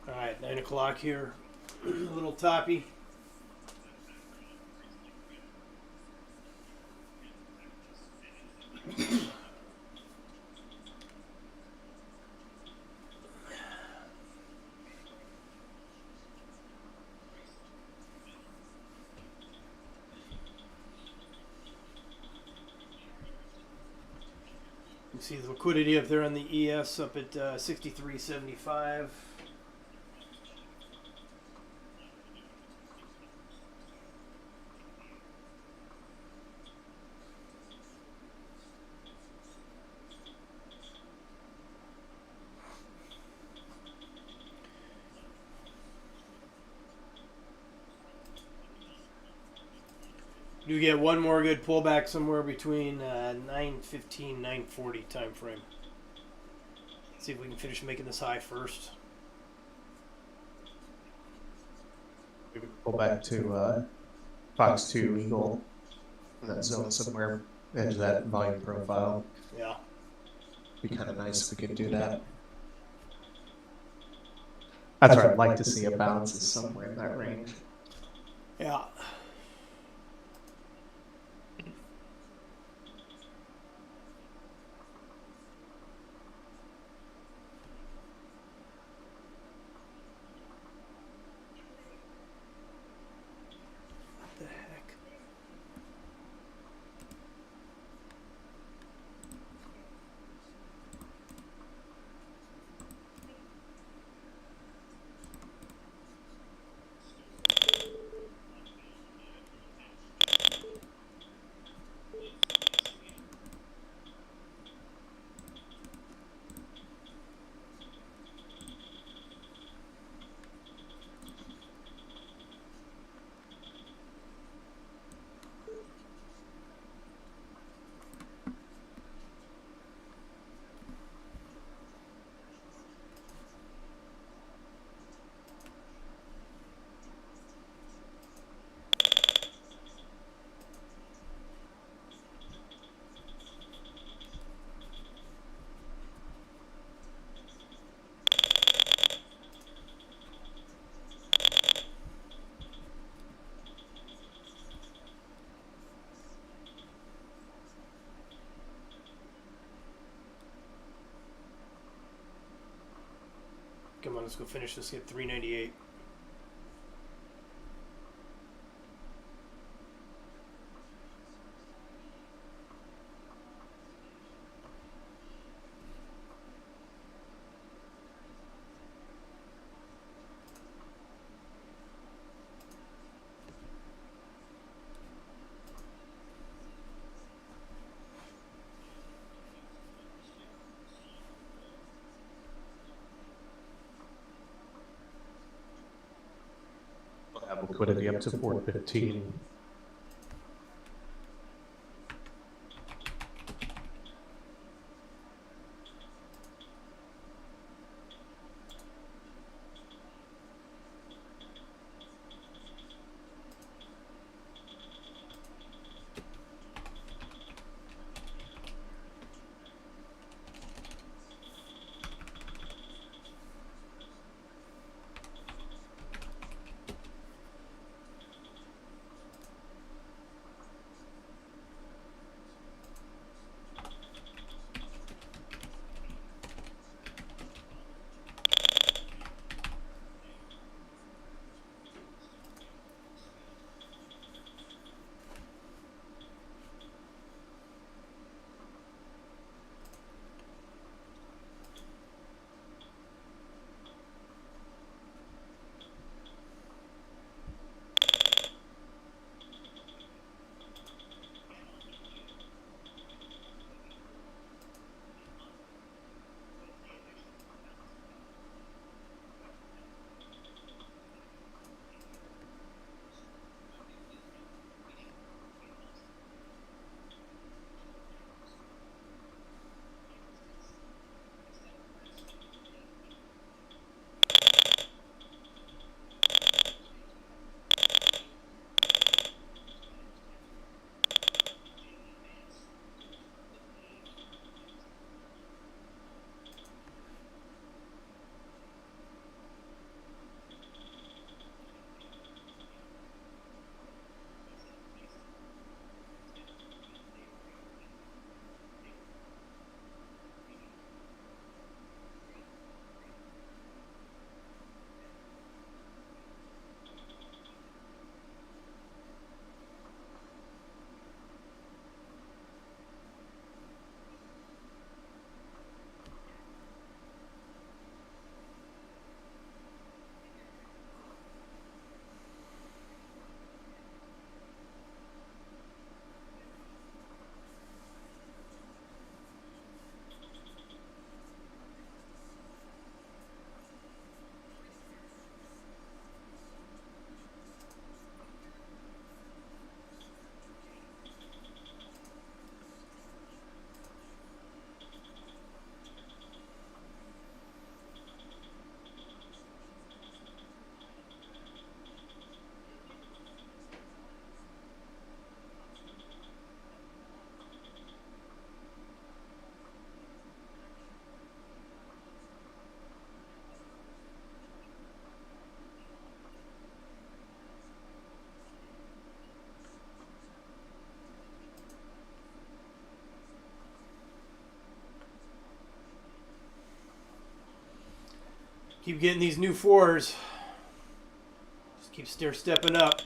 All right, 9 o'clock here. A little toppy. You see the liquidity up there on the ES up at 63.75. You get one more good pullback somewhere between 9:15, 9:40 time frame. See if we can finish making this high first. We could pull back to Fox 2 Eagle in that zone somewhere, edge of that volume profile. Yeah. Be kind of nice if we could do that. That's where I'd like to see a bounce is somewhere in that range. Yeah. What the heck? Come on, let's go finish this at 398. We'll have liquidity up to 415. Keep getting these new fours. Just keep stepping up.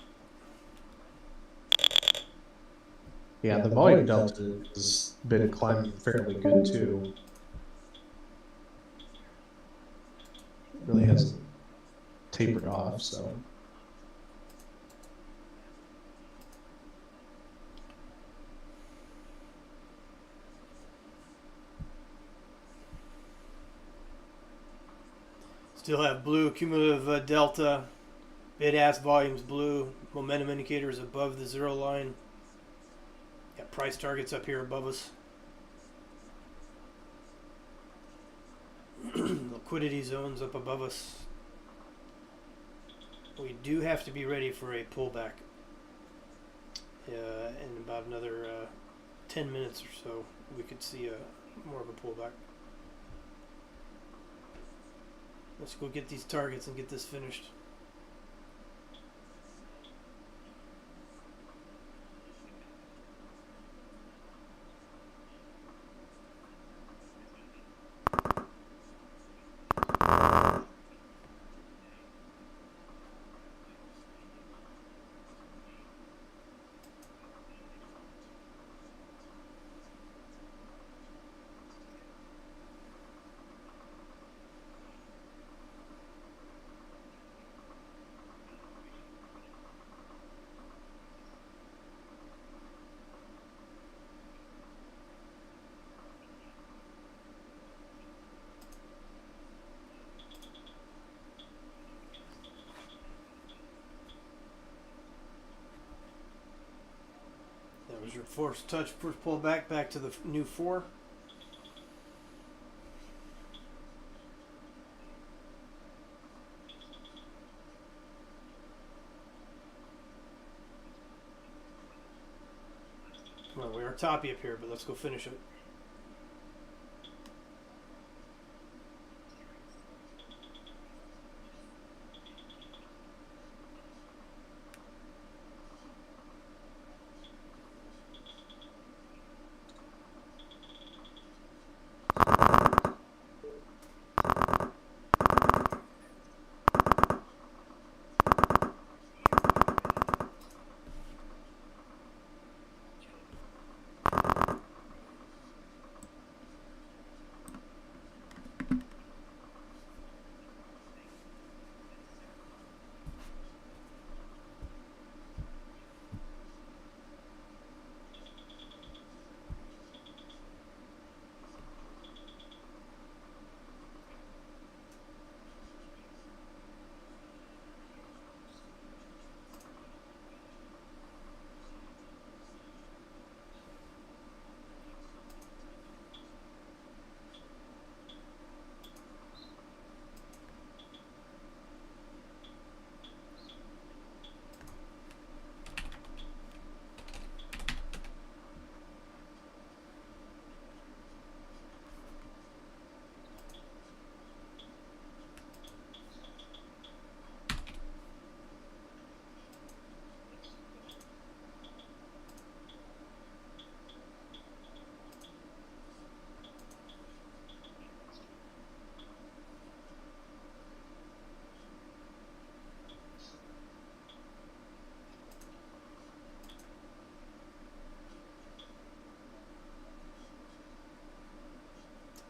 Yeah, the volume delta has been climbing fairly good too. Really hasn't tapered off, so. Still have blue cumulative delta. Bid-ask volumes blue. Momentum indicators above the 0 line. Got price targets up here above us. Liquidity zones up above us. We do have to be ready for a pullback in about another 10 minutes or so. We could see more of a pullback. Let's go get these targets and get this finished. That was your first pullback back to the new 4. Well, we are toppy up here, but let's go finish it.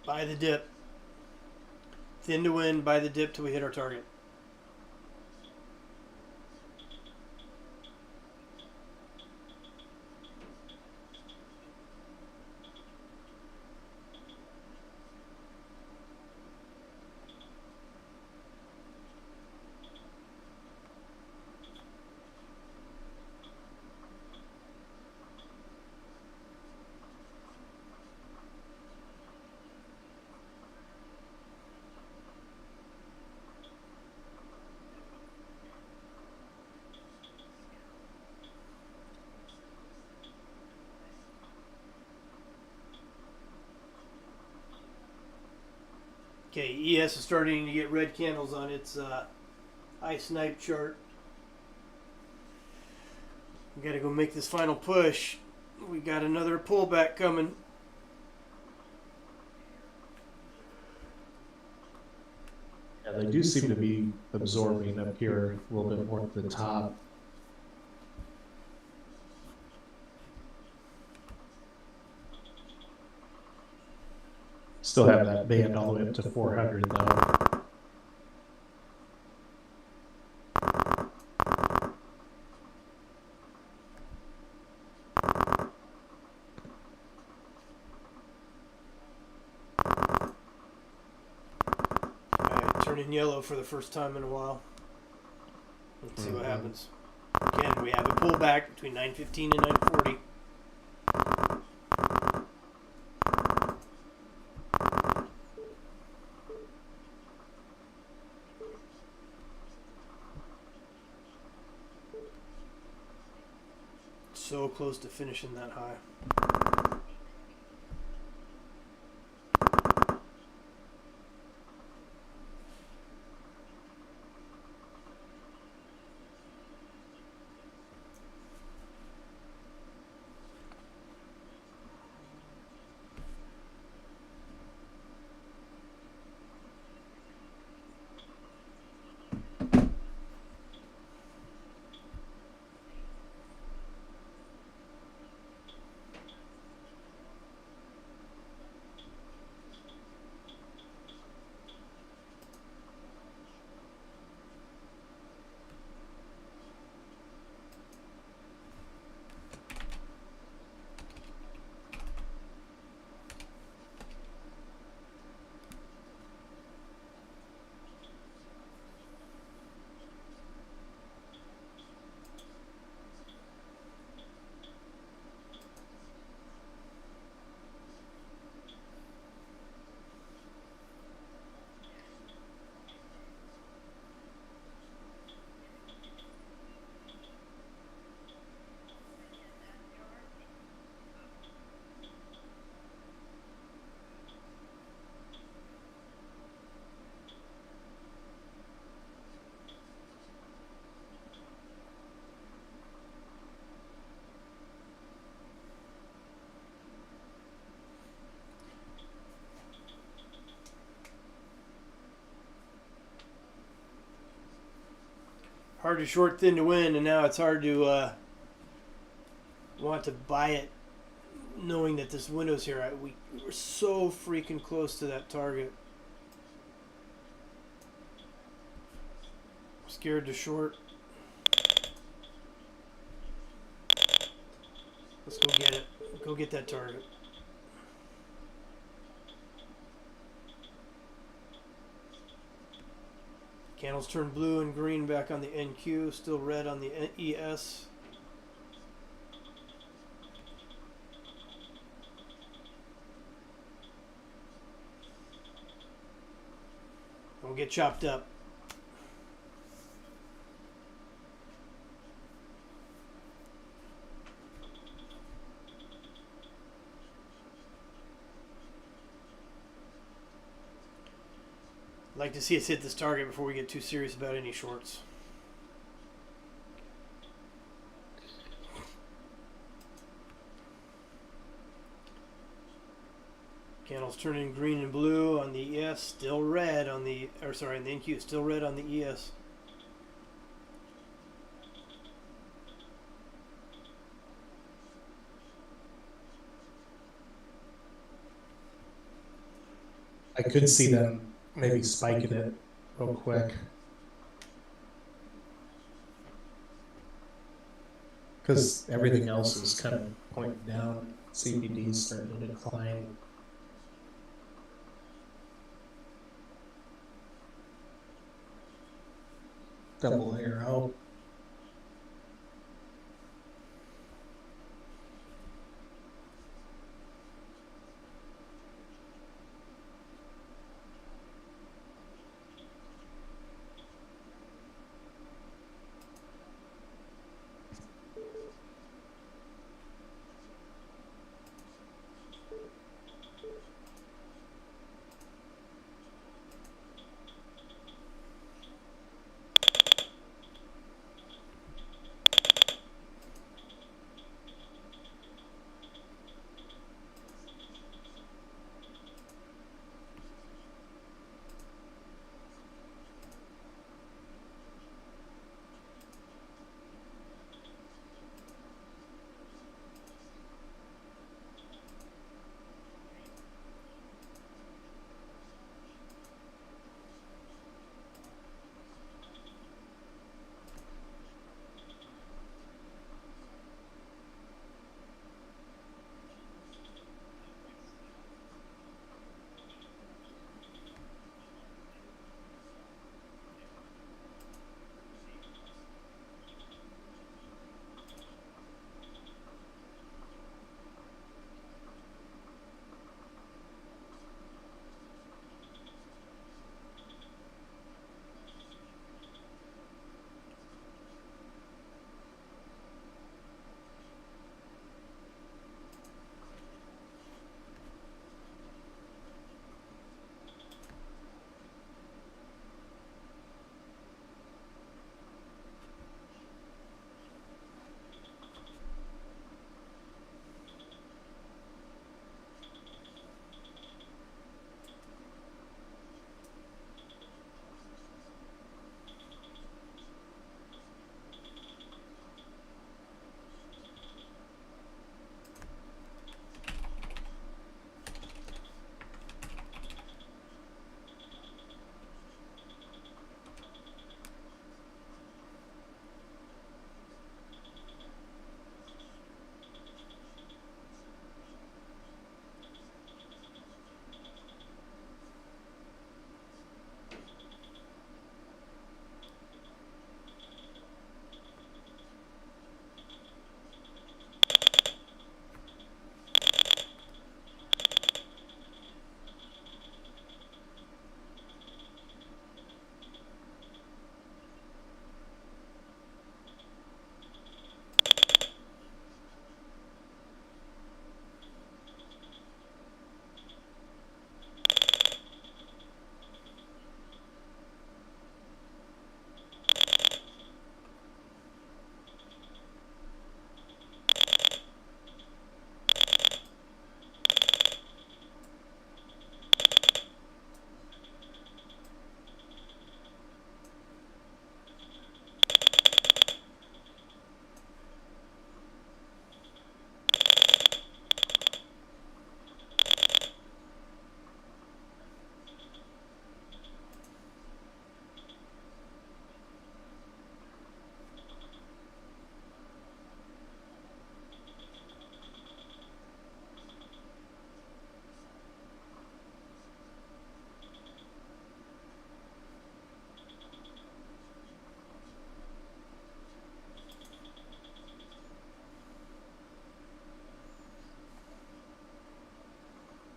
Buy the dip. Thin to win, buy the dip till we hit our target. Okay, ES is starting to get red candles on its iSnipe chart. We got to go make this final push. We got another pullback coming. Yeah, they do seem to be absorbing up here a little bit more at the top. Still have that band all the way up to 400 though. Alright, turning yellow for the first time in a while. Let's see what happens. Again, we have a pullback between 9:15 and 9:40. So close to finishing that high. Hard to short, thin to win, and now it's hard to want to buy it, knowing that this window's here. We were so freaking close to that target. Scared to short. Let's go get it. Go get that target. Candles turn blue and green back on the NQ, still red on the ES. Don't get chopped up. Like to see us hit this target before we get too serious about any shorts. Candles turning green and blue on the ES, still red on the, or sorry, on the NQ, still red on the ES. I could see them maybe spiking it real quick. Because everything else is kind of pointing down. CPD's starting to decline. Double arrow.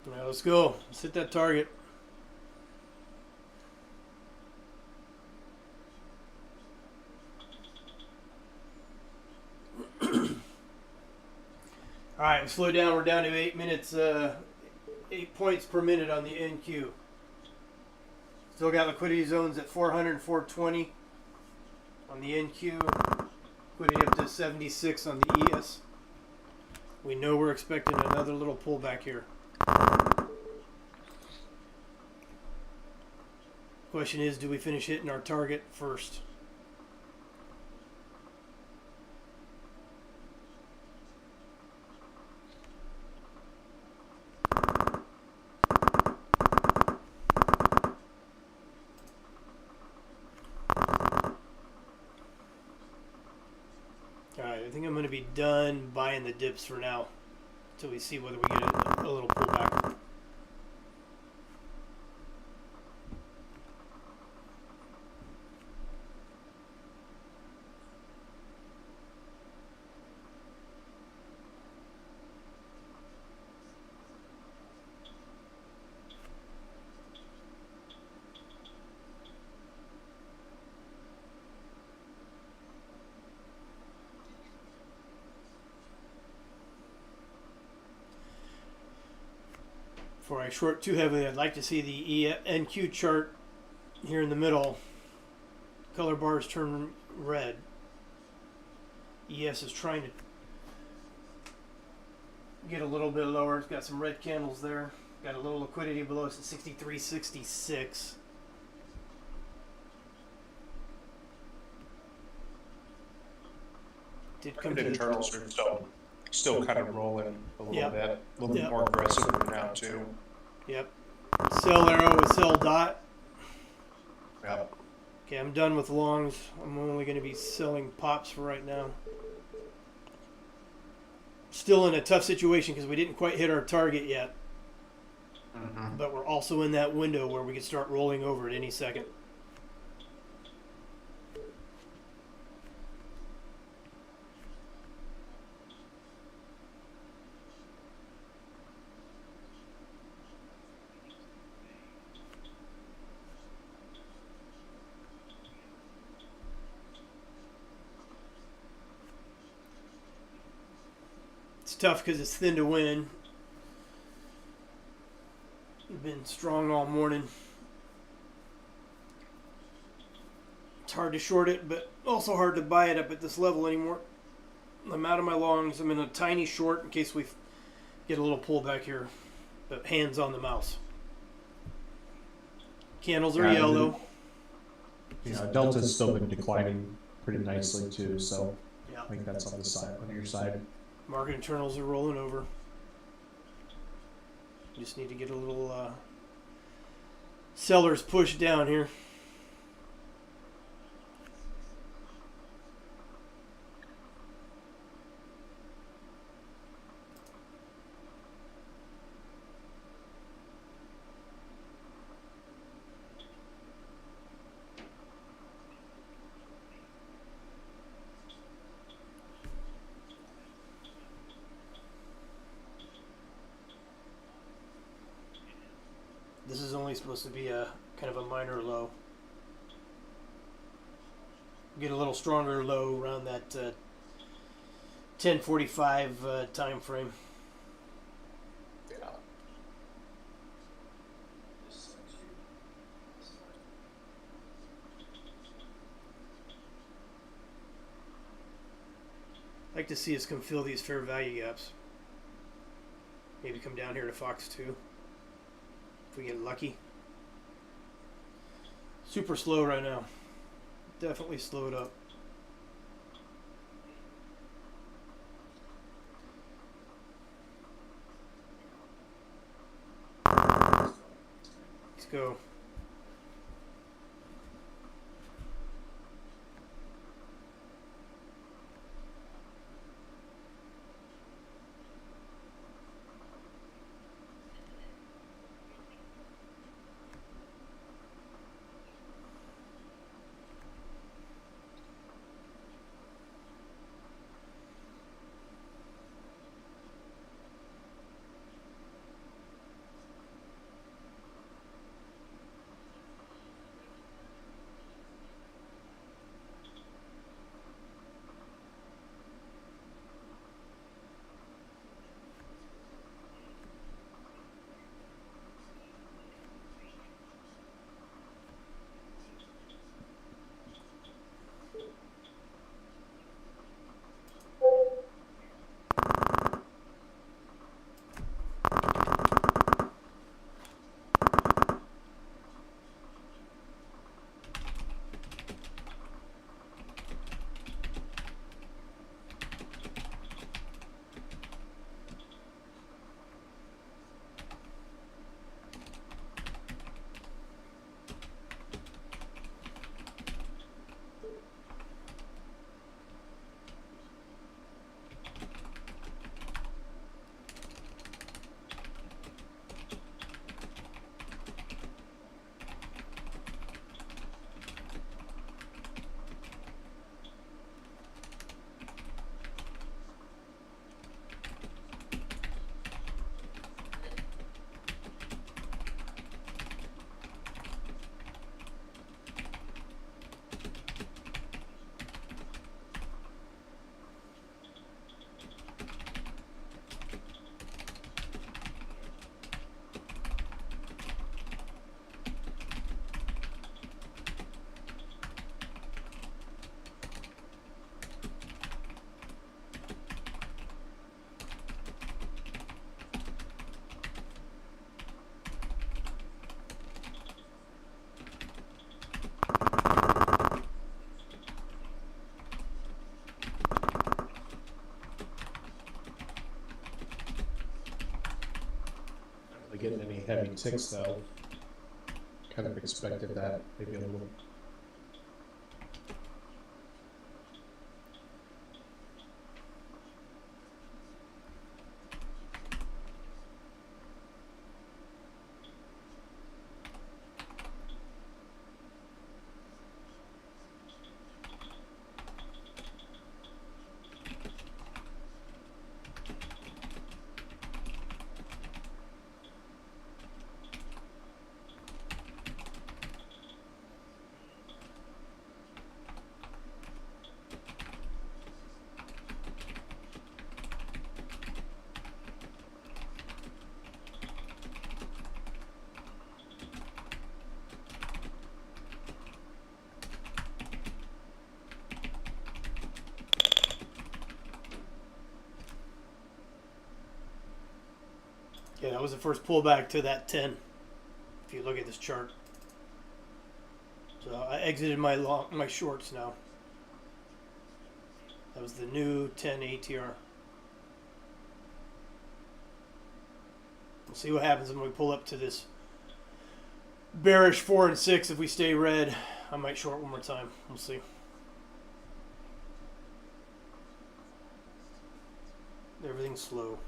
All right, let's go. Let's hit that target. All right, slow down. We're down to 8 minutes, 8 points per minute on the NQ. Still got liquidity zones at 400 and 420 on the NQ. Liquidity up to 76 on the ES. We know we're expecting another little pullback here. Question is, do we finish hitting our target first? Alright, I think I'm going to be done buying the dips for now until we see whether we get a little pullback. Before I short too heavily, I'd like to see the NQ chart here in the middle. Color bars turn red. ES is trying to get a little bit lower. It's got some red candles there. Got a little liquidity below us at 63.66. Did come Market to internals are still kind of rolling a little Yep. bit, a little Yep. bit more aggressively now too. Yep. Sell arrow with sell dot. Yeah. Okay, I'm done with longs. I'm only going to be selling pops for right now. Still in a tough situation because we didn't quite hit our target yet. But we're also in that window where we could start rolling over at any second. It's tough because it's thin to win. We've been strong all morning. It's hard to short it, but also hard to buy it up at this level anymore. I'm out of my longs. I'm in a tiny short in case we get a little pullback here. But hands on the mouse. Candles are yellow. Delta's still been declining pretty nicely too, so Yeah. I think that's on the side, on your side. Market internals are rolling over. Just need to get a little sellers push down here. This is only supposed to be a kind of a minor low. Get a little stronger low around that 10:45 time frame. Yeah. I'd like to see us come fill these fair value gaps. Maybe come down here to Fox 2. If we get lucky. Super slow right now. Definitely slowed up. Let's go. really getting any heavy ticks though. Kind of expected that maybe a little. Yeah, that was the first pullback to that 10. If you look at this chart. So I exited my shorts now. That was the new 10 ATR. We'll see what happens when we pull up to this bearish 4 and 6. If we stay red, I might short one more time. We'll see. Everything's slow.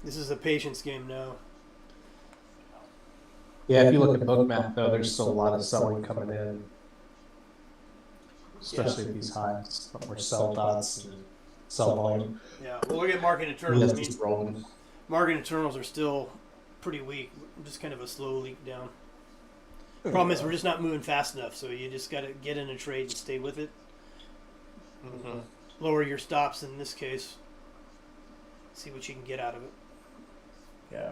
This is a patience game now. Yeah, if you look at Bookmap though, there's still a lot of selling coming in. Especially at these highs, more sell dots and sell volume. Yeah, well, look at market internals. I mean, Just rolling. market internals are still pretty weak. Just kind of a slow leak down. Problem is we're just not moving fast enough, so you just got to get in a trade and stay with it. Mm-hmm. Lower your stops in this case. See what you can get out of it. Yeah.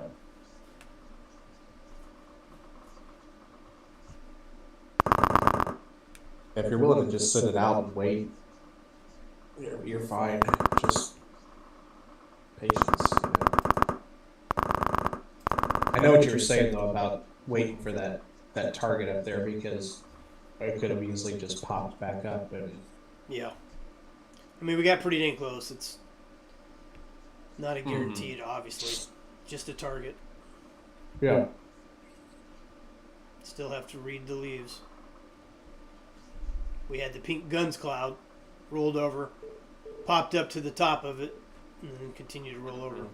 If you're willing to just sit it out and wait, you're fine. Just patience. You know. I know what you were saying though about waiting for that target up there, because it could have easily just popped back up and. Yeah. I mean, we got pretty dang close. It's not a guaranteed, obviously. Just a target. Yeah. Still have to read the leaves. We had the pink guns cloud, rolled over, popped up to the top of it, and then continued to roll over.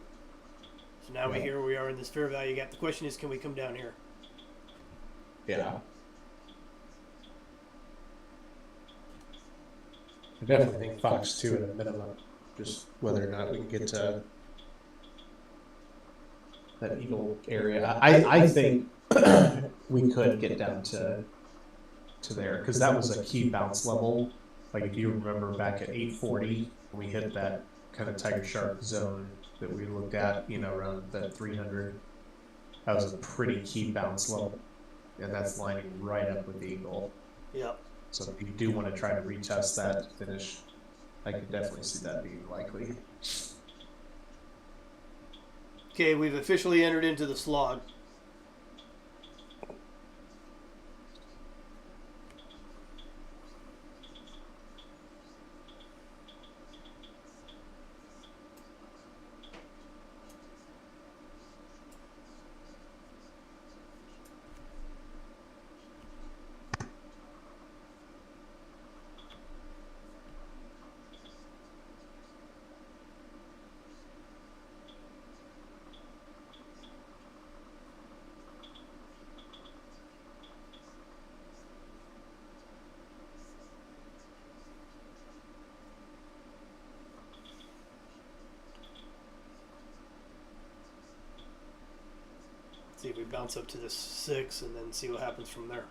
So now we are in this fair value gap. The question is, can we come down here? Yeah. I definitely think Fox 2 at a minimum, just whether or not we can get to that eagle area. I think we could get down to there, because that was a key bounce level. Like if you remember back at 840, when we hit that kind of tiger shark zone that we looked at, you know, around that 300, that was a pretty key bounce level, and that's lining right up with the eagle. Yep. So if you do want to try to retest that finish, I could definitely see that being likely. Okay, we've officially entered into the slog. See if we bounce up to this 6 and then see what happens from there.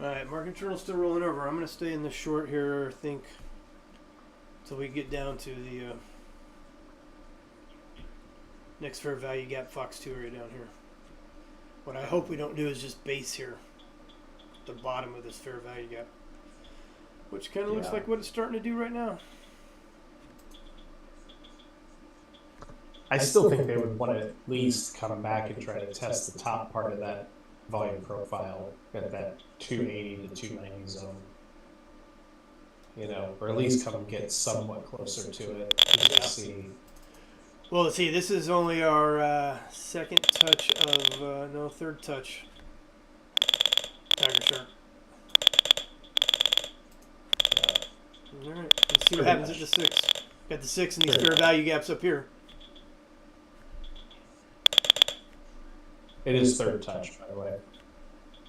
Alright, market journal's still rolling over. I'm going to stay in the short here, I think, until we get down to the next fair value gap Fox 2 area down here. What I hope we don't do is just base here, at the bottom of this fair value gap, which kind of looks like what it's starting to do right now. I still think they would want to at least come back and try to test the top part of that volume profile at that 280 to 290 zone. You know, or at least come get somewhat closer to it to see. Well, let's see, this is only our second touch of, no, third touch. Tiger shark. Alright, let's see what happens at the 6. Got the 6 and these fair value gaps up here. It is third touch, by the way.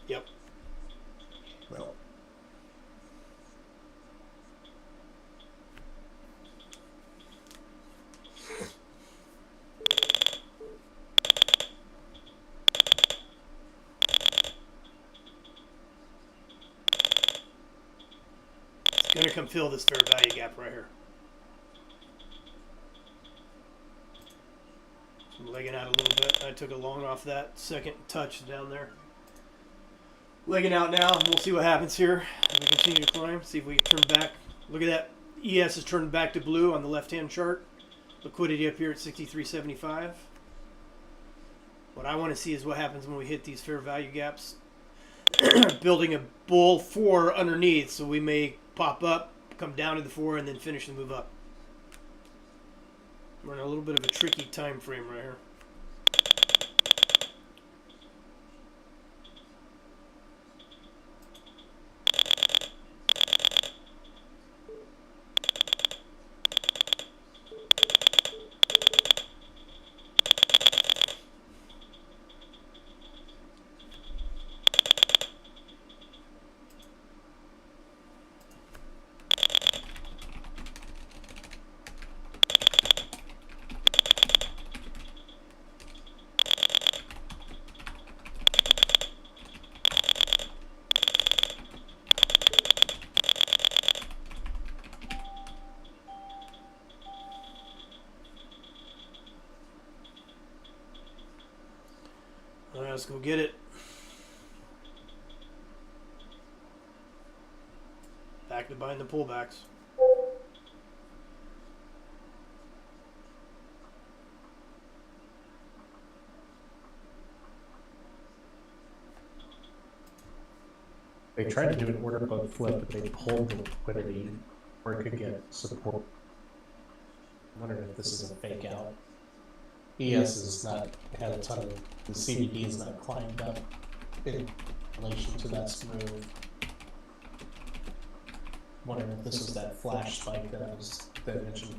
Yep. Well. It's going to come fill this fair value gap right here. So I'm legging out a little bit. I took a long off that second touch down there. Legging out now. We'll see what happens here. We continue to climb. See if we can turn back. Look at that. ES is turning back to blue on the left-hand chart. Liquidity up here at 63.75. What I want to see is what happens when we hit these fair value gaps. Building a bull 4 underneath, so we may pop up, come down to the 4, and then finish the move up. We're in a little bit of a tricky time frame right here. All right, let's go get it. Back to buying the pullbacks. They tried to do an order book flip, but they pulled the liquidity where it could get support. I'm wondering if this is a fake out. ES has not had a ton of, the CBD has not climbed up in relation to that move. I'm wondering if this is that flash spike that I mentioned.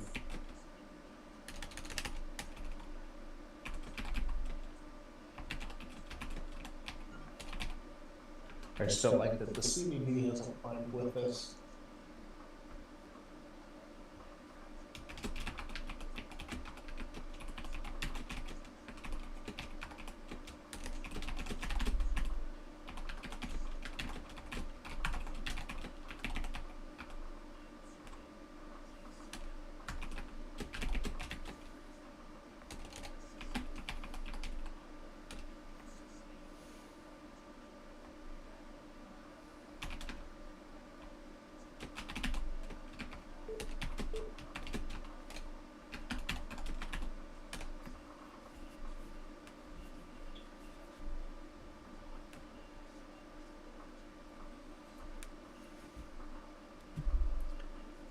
I still like that the CBD hasn't climbed with us.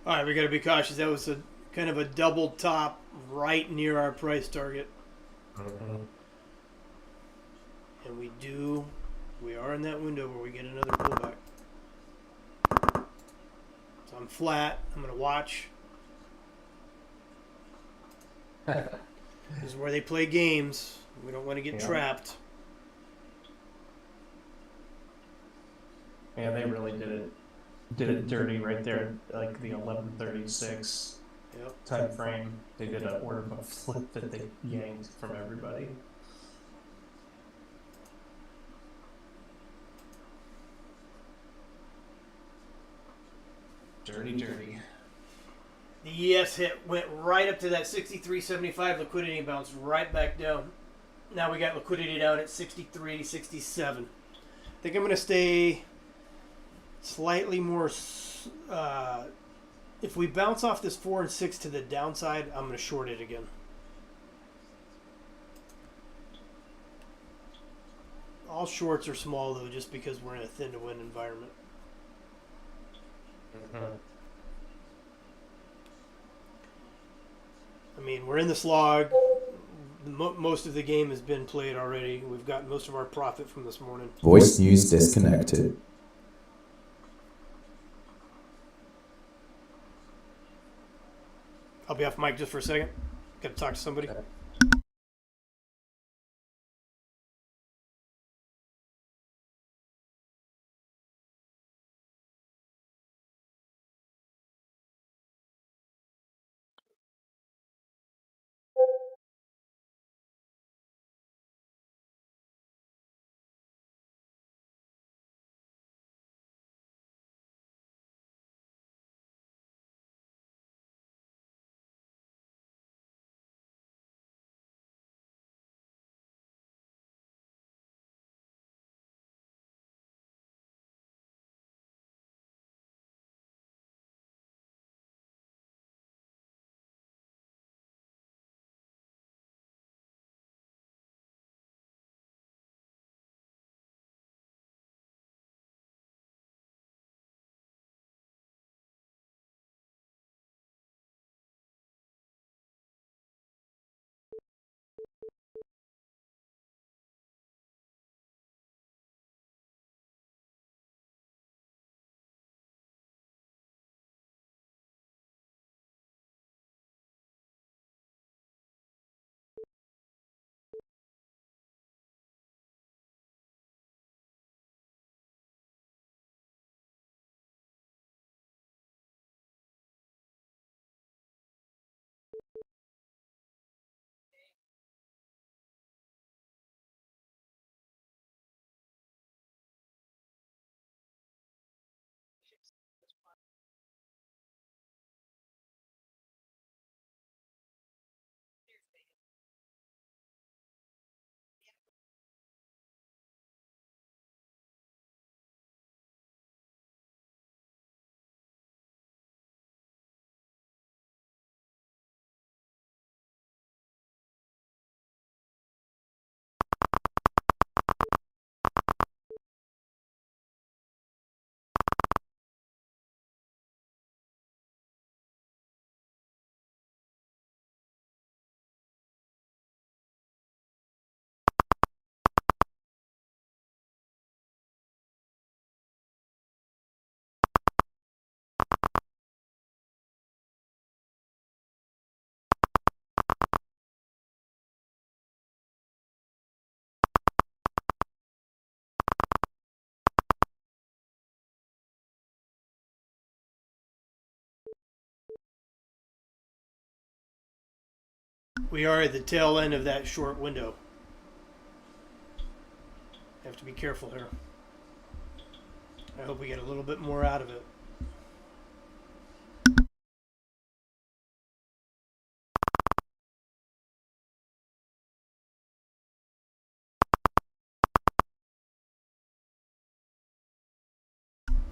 All right, we got to be cautious. That was a kind of a double top right near our price target. And we are in that window where we get another pullback. So I'm flat. I'm going to watch. This is where they play games. We don't want to get trapped. Yeah, they really did it dirty right there, like the 1136 time frame. They did an order book flip that they yanked from everybody. Dirty. The ES hit went right up to that 63.75 liquidity, bounced right back down. Now we got liquidity down at 63.67. I think I'm going to stay slightly more. If we bounce off this 4 and 6 to the downside, I'm going to short it again. All shorts are small though, just because we're in a thin to win environment. I mean, we're in the slog. Most of the game has been played already. We've got most of our profit from this morning. Voice news disconnected. I'll be off mic just for a second. Got to talk to somebody. We are at the tail end of that short window. Have to be careful here. I hope we get a little bit more out of it.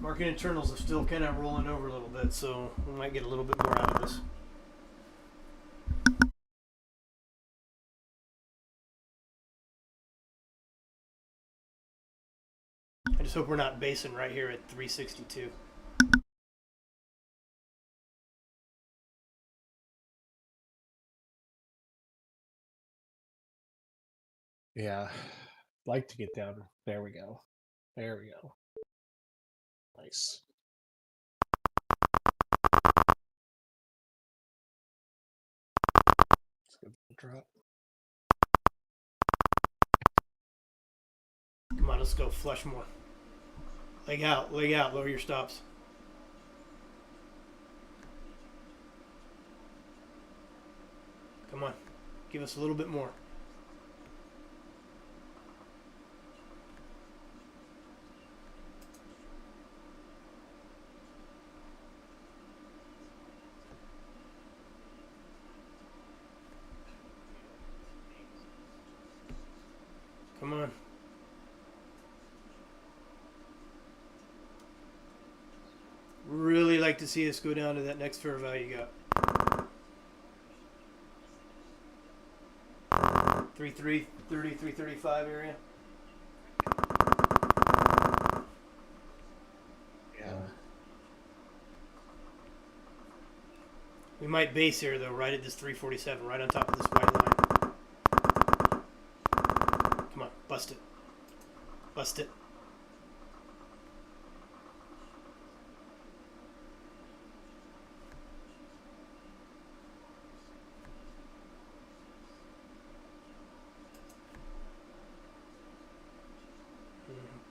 Market internals are still kind of rolling over a little bit, so we might get a little bit more out of this. I just hope we're not basing right here at 362. Yeah. Like to get down. There we go. There we go. Nice. Let's go drop. Come on, let's go. Flush more. Leg out. Leg out. Lower your stops. Come on. Give us a little bit more. Come on. Really like to see us go down to that next fair value you got. 3.30, 3.35 area. Yeah. We might base here though, right at this 347, right on top of this white line. Come on, bust it. Bust it.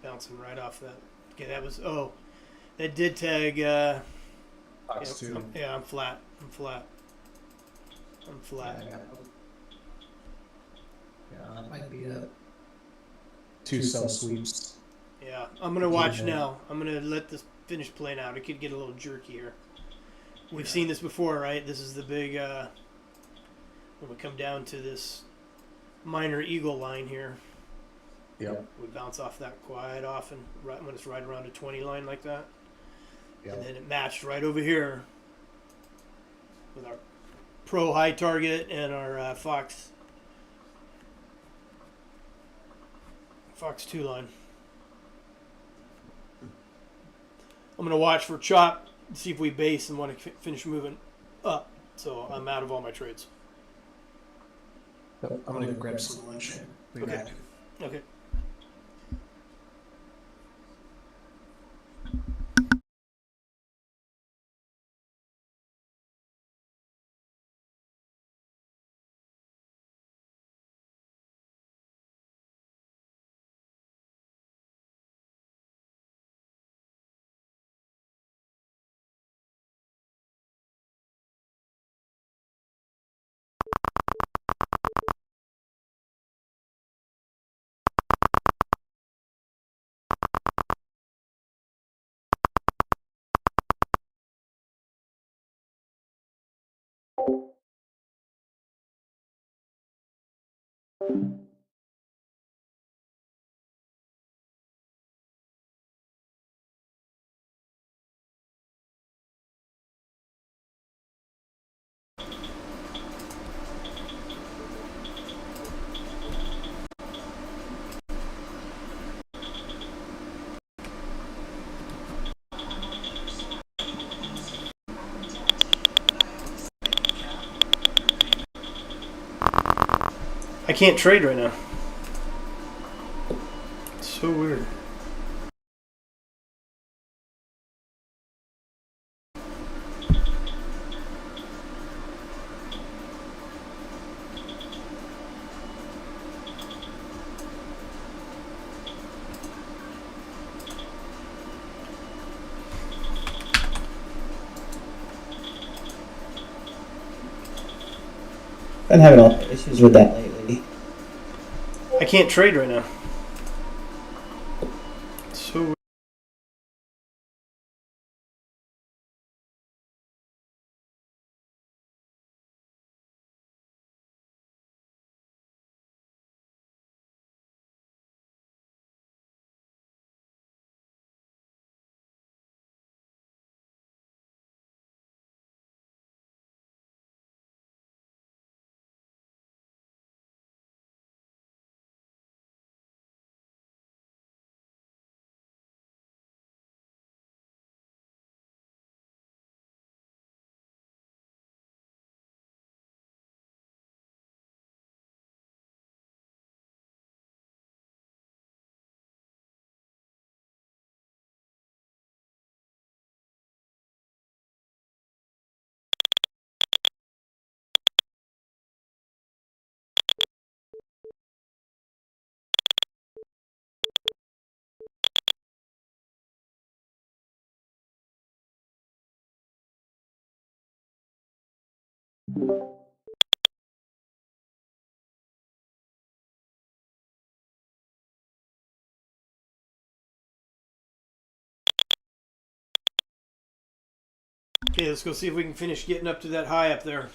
Bouncing right off that. Okay, that was, oh, that did tag, Fox two. yeah, I'm flat. I'm flat. I'm flat. Yeah, that might be it. Two sell sweeps. Yeah, I'm going to watch now. I'm going to let this finish playing out. It could get a little jerky here. We've seen this before, right? This is the big, when we come down to this minor eagle line here. Yep. We bounce off that quite often, right when it's right around a 20 line like that. Yep. And then it matched right over here with our pro high target and our Fox 2 line. I'm going to watch for chop, see if we base and want to finish moving up. So I'm out of all my trades. I'm gonna go grab some lunch. Be Okay. back. Okay. I can't trade right now. It's so weird. Been having a lot of issues with that lately. I can't trade right now. It's so weird. Okay, let's go see if we can finish getting up to that high up there.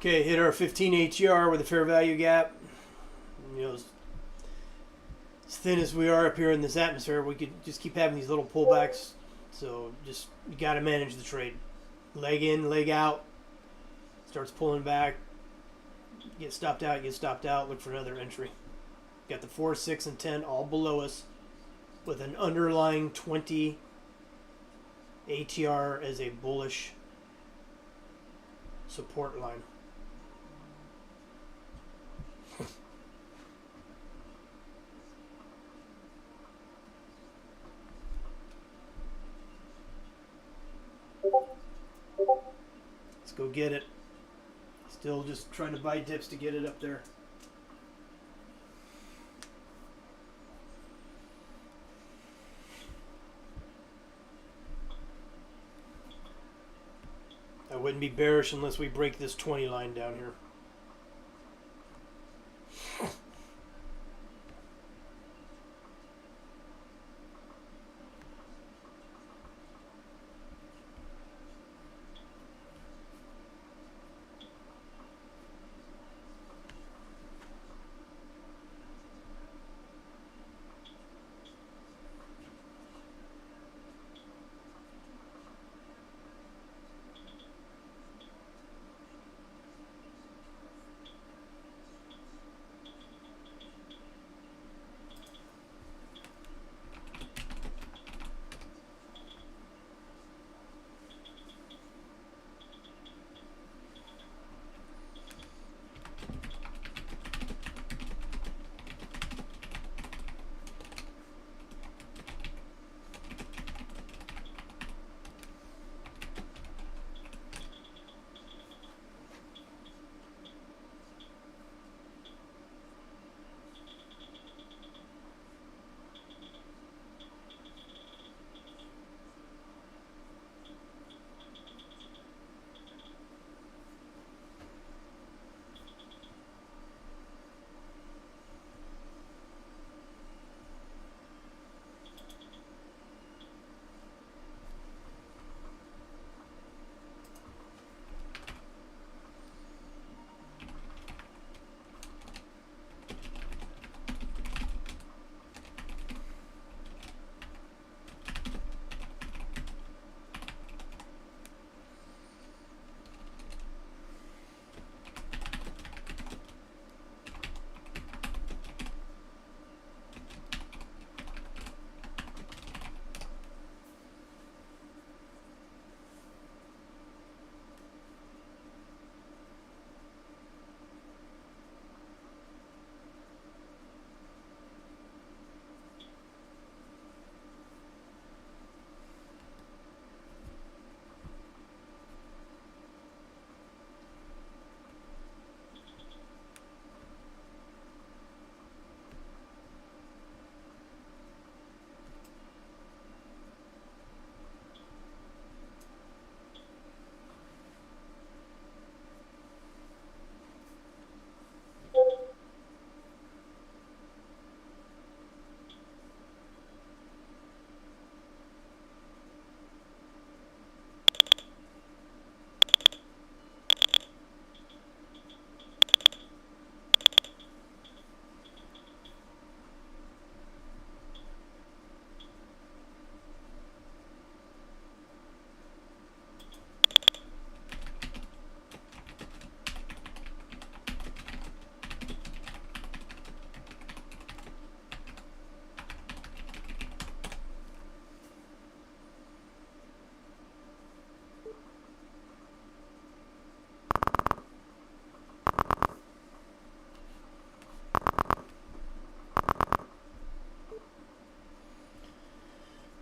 Okay, hit our 15 ATR with a fair value gap. You know, as thin as we are up here in this atmosphere, we could just keep having these little pullbacks. So just you got to manage the trade. Leg in, leg out. Starts pulling back. Get stopped out, get stopped out. Look for another entry. Got the 4, 6, and 10 all below us with an underlying 20 ATR as a bullish support line. Let's go get it. Still just trying to buy dips to get it up there. I wouldn't be bearish unless we break this 20 line down here.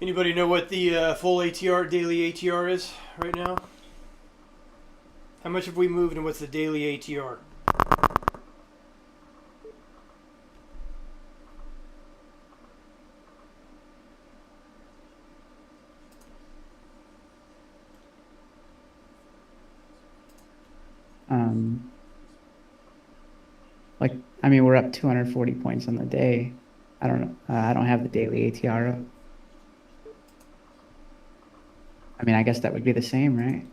Anybody know what the full ATR, daily ATR is right now? How much have we moved and what's the daily ATR? Like, I mean, we're up 240 points on the day. I don't know. I don't have the daily ATR up. I mean, I guess that would be the same, right?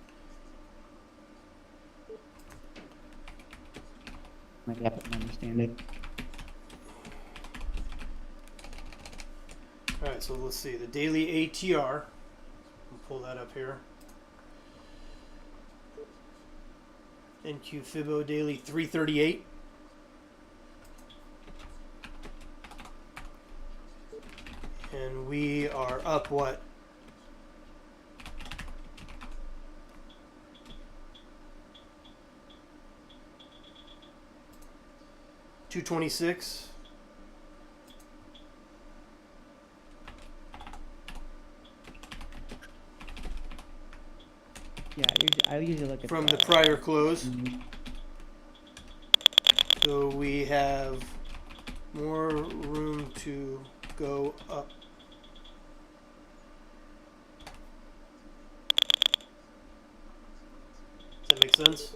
Maybe I don't understand it. All right, so let's see the daily ATR. We'll pull that up here. NQ Fibo daily 338. And we are up what? $226. Yeah, I usually look at From the prior close. Mhm. So we have more room to go up. Does that make sense?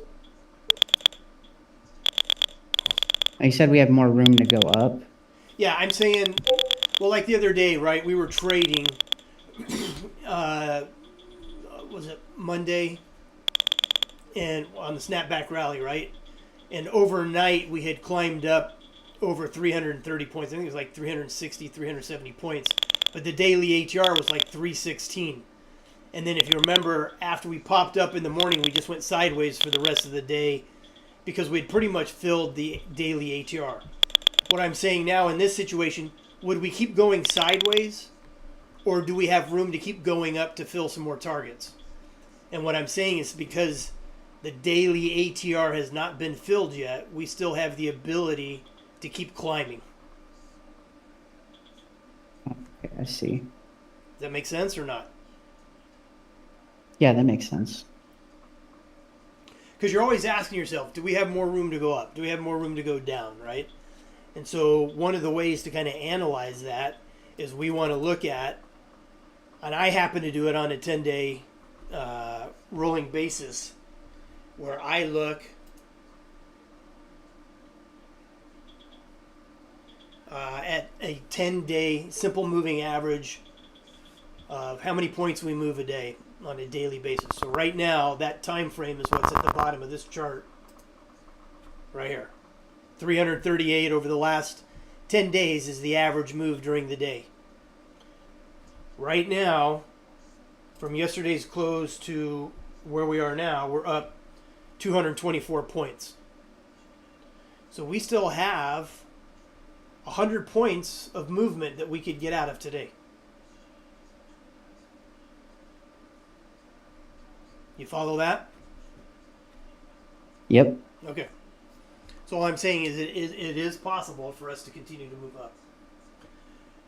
You said we have more room to go up. Yeah, I'm saying, well, like the other day, right? We were trading, was it Monday? And on the snapback rally, right? And overnight, we had climbed up over 330 points. I think it was like 360, 370 points. But the daily ATR was like 316. And then if you remember, after we popped up in the morning, we just went sideways for the rest of the day because we'd pretty much filled the daily ATR. What I'm saying now in this situation, would we keep going sideways? Or do we have room to keep going up to fill some more targets? And what I'm saying is because the daily ATR has not been filled yet, we still have the ability to keep climbing. Okay, I see. Does that make sense or not? Yeah, that makes sense. Because you're always asking yourself, do we have more room to go up? Do we have more room to go down, right? And so one of the ways to kind of analyze that is we want to look at, and I happen to do it on a 10-day rolling basis, where I look at a 10-day simple moving average of how many points we move a day on a daily basis. So right now, that time frame is what's at the bottom of this chart right here. 338 over the last 10 days is the average move during the day. Right now, from yesterday's close to where we are now, we're up 224 points. So we still have 100 points of movement that we could get out of today. You follow that? Yep. Okay. So all I'm saying is it is possible for us to continue to move up.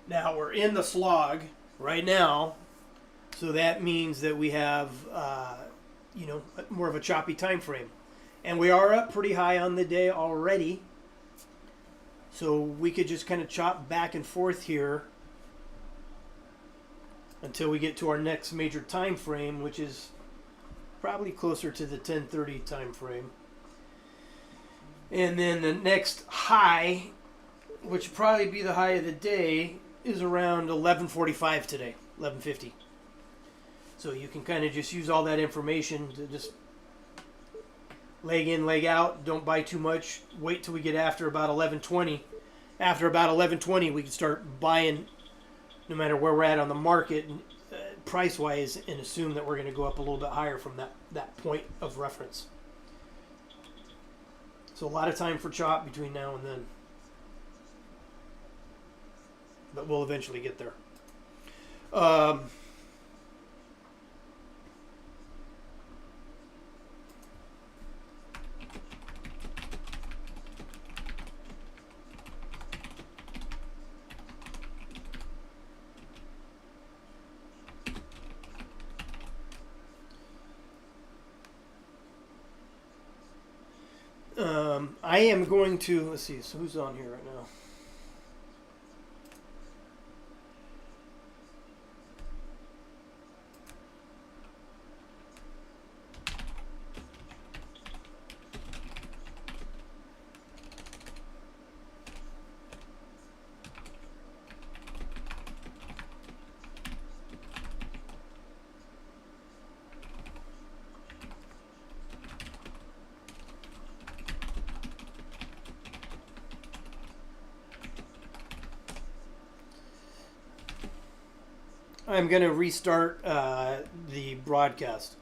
Now we're in the slog right now, so that means that we have more of a choppy time frame, and we are up pretty high on the day already. So we could just kind of chop back and forth here until we get to our next major time frame, which is probably closer to the 10:30 time frame. And then the next high, which would probably be the high of the day, is around 11:45 today, 11:50. So you can kind of just use all that information to just leg in, leg out. Don't buy too much. Wait till we get after about 11:20. After about 11:20, we can start buying, no matter where we're at on the market, price-wise, and assume that we're going to go up a little bit higher from that point of reference. So a lot of time for chop between now and then. But we'll eventually get there. I am going to, let's see, so who's on here right now? I'm going to restart the broadcast.